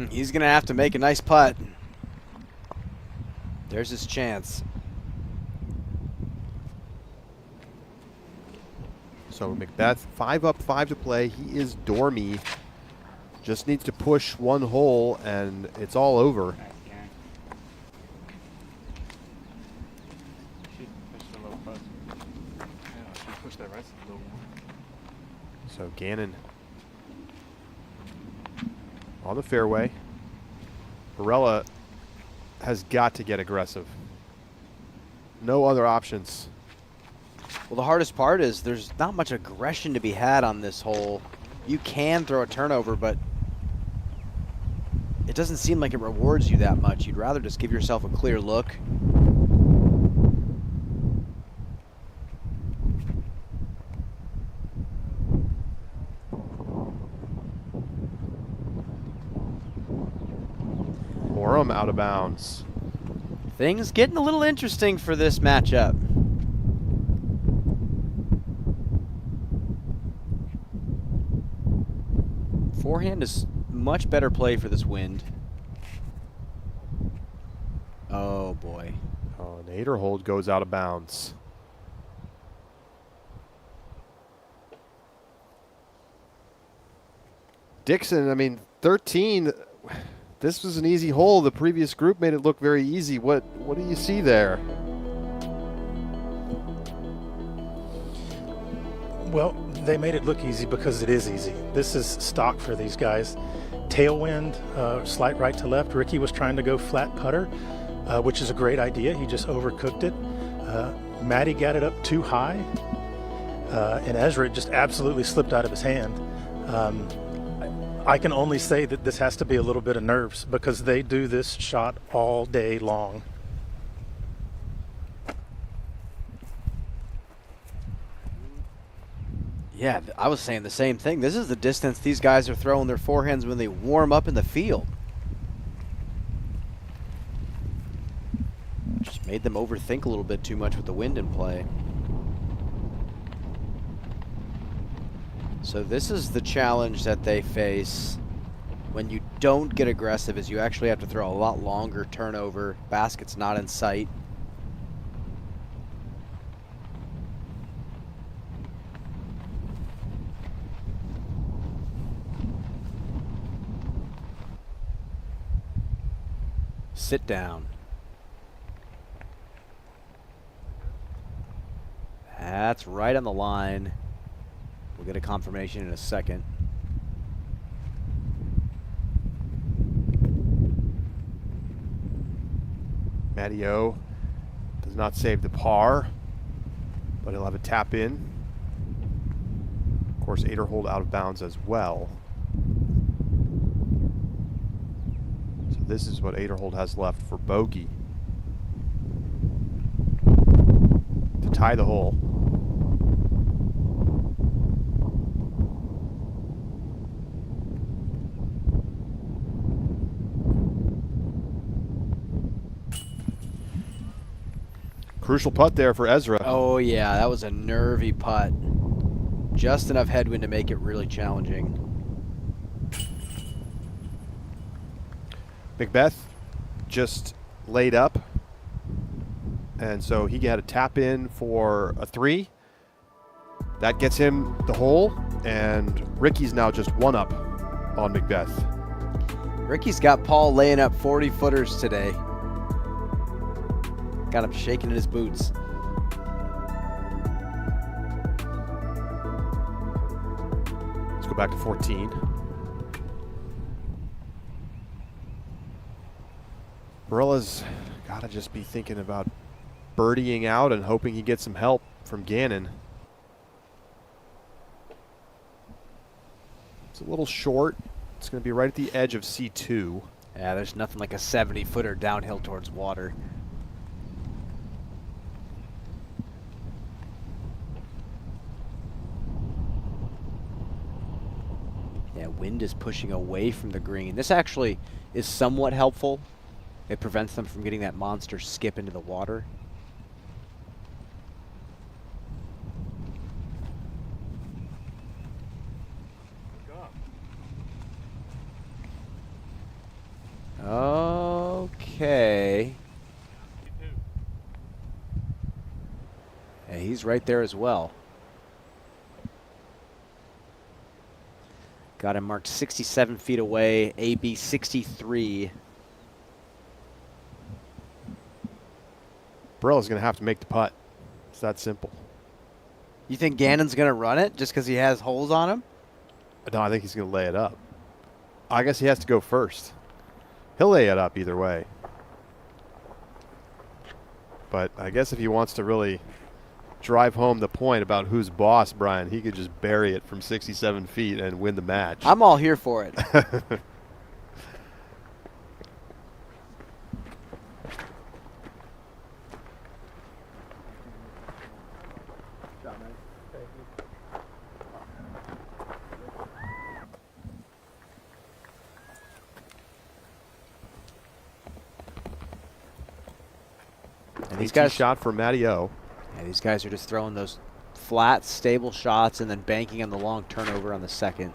He's going to have to make a nice putt. There's his chance. So McBeth, 5 up, 5 to play. He is dormy. Just needs to push one hole, and it's all over. So Gannon on the fairway. Barella has got to get aggressive. No other options. Well, the hardest part is there's not much aggression to be had on this hole. You can throw a turnover, but it doesn't seem like it rewards you that much. You'd rather just give yourself a clear look. Orum out of bounds. Things getting a little interesting for this matchup. Forehand is much better play for this wind. Oh boy. Oh, an 8er hold goes out of bounds. Dixon, I mean, 13. This was an easy hole. The previous group made it look very easy. What do you see there? Well, they made it look easy because it is easy. This is stock for these guys. Tailwind, slight right to left. Ricky was trying to go flat putter, which is a great idea. He just overcooked it. Matty got it up too high, and Ezra just absolutely slipped out of his hand. I can only say that this has to be a little bit of nerves because they do this shot all day long. Yeah, I was saying the same thing. This is the distance these guys are throwing their forehands when they warm up in the field. Just made them overthink a little bit too much with the wind in play. So this is the challenge that they face when you don't get aggressive, is you actually have to throw a lot longer turnover. Basket's not in sight. Sit down. That's right on the line. We'll get a confirmation in a second. Matty O does not save the par, but he'll have a tap in. Of course, 8er hold out of bounds as well. So this is what 8er hold has left for bogey to tie the hole. Crucial putt there for Ezra. Oh yeah, that was a nervy putt. Just enough headwind to make it really challenging. McBeth just laid up, and so he had to tap in for a 3. That gets him the hole, and Ricky's now just 1 up on McBeth. Ricky's got Paul laying up 40-footers today. Got him shaking in his boots. Let's go back to 14. Barella's got to just be thinking about birdieing out and hoping he gets some help from Gannon. It's a little short. It's going to be right at the edge of C2. Yeah, there's nothing like a 70-footer downhill towards water. Yeah, wind is pushing away from the green. This actually is somewhat helpful. It prevents them from getting that monster skip into the water. Okay. Yeah, he's right there as well. Got him marked 67 feet away, AB 63. Barella's going to have to make the putt. It's that simple. You think Gannon's going to run it just because he has holes on him? No, I think he's going to lay it up. I guess he has to go first. He'll lay it up either way. But I guess if he wants to really drive home the point about who's boss, Brian, he could just bury it from 67 feet and win the match. I'm all here for it. And these guys shot for Matty O. Yeah, these guys are just throwing those flat, stable shots and then banking on the long turnover on the second.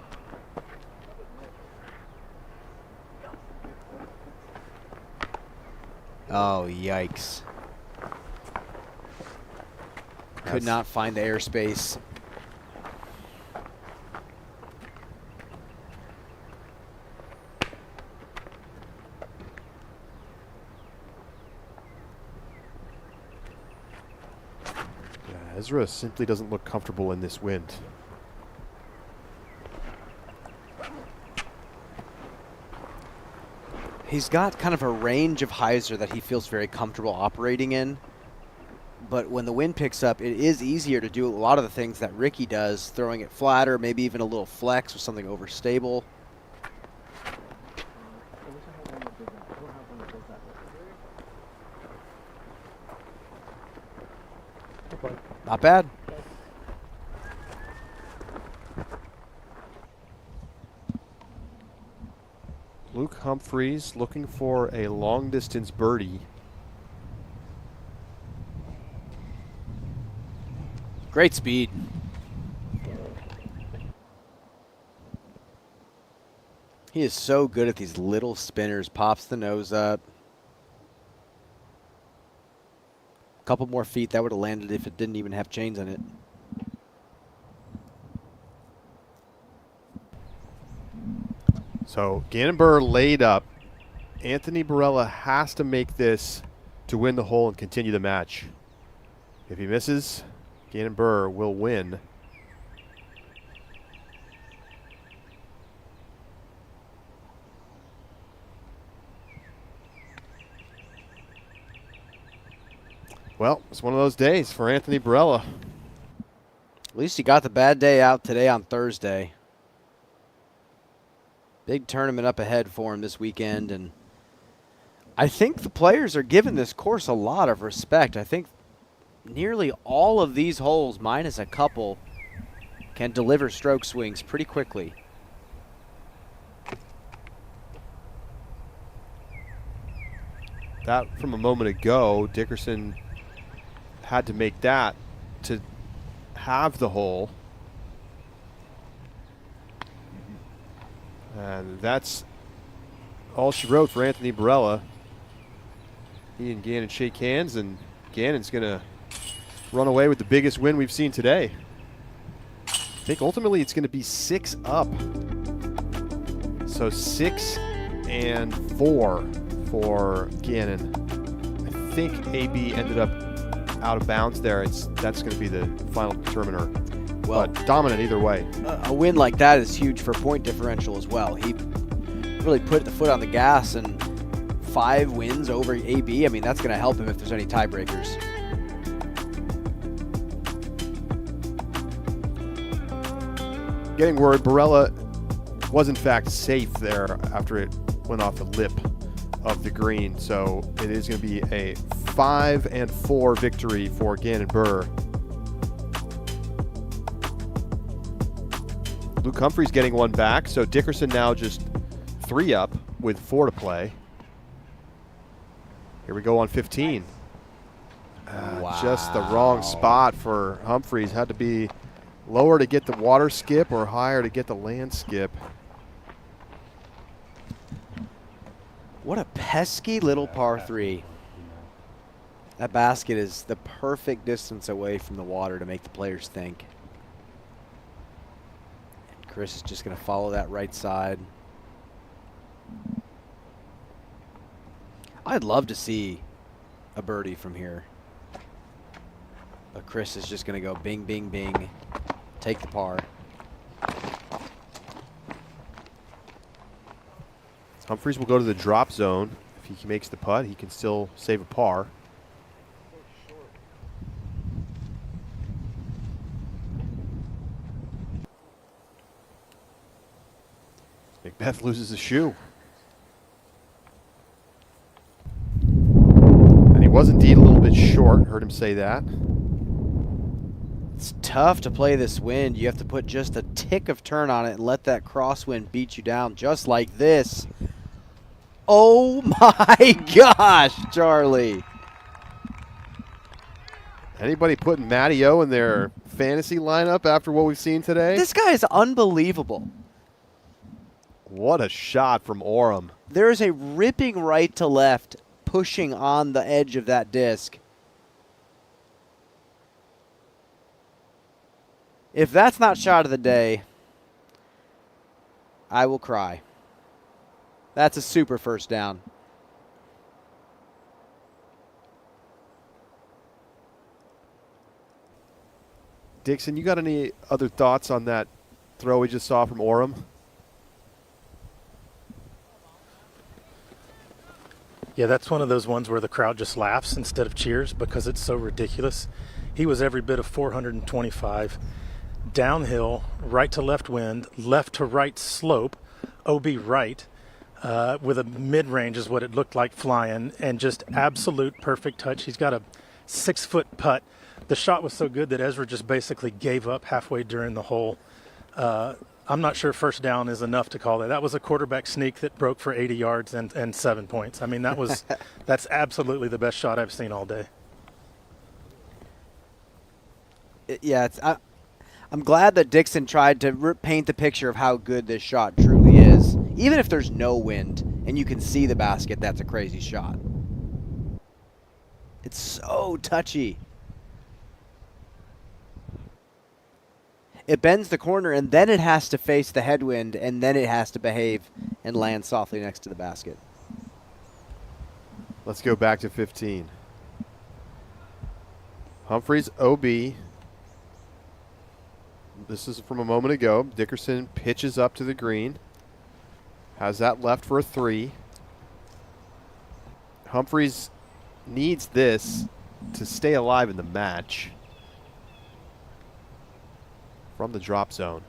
Oh, yikes. Could not find the airspace. Ezra simply doesn't look comfortable in this wind. He's got kind of a range of hyzer that he feels very comfortable operating in. But when the wind picks up, it is easier to do a lot of the things that Ricky does, throwing it flatter, maybe even a little flex with something overstable. Not bad. Luke Humphreys looking for a long distance birdie. Great speed. He is so good at these little spinners. Pops the nose up. Couple more feet, that would have landed if it didn't even have chains on it. So Gannon Burr laid up. Anthony Barella has to make this to win the hole and continue the match. If he misses, Gannon Burr will win. Well, it's one of those days for Anthony Barella. At least he got the bad day out today on Thursday. Big tournament up ahead for him this weekend, and I think the players are giving this course a lot of respect. I think nearly all of these holes, minus a couple, can deliver stroke swings pretty quickly. That from a moment ago, Dickerson had to make that to have the hole. And that's all she wrote for Anthony Barella. He and Gannon shake hands, and Gannon's going to run away with the biggest win we've seen today. I think ultimately it's going to be 6 up. So 6-4 for Gannon. I think AB ended up out of bounds there. That's going to be the final determiner. Well, but dominant either way. A win like that is huge for point differential as well. He really put the foot on the gas, and 5 wins over AB. I mean, that's going to help him if there's any tiebreakers. Getting word, Barella was in fact safe there after it went off the lip of the green. So it is going to be a 5-4 victory for Gannon Burr. Luke Humphreys getting one back, so Dickerson now just 3 up with 4 to play. Here we go on 15. Wow. Just the wrong spot for Humphreys. Had to be lower to get the water skip or higher to get the land skip. What a pesky little par 3. That basket is the perfect distance away from the water to make the players think. And Chris is just going to follow that right side. I'd love to see a birdie from here. But Chris is just going to go bing, bing, bing. Take the par. Humphreys will go to the drop zone. If he makes the putt, he can still save a par. McBeth loses a shoe. And he was indeed a little bit short. Heard him say that. It's tough to play this wind. You have to put just a tick of turn on it and let that crosswind beat you down just like this. Oh my gosh, Charlie. Anybody putting Matty O in their fantasy lineup after what we've seen today? This guy is unbelievable. What a shot from Orum. There is a ripping right to left pushing on the edge of that disc. If that's not shot of the day, I will cry. That's a super first down. Dixon, you got any other thoughts on that throw we just saw from Orum? Yeah, that's one of those ones where the crowd just laughs instead of cheers because it's so ridiculous. He was every bit of 425. Downhill, right to left wind, left to right slope, OB right, with a mid-range is what it looked like flying, and just absolute perfect touch. He's got a 6-foot putt. The shot was so good that Ezra just basically gave up halfway during the hole. I'm not sure first down is enough to call that. That was a quarterback sneak that broke for 80 yards and 7 points. I mean, that's absolutely the best shot I've seen all day. I'm glad that Dixon tried to paint the picture of how good this shot truly is. Even if there's no wind and you can see the basket, that's a crazy shot. It's so touchy. It bends the corner, and then it has to face the headwind, and then it has to behave and land softly next to the basket. Let's go back to 15. Humphreys, OB. This is from a moment ago. Dickerson pitches up to the green. Has that left for a 3. Humphreys needs this to stay alive in the match. From the drop zone.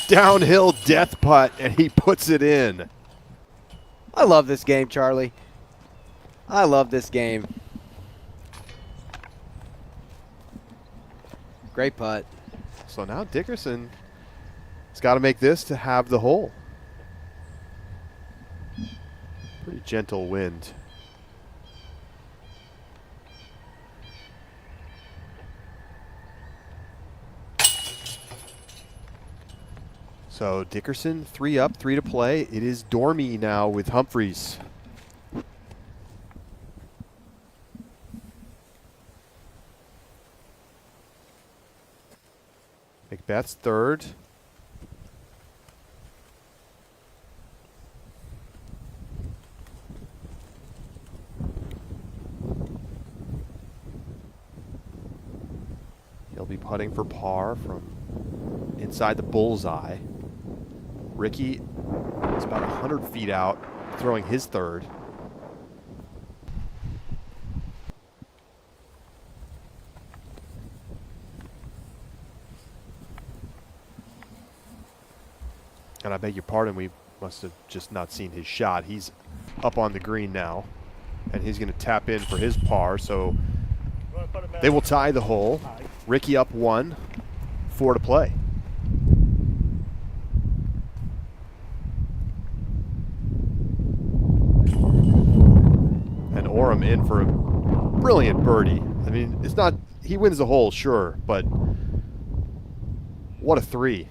Downhill death putt, and he puts it in. I love this game, Charlie. I love this game. Great putt. So now Dickerson has got to make this to have the hole. Pretty gentle wind. So Dickerson, 3 up, 3 to play. It is Dormy now with Humphreys. McBeth's third. He'll be putting for par from inside the bullseye. Ricky is about 100 feet out, throwing his third. And I beg your pardon, we must have just not seen his shot. He's up on the green now, and he's going to tap in for his par, so they will tie the hole. Ricky up 1, 4 to play. And Orum in for a brilliant birdie. I mean, it's not, he wins the hole, sure, but what a 3.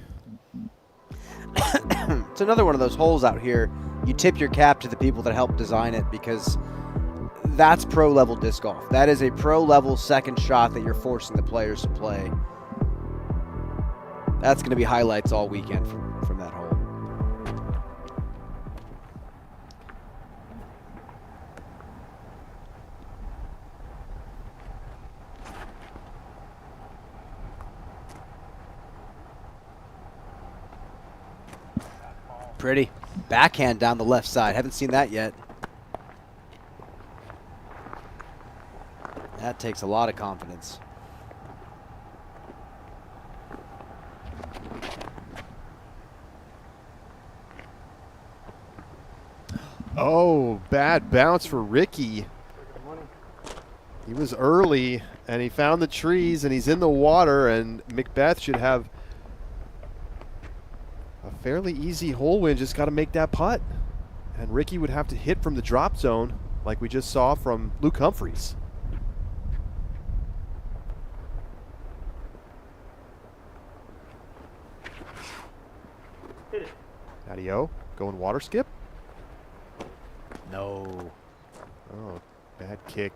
It's another one of those holes out here. You tip your cap to the people that helped design it, because that's pro-level disc golf. That is a pro-level second shot that you're forcing the players to play. That's going to be highlights all weekend from that hole. Pretty. Backhand down the left side. Haven't seen that yet. That takes a lot of confidence. Oh, bad bounce for Ricky. He was early, and he found the trees, and he's in the water, and McBeth should have a fairly easy hole win. Just got to make that putt. And Ricky would have to hit from the drop zone like we just saw from Luke Humphreys. Adio, going water skip? No. Oh, bad kick.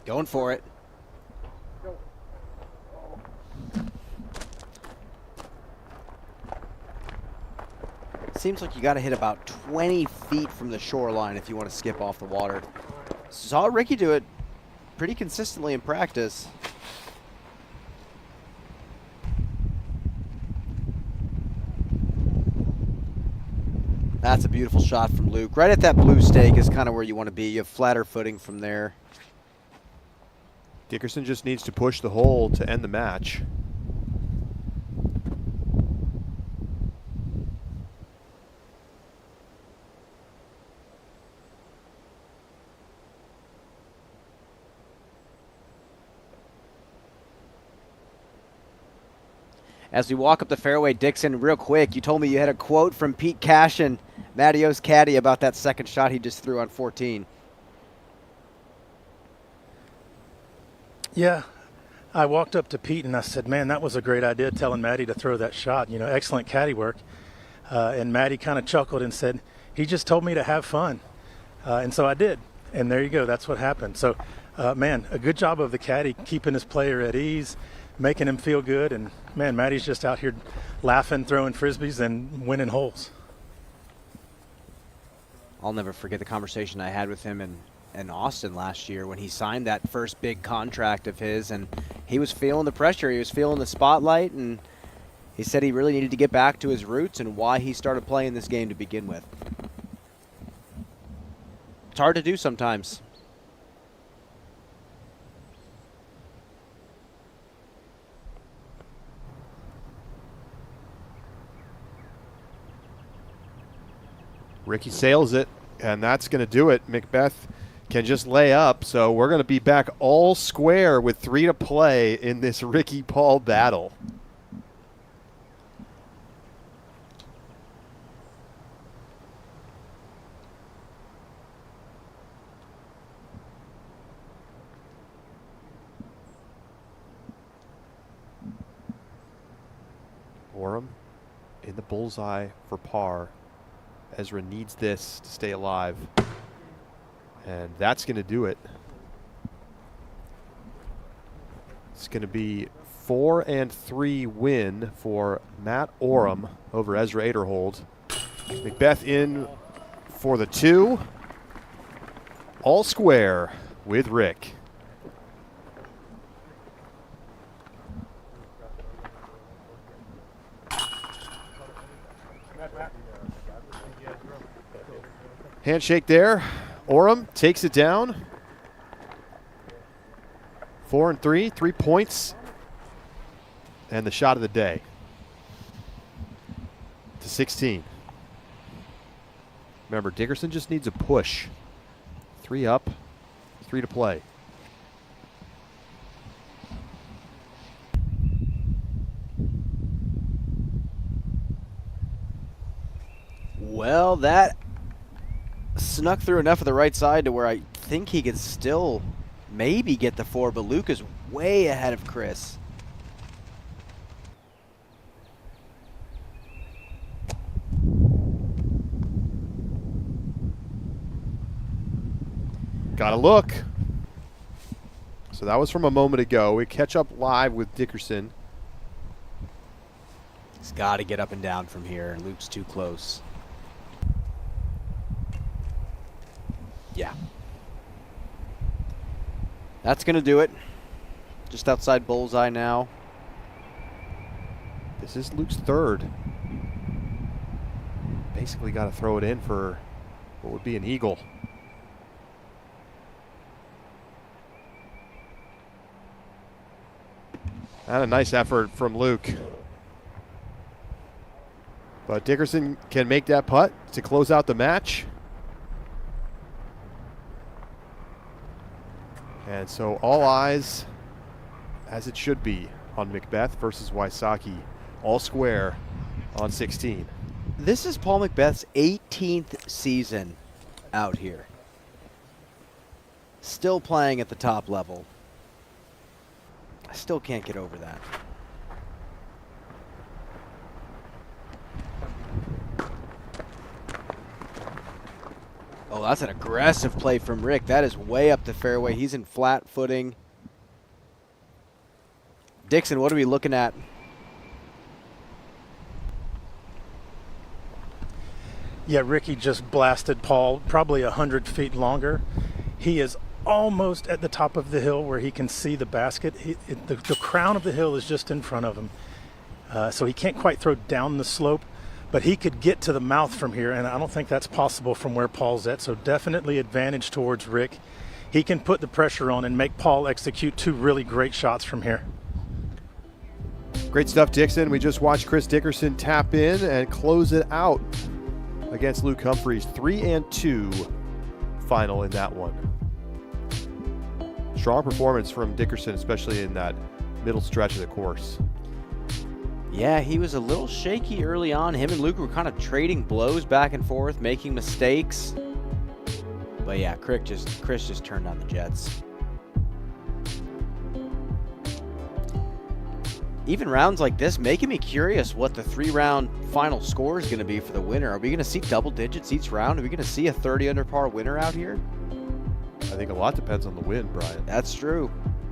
Going for it. Seems like you got to hit about 20 feet from the shoreline if you want to skip off the water. Saw Ricky do it pretty consistently in practice. That's a beautiful shot from Luke. Right at that blue stake is kind of where you want to be. You have flatter footing from there. Dickerson just needs to push the hole to end the match. As we walk up the fairway, Dixon, real quick, you told me you had a quote from Pete Cashin, Mattio's caddy, about that second shot he just threw on 14. Yeah, I walked up to Pete and I said, man, that was a great idea, telling Matty to throw that shot. You know, excellent caddy work. And Matty kind of chuckled and said, he just told me to have fun. And so I did. And there you go. That's what happened. So, man, a good job of the caddy keeping his player at ease, making him feel good. And, man, Matty's just out here laughing, throwing Frisbees, and winning holes. I'll never forget the conversation I had with him in Austin last year when he signed that first big contract of his, and he was feeling the pressure. He was feeling the spotlight, and he said he really needed to get back to his roots and why he started playing this game to begin with. It's hard to do sometimes. Ricky sails it, and that's going to do it. McBeth can just lay up, so we're going to be back all square with 3 to play in this Ricky Paul battle. in the bullseye for par. Ezra needs this to stay alive. And that's going to do it. It's going to be 4-3 win for Matt Orum over Ezra Aderhold. McBeth in for the 2. All square with Rick. Handshake there. Orum takes it down. 4-3, 3 points. And the shot of the day to 16. Remember, Dickerson just needs a push. 3 up, 3 to play. Well, that snuck through enough of the right side to where I think he could still maybe get the 4, but Luke is way ahead of Chris. Gotta look. So that was from a moment ago. We catch up live with Dickerson. He's got to get up and down from here. Luke's too close. Yeah. That's going to do it. Just outside bullseye now. This is Luke's 3rd. Basically got to throw it in for what would be an eagle. And a nice effort from Luke. But Dickerson can make that putt to close out the match. And so all eyes, as it should be, on McBeth versus Wysocki. All square on 16. This is Paul McBeth's 18th season out here. Still playing at the top level. I still can't get over that. Oh, that's an aggressive play from Rick. That is way up the fairway. He's in flat footing. Dixon, what are we looking at? Yeah, Ricky just blasted Paul probably 100 feet longer. He is almost at the top of the hill where he can see the basket. The crown of the hill is just in front of him. So he can't quite throw down the slope, but he could get to the mouth from here, and I don't think that's possible from where Paul's at. So definitely advantage towards Rick. He can put the pressure on and make Paul execute 2 really great shots from here. Great stuff, Dixon. We just watched Chris Dickerson tap in and close it out against Luke Humphreys. 3-2 final in that one. Strong performance from Dickerson, especially in that middle stretch of the course. Yeah, he was a little shaky early on. Him and Luke were kind of trading blows back and forth, making mistakes. But yeah, Chris just turned on the jets. Even rounds like this making me curious what the 3-round final score is going to be for the winner. Are we going to see double digits each round? Are we going to see a 30 under par winner out here? I think a lot depends on the win, Brian. That's true.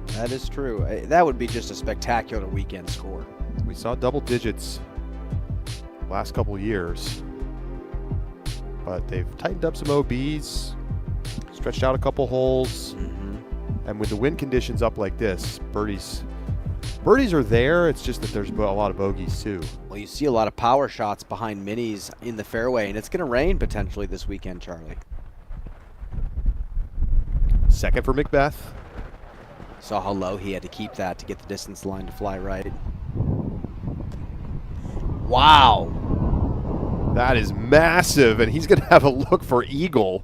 That is true. That would be just a spectacular weekend score. We saw double digits last couple years, but they've tightened up some OBs, stretched out a couple holes, and with the wind conditions up like this, birdies are there. It's just that there's a lot of bogeys too. Well, you see a lot of power shots behind minis in the fairway, and it's going to rain potentially this weekend, Charlie. Second for McBeth. Saw how low he had to keep that to get the distance line to fly right. Wow. That is massive, and he's going to have a look for eagle.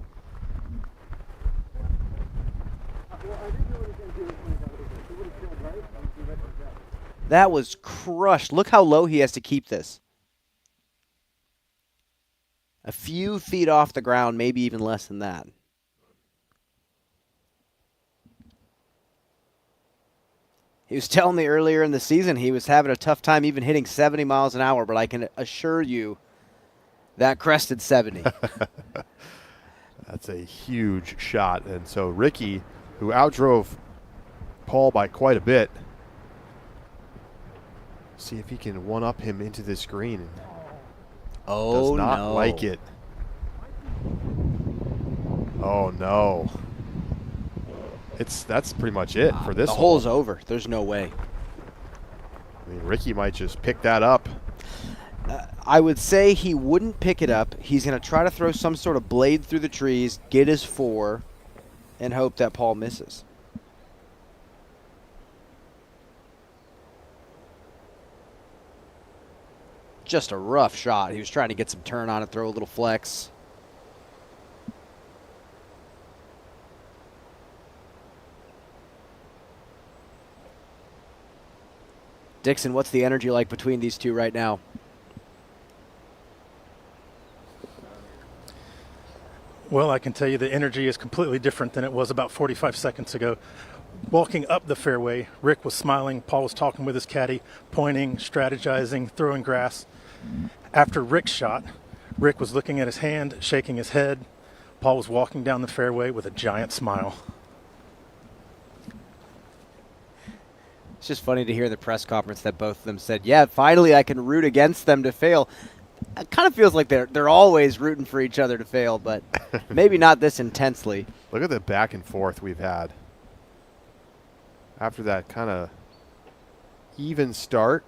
That was crushed. Look how low he has to keep this. A few feet off the ground, maybe even less than that. He was telling me earlier in the season he was having a tough time even hitting 70 miles an hour, but I can assure you that crested 70. That's a huge shot. And so Ricky, who outdrove Paul by quite a bit, see if he can one-up him into this green. Oh, does not like it. Oh, no. That's pretty much it for this The hole. hole's over. There's no way. I mean, Ricky might just pick that up. I would say he wouldn't pick it up. He's going to try to throw some sort of blade through the trees, get his 4, and hope that Paul misses. Just a rough shot. He was trying to get some turn on it, throw a little flex. Dixon, what's the energy like between these two right now? Well, I can tell you the energy is completely different than it was about 45 seconds ago. Walking up the fairway, Rick was smiling, Paul was talking with his caddy, pointing, strategizing, throwing grass. After Rick's shot, Rick was looking at his hand, shaking his head. Paul was walking down the fairway with a giant smile. It's just funny to hear in the press conference that both of them said, yeah, finally I can root against them to fail. It kind of feels like they're always rooting for each other to fail, but maybe not this intensely. Look at the back and forth we've had. After that kind of even start,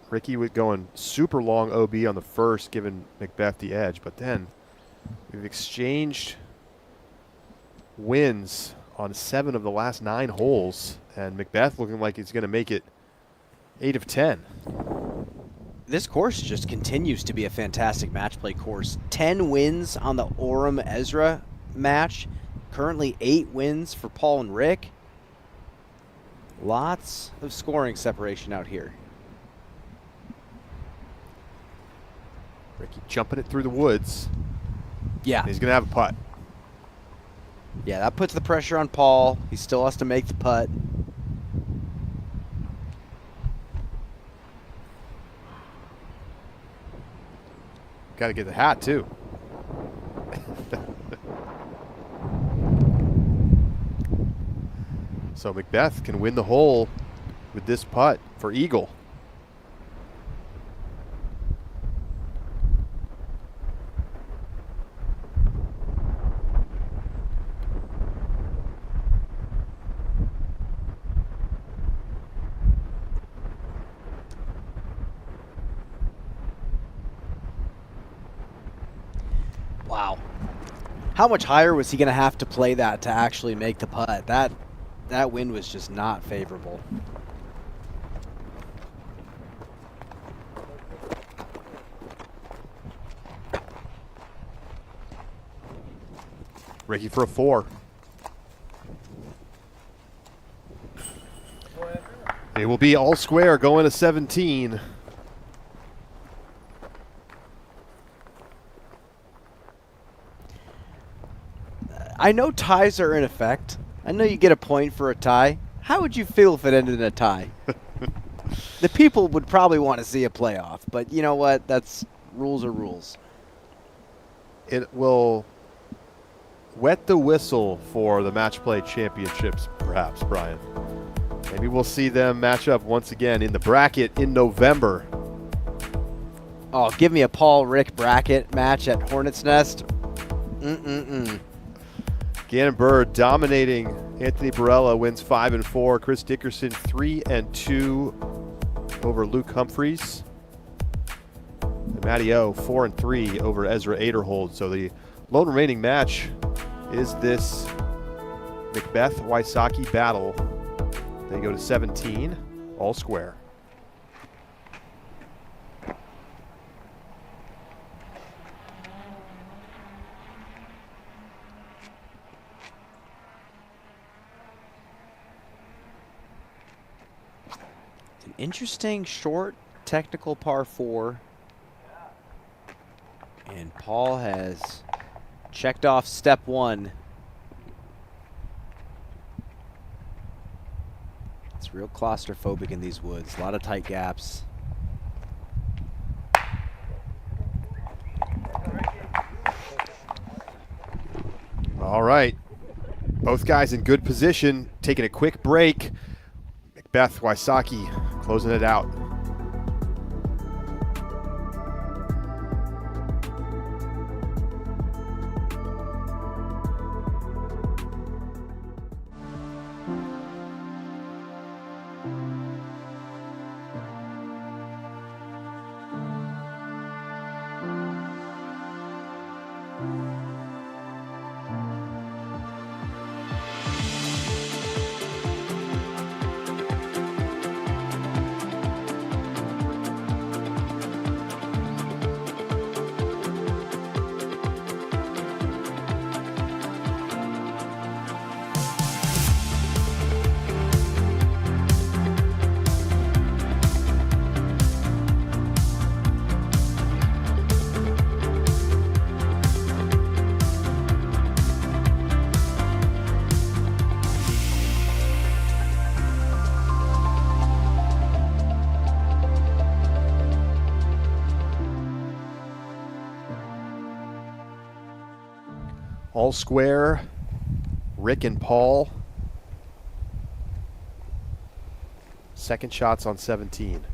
Ricky was going super long OB on the first, giving McBeth the edge, but then we've exchanged wins on 7 of the last 9 holes, and McBeth looking like he's going to make it 8 of 10. This course just continues to be a fantastic match play course. 10 wins on the Orum Ezra match. Currently 8 wins for Paul and Rick. Lots of scoring separation out here. Ricky jumping it through the woods. Yeah. And he's going to have a putt. Yeah, that puts the pressure on Paul. He still has to make the putt. Got to get the hat, too. So McBeth can win the hole with this putt for eagle. Wow. How much higher was he going to have to play that to actually make the putt? That wind was just not favorable. Ricky for a 4. It will be all square going to 17. I know ties are in effect. I know you get a point for a tie. How would you feel if it ended in a tie? The people would probably want to see a playoff, but you know what? That's rules are rules. It will wet the whistle for the match play championships, perhaps, Brian. Maybe we'll see them match up once again in the bracket in November. Oh, give me a Paul-Rick bracket match at Hornets Nest. Gannon Bird dominating. Anthony Barella wins 5 and 4. Chris Dickerson 3 and 2 over Luke Humphreys. And Matty O 4 and 3 over Ezra Aderhold. So the lone remaining match is this McBeth Wysocki battle. They go to 17, all square. Interesting short technical par 4. And Paul has checked off step 1. It's It's real claustrophobic in these woods. A lot of tight gaps. All right. Both guys in good position, taking a quick break. McBeth, Wysocki closing it out. All square, Rick and Paul. Second shots on 17.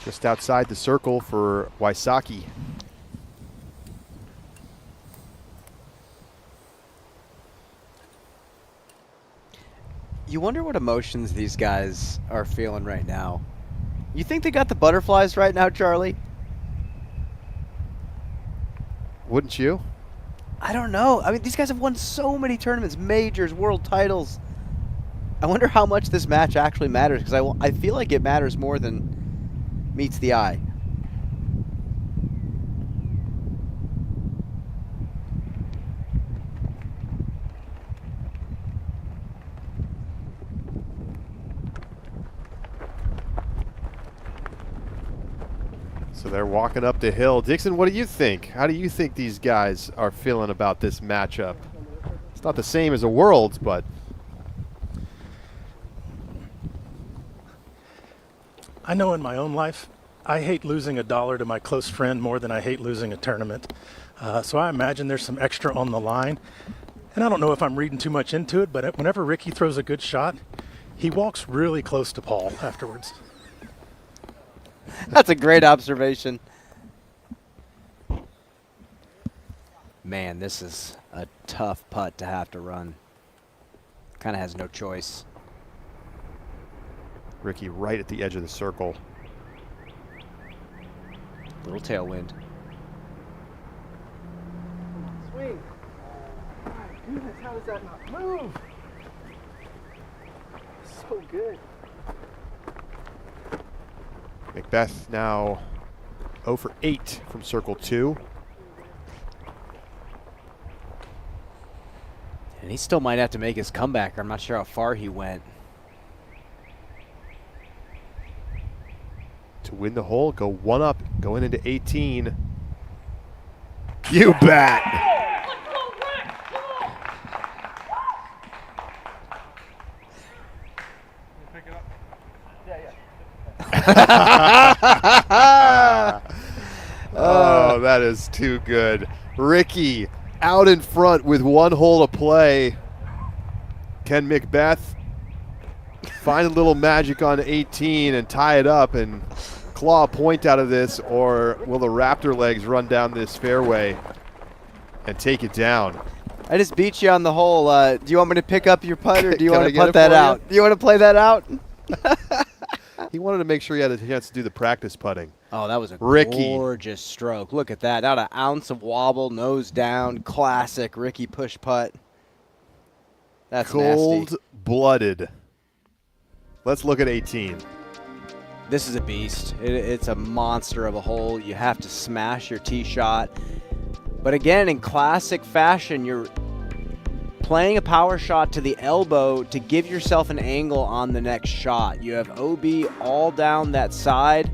Just outside the circle for Wysocki. You wonder what emotions these guys are feeling right now. You think they got the butterflies right now, Charlie? Wouldn't you? I don't know. I mean, these guys have won so many tournaments, majors, world titles. I wonder how much this match actually matters, because I feel like it matters more than meets the eye. So they're walking up the hill. Dixon, what do you think? How do you think these guys are feeling about this matchup? It's not the same as a Worlds, but I know in my own life, I hate losing $1 to my close friend more than I hate losing a tournament. So I imagine there's some extra on the line. And I don't know if I'm reading too much into it, but whenever Ricky throws a good shot, he walks really close to Paul afterwards. That's a great observation. Man, this is a tough putt to have to run. Kind of has no choice. Ricky right at the edge of the circle. Little tailwind. Swing. My goodness, how does that not move? So good. McBeth now 0 for 8 from circle 2. And he still might have to make his comeback. I'm not sure how far he went. To win the hole, go one up, going into 18. You bet. Oh, that is too good. Ricky out in front with one hole to play. Can McBeth find a little magic on 18 and tie it up and claw a point out of this, or will the Raptor legs run down this fairway and take it down? I just beat you on the hole. Do you want me to pick up your putt, or do you want to get put it that for out? you? Do you want to play that out? He wanted to make sure he had a chance to do the practice putting. Oh, that was a Ricky. gorgeous stroke. Look at that. Not an ounce of wobble, nose down. Classic Ricky push putt. That's nasty. Cold-blooded. Let's look at 18. This is a beast. It's a monster of a hole. You have to smash your tee shot. But again, in classic fashion, playing a power shot to the elbow to give yourself an angle on the next shot. You have OB all down that side.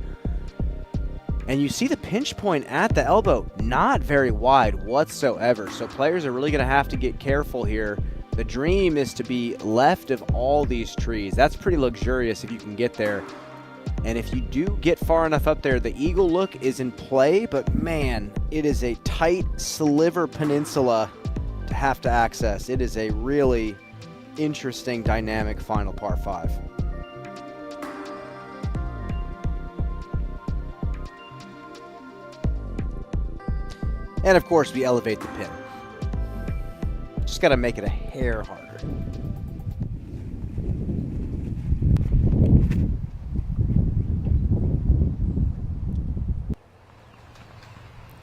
And you see the pinch point at the elbow, not very wide whatsoever. So players are really going to have to get careful here. The dream is to be left of all these trees. That's pretty luxurious if you can get there. And if you do get far enough up there, the eagle look is in play, but man, it is a tight sliver peninsula to have to access. It is a really interesting, dynamic final par 5. And of course, we elevate the pin. Just got to make it a hair harder.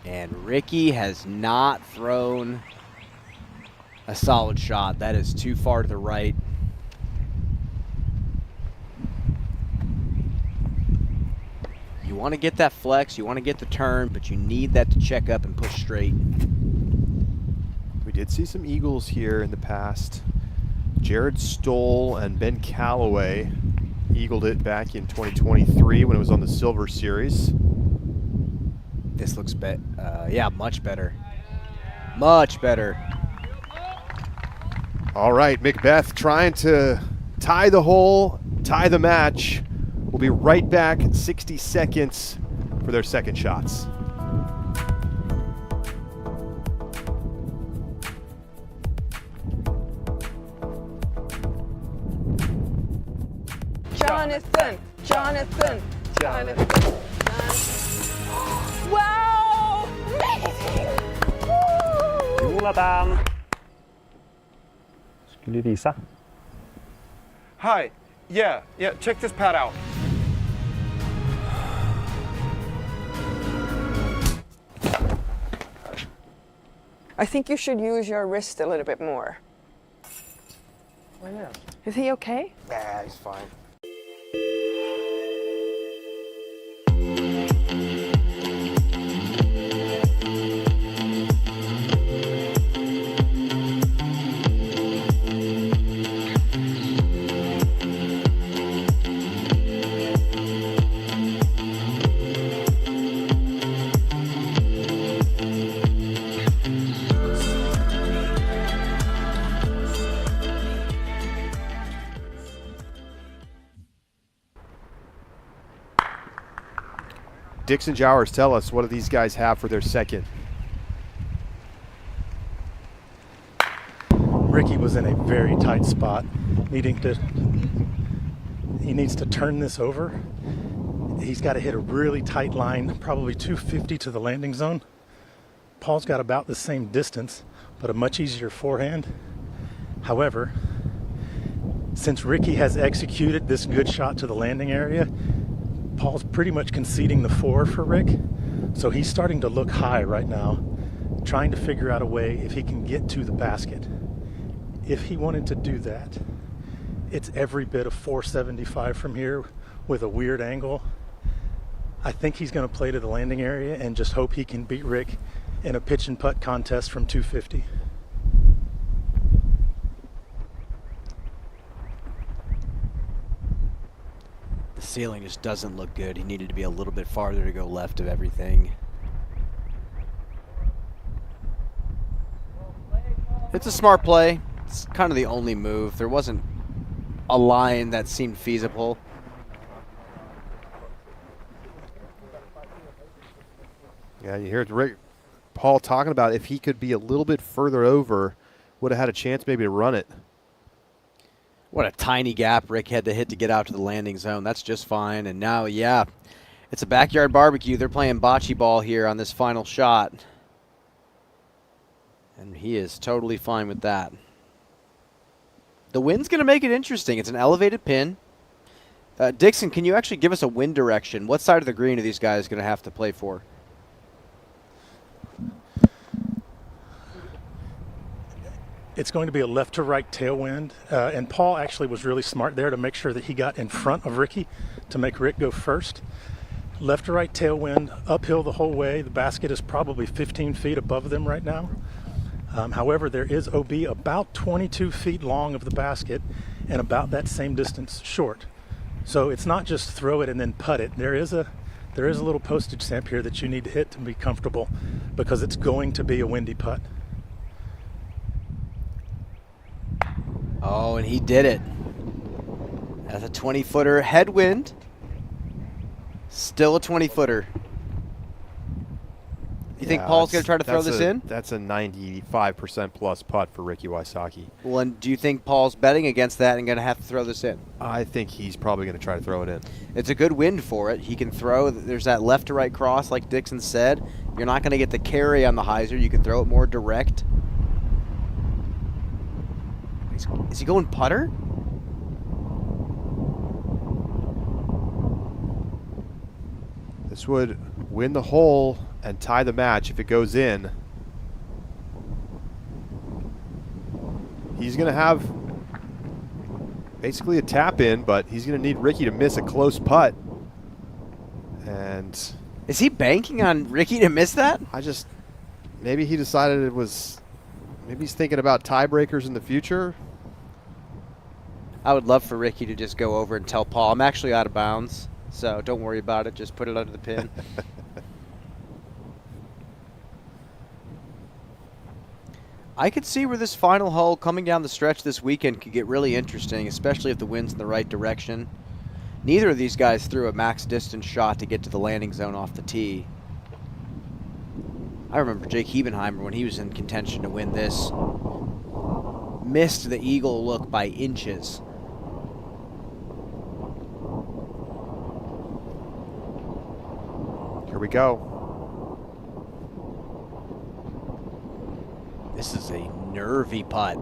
And Ricky has not thrown a solid shot. That is too far to the right. You want to get that flex, you want to get the turn, but you need that to check up and push straight. We did see some eagles here in the past. Jared Stoll and Ben Calloway eagled it back in 2023 when it was on the Silver Series. This looks yeah, much better. Much better. All right, McBeth trying to tie the hole, tie the match. We'll be right back, 60 seconds for their second shots. Jonathan. Wow! Amazing! Jonathan! Skulle du visa? Hi. Yeah, check this pad out. I think you should use your wrist a little bit more. Why not? Is he okay? Yeah, he's fine. Dixon Jowers, tell us, what do these guys have for their second? Ricky was in a very tight spot, he needs to turn this over. He's got to hit a really tight line, probably 250 to the landing zone. Paul's got about the same distance, but a much easier forehand. However, since Ricky has executed this good shot to the landing area, Paul's pretty much conceding the 4 for Rick, so he's starting to look high right now, trying to figure out a way if he can get to the basket. If he wanted to do that, it's every bit of 475 from here with a weird angle. I think he's going to play to the landing area and just hope he can beat Rick in a pitch and putt contest from 250. The ceiling just doesn't look good. He needed to be a little bit farther to go left of everything. It's a smart play. It's kind of the only move. There wasn't a line that seemed feasible. Yeah, you hear Paul talking about if he could be a little bit further over, would have had a chance maybe to run it. What a tiny gap Rick had to hit to get out to the landing zone. That's just fine. And now, yeah, it's a backyard barbecue. They're playing bocce ball here on this final shot. And he is totally fine with that. The wind's going to make it interesting. It's an elevated pin. Dixon, can you actually give us a wind direction? What side of the green are these guys going to have to play for? It's going to be a left to right tailwind, and Paul actually was really smart there to make sure that he got in front of Ricky to make Rick go first. Left to right tailwind, uphill the whole way. The basket is probably 15 feet above them right now. However, there is OB about 22 feet long of the basket and about that same distance short. So it's not just throw it and then putt it. There is a little postage stamp here that you need to hit to be comfortable, because it's going to be a windy putt. Oh, and he did it. That's a 20-footer headwind. Still a 20-footer. You think Paul's going to try to throw this in? That's a 95% plus putt for Ricky Wysocki. Well, and do you think Paul's betting against that and going to have to throw this in? I think he's probably going to try to throw it in. It's a good wind for it. He can throw. There's that left to right cross, like Dixon said. You're not going to get the carry on the hyzer. You can throw it more direct. Is he going putter? This would win the hole and tie the match if it goes in. He's going to have basically a tap in, but he's going to need Ricky to miss a close putt. And is he banking on Ricky to miss that? Maybe he decided it was, maybe he's thinking about tiebreakers in the future. I would love for Ricky to just go over and tell Paul, I'm actually out of bounds, so don't worry about it. Just put it under the pin. I could see where this final hole coming down the stretch this weekend could get really interesting, especially if the wind's in the right direction. Neither of these guys threw a max distance shot to get to the landing zone off the tee. I remember Jake Hebenheimer, when he was in contention to win this, missed the eagle look by inches. Here we go. This is a nervy putt.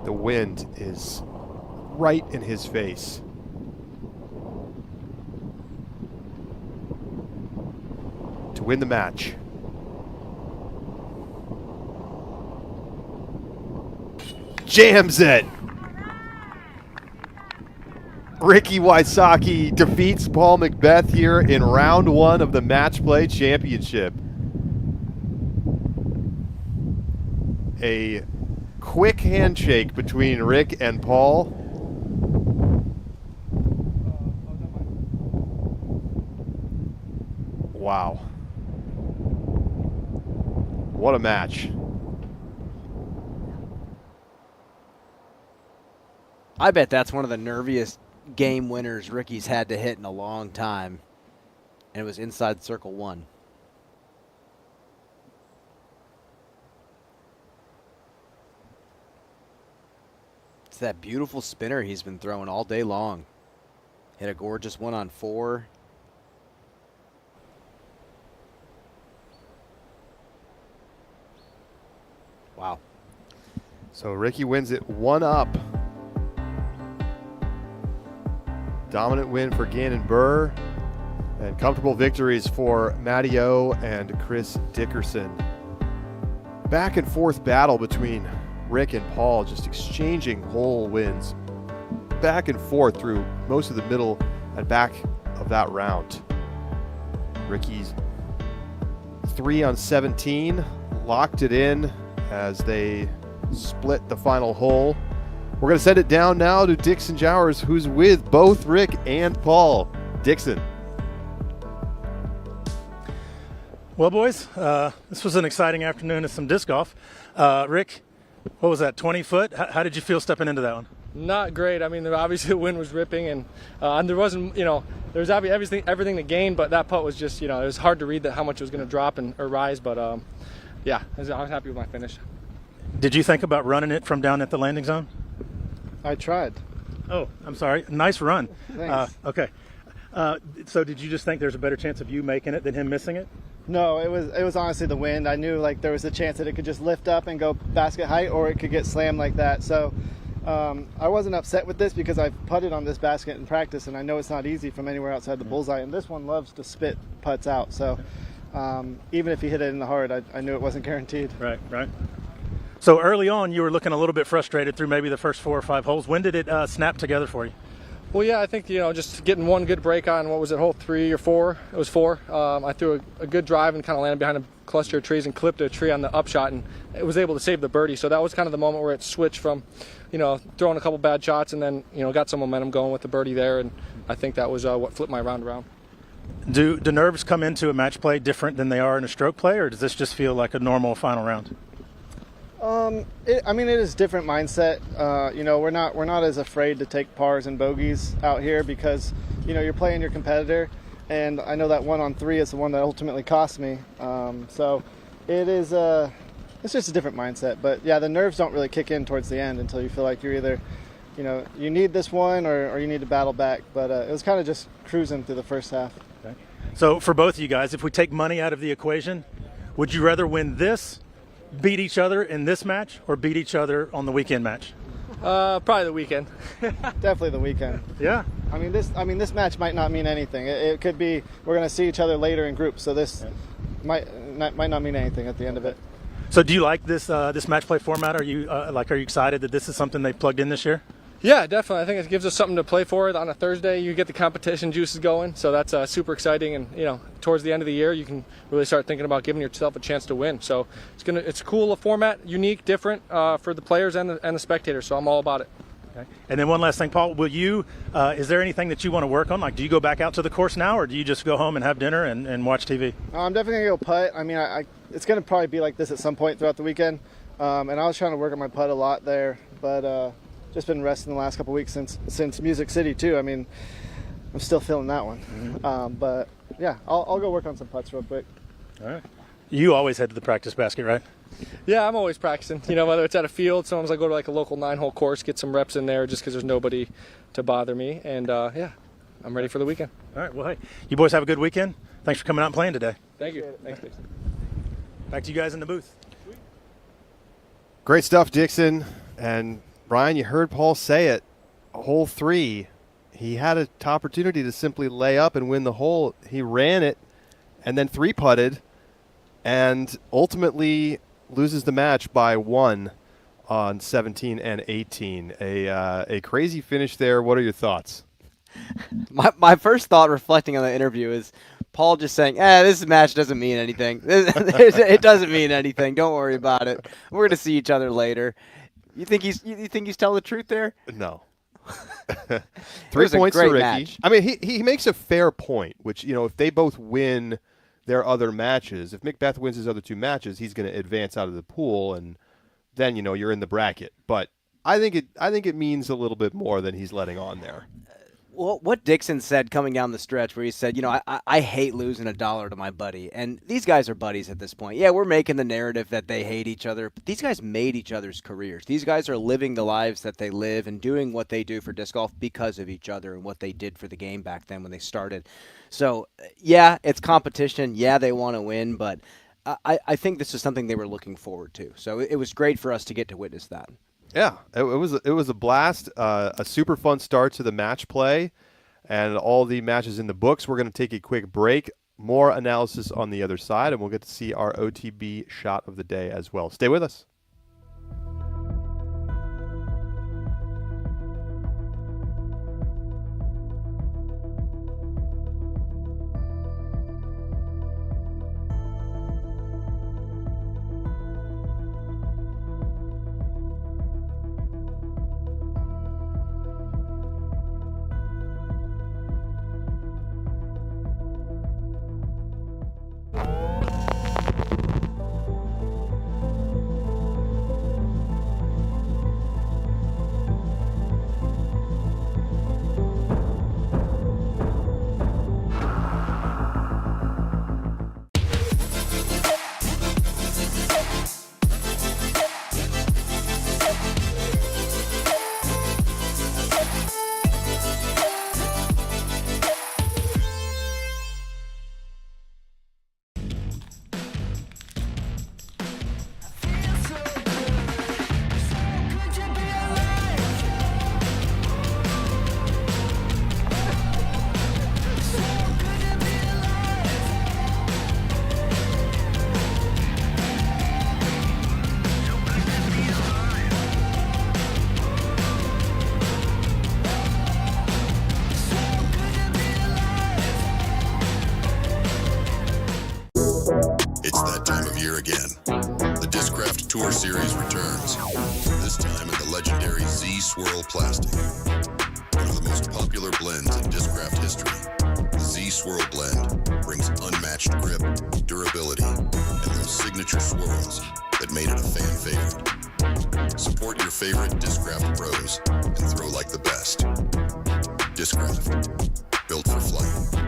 The wind is right in his face. To win the match. Jams it! Ricky Wysocki defeats Paul McBeth here in round one of the Match Play Championship. A quick handshake between Rick and Paul. Wow. What a match. I bet that's one of the nerviest game winners Ricky's had to hit in a long time. And it was inside circle one. It's that beautiful spinner he's been throwing all day long. Hit a gorgeous one on 4. Wow. So Ricky wins it 1-up. Dominant win for Gannon Burr. And comfortable victories for Matty O and Chris Dickerson. Back and forth battle between Rick and Paul, just exchanging hole wins back and forth through most of the middle and back of that round. Ricky's 3 on 17 locked it in as they split the final hole. We're going to send it down now to Dixon Jowers, who's with both Rick and Paul. Dixon. Well, boys, this was an exciting afternoon of some disc golf. Rick, what was that, 20 foot? How did you feel stepping into that one? Not great. I mean, obviously the wind was ripping, and there wasn't, there was everything to gain, but that putt was just, it was hard to read how much it was going to drop or rise, but yeah, I was happy with my finish. Did you think about running it from down at the landing zone? I tried. Oh, I'm sorry. Nice run. Thanks. Okay. So did you just think there's a better chance of you making it than him missing it? No, it was honestly the wind. I knew there was a chance that it could just lift up and go basket height, or it could get slammed like that. So I wasn't upset with this because I've putted on this basket in practice, and I know it's not easy from anywhere outside the bullseye. And this one loves to spit putts out. So even if he hit it in the hard, I knew it wasn't guaranteed. Right. So early on, you were looking a little bit frustrated through maybe the first 4 or 5 holes. When did it snap together for you? Well, yeah, I think, just getting one good break on, what was it, hole 3 or 4? It was 4. I threw a good drive and kind of landed behind cluster of trees and clipped a tree on the upshot, and it was able to save the birdie. So that was kind of the moment where it switched from, throwing a couple bad shots and then, got some momentum going with the birdie there, and I think that was what flipped my round around. Do nerves come into a match play different than they are in a stroke play, or does this just feel like a normal final round? It is different mindset. We're not as afraid to take pars and bogeys out here because, you're playing your competitor, and I know that 1-on-3 is the one that ultimately cost me. So it is, it's just a different mindset. But yeah, the nerves don't really kick in towards the end until you feel like you're either, you need this one or you need to battle back. But it was kind of just cruising through the first half. Okay. So for both of you guys, if we take money out of the equation, would you rather win this, beat each other in this match, or beat each other on the weekend match? Probably the weekend. Definitely the weekend. Yeah. This match might not mean anything. It could be we're going to see each other later in groups, so this might not mean anything at the end of it. So do you like this this match play format? Are you excited that this is something they plugged in this year? Yeah, definitely. I think it gives us something to play for. On a Thursday, you get the competition juices going, so that's super exciting. And towards the end of the year, you can really start thinking about giving yourself a chance to win. So it's a cool format, unique, different for the players and the spectators. So I'm all about it. Okay. And then one last thing, Paul. Will you? Is there anything that you want to work on? Like, do you go back out to the course now, or do you just go home and have dinner and watch TV? I'm definitely gonna go putt. It's gonna probably be like this at some point throughout the weekend. And I was trying to work on my putt a lot there, but. Just been resting the last couple of weeks since Music City too. I'm still feeling that one. Mm-hmm. But yeah, I'll go work on some putts real quick. All right. You always head to the practice basket, right? Yeah, I'm always practicing. Whether it's at a field, sometimes I go to like a local 9-hole course, get some reps in there just because there's nobody to bother me. And yeah, I'm ready for the weekend. All right. Well, hey, you boys have a good weekend. Thanks for coming out and playing today. Thank you. Thanks, Dixon. Back to you guys in the booth. Great stuff, Dixon. And Brian, you heard Paul say it. Hole 3, he had an opportunity to simply lay up and win the hole. He ran it and then 3-putted and ultimately loses the match by 1 on 17 and 18. A crazy finish there. What are your thoughts? My first thought reflecting on the interview is Paul just saying, this match doesn't mean anything. It doesn't mean anything. Don't worry about it. We're going to see each other later. You think he's telling the truth there? No. 3 points to Ricky. Match. He makes a fair point, which, if they both win their other matches, if McBeth wins his other 2 matches, he's going to advance out of the pool, and then, you're in the bracket. But I think it means a little bit more than he's letting on there. Well, what Dixon said coming down the stretch where he said, I hate losing $1 to my buddy. And these guys are buddies at this point. Yeah, we're making the narrative that they hate each other, but these guys made each other's careers. These guys are living the lives that they live and doing what they do for disc golf because of each other and what they did for the game back then when they started. So, yeah, it's competition. Yeah, they want to win, but I think this is something they were looking forward to. So it was great for us to get to witness that. Yeah, it was a blast, a super fun start to the match play, and all the matches in the books. We're going to take a quick break, more analysis on the other side, and we'll get to see our OTB shot of the day as well. Stay with us. The Discraft Tour Series returns, this time in the legendary Z-Swirl Plastic. One of the most popular blends in Discraft history, the Z-Swirl blend brings unmatched grip, durability, and those signature swirls that made it a fan favorite. Support your favorite Discraft pros and throw like the best. Discraft, built for flight.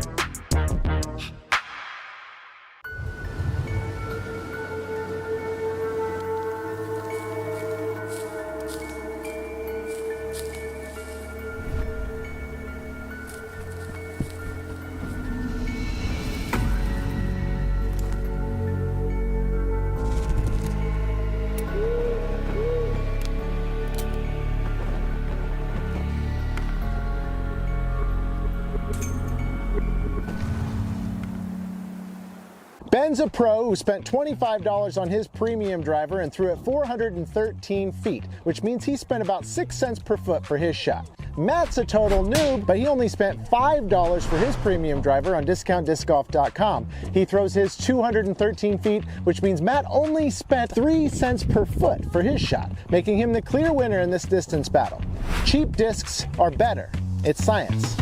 Ben's a pro who spent $25 on his premium driver and threw it 413 feet, which means he spent about 6 cents per foot for his shot. Matt's a total noob, but he only spent $5 for his premium driver on discountdiscgolf.com. He throws his 213 feet, which means Matt only spent 3 cents per foot for his shot, making him the clear winner in this distance battle. Cheap discs are better. It's science.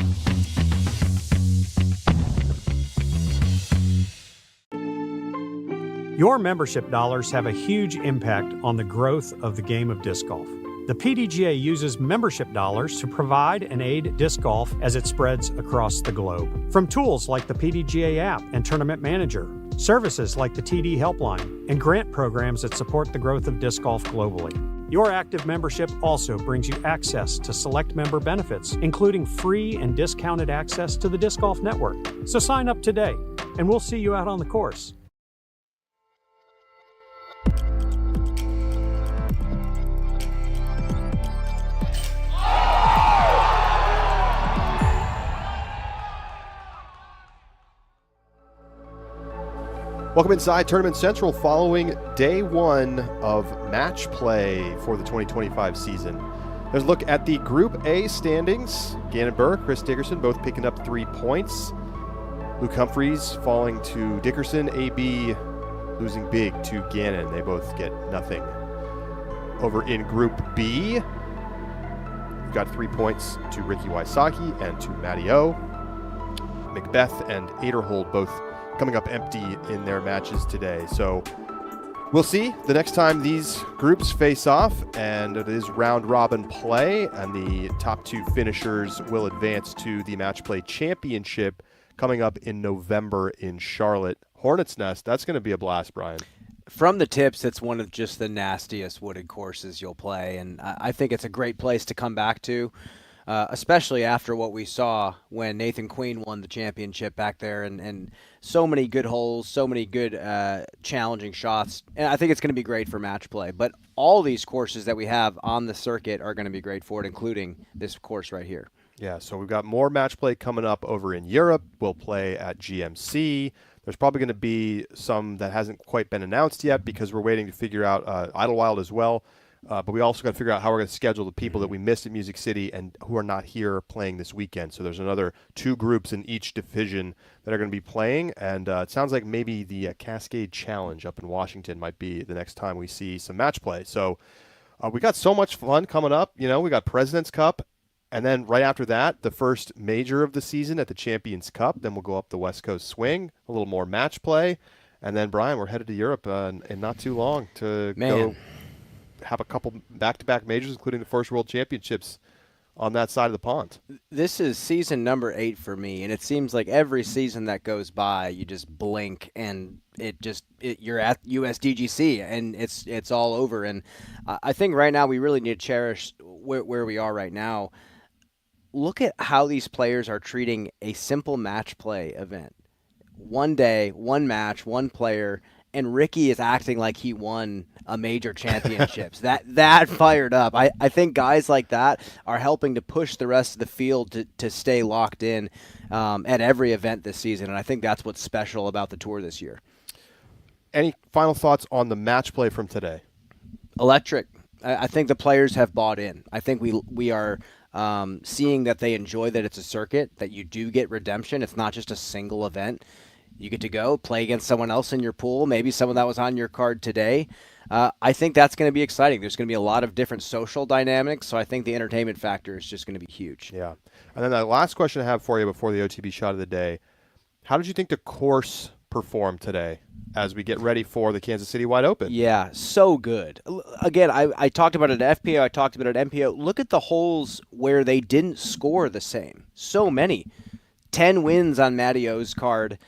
Your membership dollars have a huge impact on the growth of the game of disc golf. The PDGA uses membership dollars to provide and aid disc golf as it spreads across the globe. From tools like the PDGA app and Tournament Manager, services like the TD Helpline, and grant programs that support the growth of disc golf globally. Your active membership also brings you access to select member benefits, including free and discounted access to the Disc Golf Network. So sign up today, and we'll see you out on the course. Welcome inside Tournament Central following day one of match play for the 2025 season. There's a look at the Group A standings. Gannon Burr, Chris Dickerson both picking up 3 points. Luke Humphreys falling to Dickerson. AB losing big to Gannon. They both get nothing. Over in Group B, we've got 3 points to Ricky Wysocki and to Matty O. McBeth and Aderhold both coming up empty in their matches today. So we'll see the next time these groups face off, and it is round robin play, and the top 2 finishers will advance to the Match Play Championship coming up in November in Charlotte. Hornets Nest, that's going to be a blast, Brian. From the tips, it's one of just the nastiest wooded courses you'll play, and I think it's a great place to come back to. Especially after what we saw when Nathan Queen won the championship back there, and so many good holes, so many good challenging shots. And I think it's going to be great for match play. But all these courses that we have on the circuit are going to be great for it, including this course right here. Yeah, so we've got more match play coming up over in Europe. We'll play at GMC. There's probably going to be some that hasn't quite been announced yet because we're waiting to figure out Idlewild as well. But we also got to figure out how we're going to schedule the people that we missed at Music City and who are not here playing this weekend. So there's another 2 groups in each division that are going to be playing. And it sounds like maybe the Cascade Challenge up in Washington might be the next time we see some match play. So we got so much fun coming up. You know, we got President's Cup. And then right after that, the first major of the season at the Champions Cup. Then we'll go up the West Coast Swing, a little more match play. And then, Brian, we're headed to Europe in not too long to go have a couple back-to-back majors, including the first World Championships on that side of the pond. This is season number 8 for me, and it seems like every season that goes by, you just blink and you're at USDGC and it's all over. And I think right now we really need to cherish where we are right now. Look at how these players are treating a simple match play event. 1 day, 1 match, 1 player, and Ricky is acting like he won a major championships. that fired up. I think guys like that are helping to push the rest of the field to stay locked in at every event this season, and I think that's what's special about the tour this year. Any final thoughts on the match play from today? Electric. I think the players have bought in. I think we are seeing that they enjoy that it's a circuit, that you do get redemption. It's not just a single event. You get to go play against someone else in your pool, maybe someone that was on your card today. I think that's going to be exciting. There's going to be a lot of different social dynamics, so I think the entertainment factor is just going to be huge. Yeah. And then the last question I have for you before the OTB shot of the day, how did you think the course performed today as we get ready for the Kansas City Wide Open? Yeah, so good. Again, I talked about it at FPO, I talked about it at MPO. Look at the holes where they didn't score the same. So many. 10 wins on Mattio's card,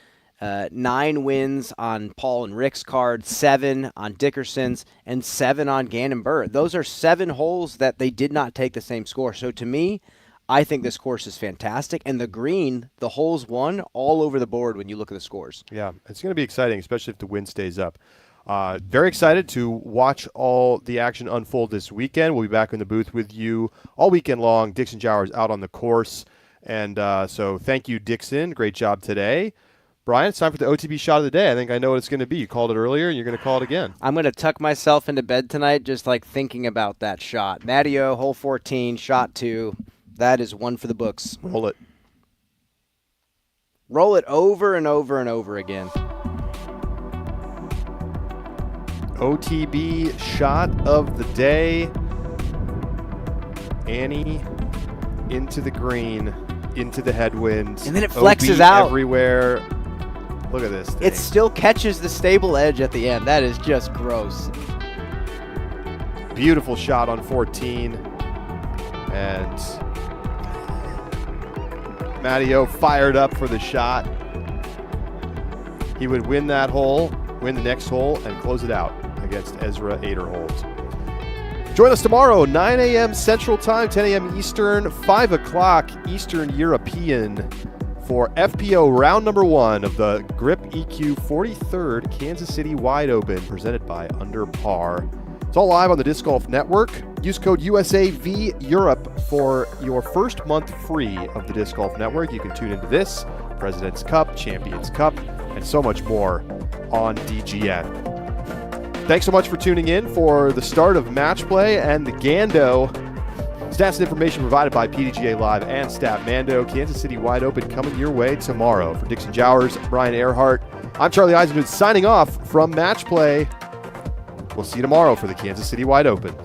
9 wins on Paul and Rick's card, 7 on Dickerson's, and 7 on Gannon Burr. Those are 7 holes that they did not take the same score. So to me, I think this course is fantastic. And the green, the holes won all over the board when you look at the scores. Yeah, it's going to be exciting, especially if the wind stays up. Very excited to watch all the action unfold this weekend. We'll be back in the booth with you all weekend long. Dixon Jowers out on the course. And so thank you, Dixon. Great job today. Brian, it's time for the OTB shot of the day. I think I know what it's going to be. You called it earlier, and you're going to call it again. I'm going to tuck myself into bed tonight just like thinking about that shot. Mattio, hole 14, shot 2. That is one for the books. Roll it. Roll it over and over and over again. OTB shot of the day. Annie into the green, into the headwinds. And then it flexes OB out. everywhere. Look at this thing. It still catches the stable edge at the end. That is just gross. Beautiful shot on 14. And Mattio fired up for the shot. He would win that hole, win the next hole, and close it out against Ezra Aderholt. Join us tomorrow, 9 a.m. Central Time, 10 a.m. Eastern, 5 o'clock Eastern European for FPO round number 1 of the Grip EQ 43rd Kansas City Wide Open, presented by Under Par. It's all live on the Disc Golf Network. Use code USAV Europe for your first month free of the Disc Golf Network. You can tune into this, President's Cup, Champions Cup, and so much more on DGN. Thanks so much for tuning in for the start of Match Play and the Gando. Stats and information provided by PDGA Live and Statmando. Kansas City Wide Open coming your way tomorrow. For Dixon Jowers, Brian Earhart, I'm Charlie Eisenman signing off from Match Play. We'll see you tomorrow for the Kansas City Wide Open.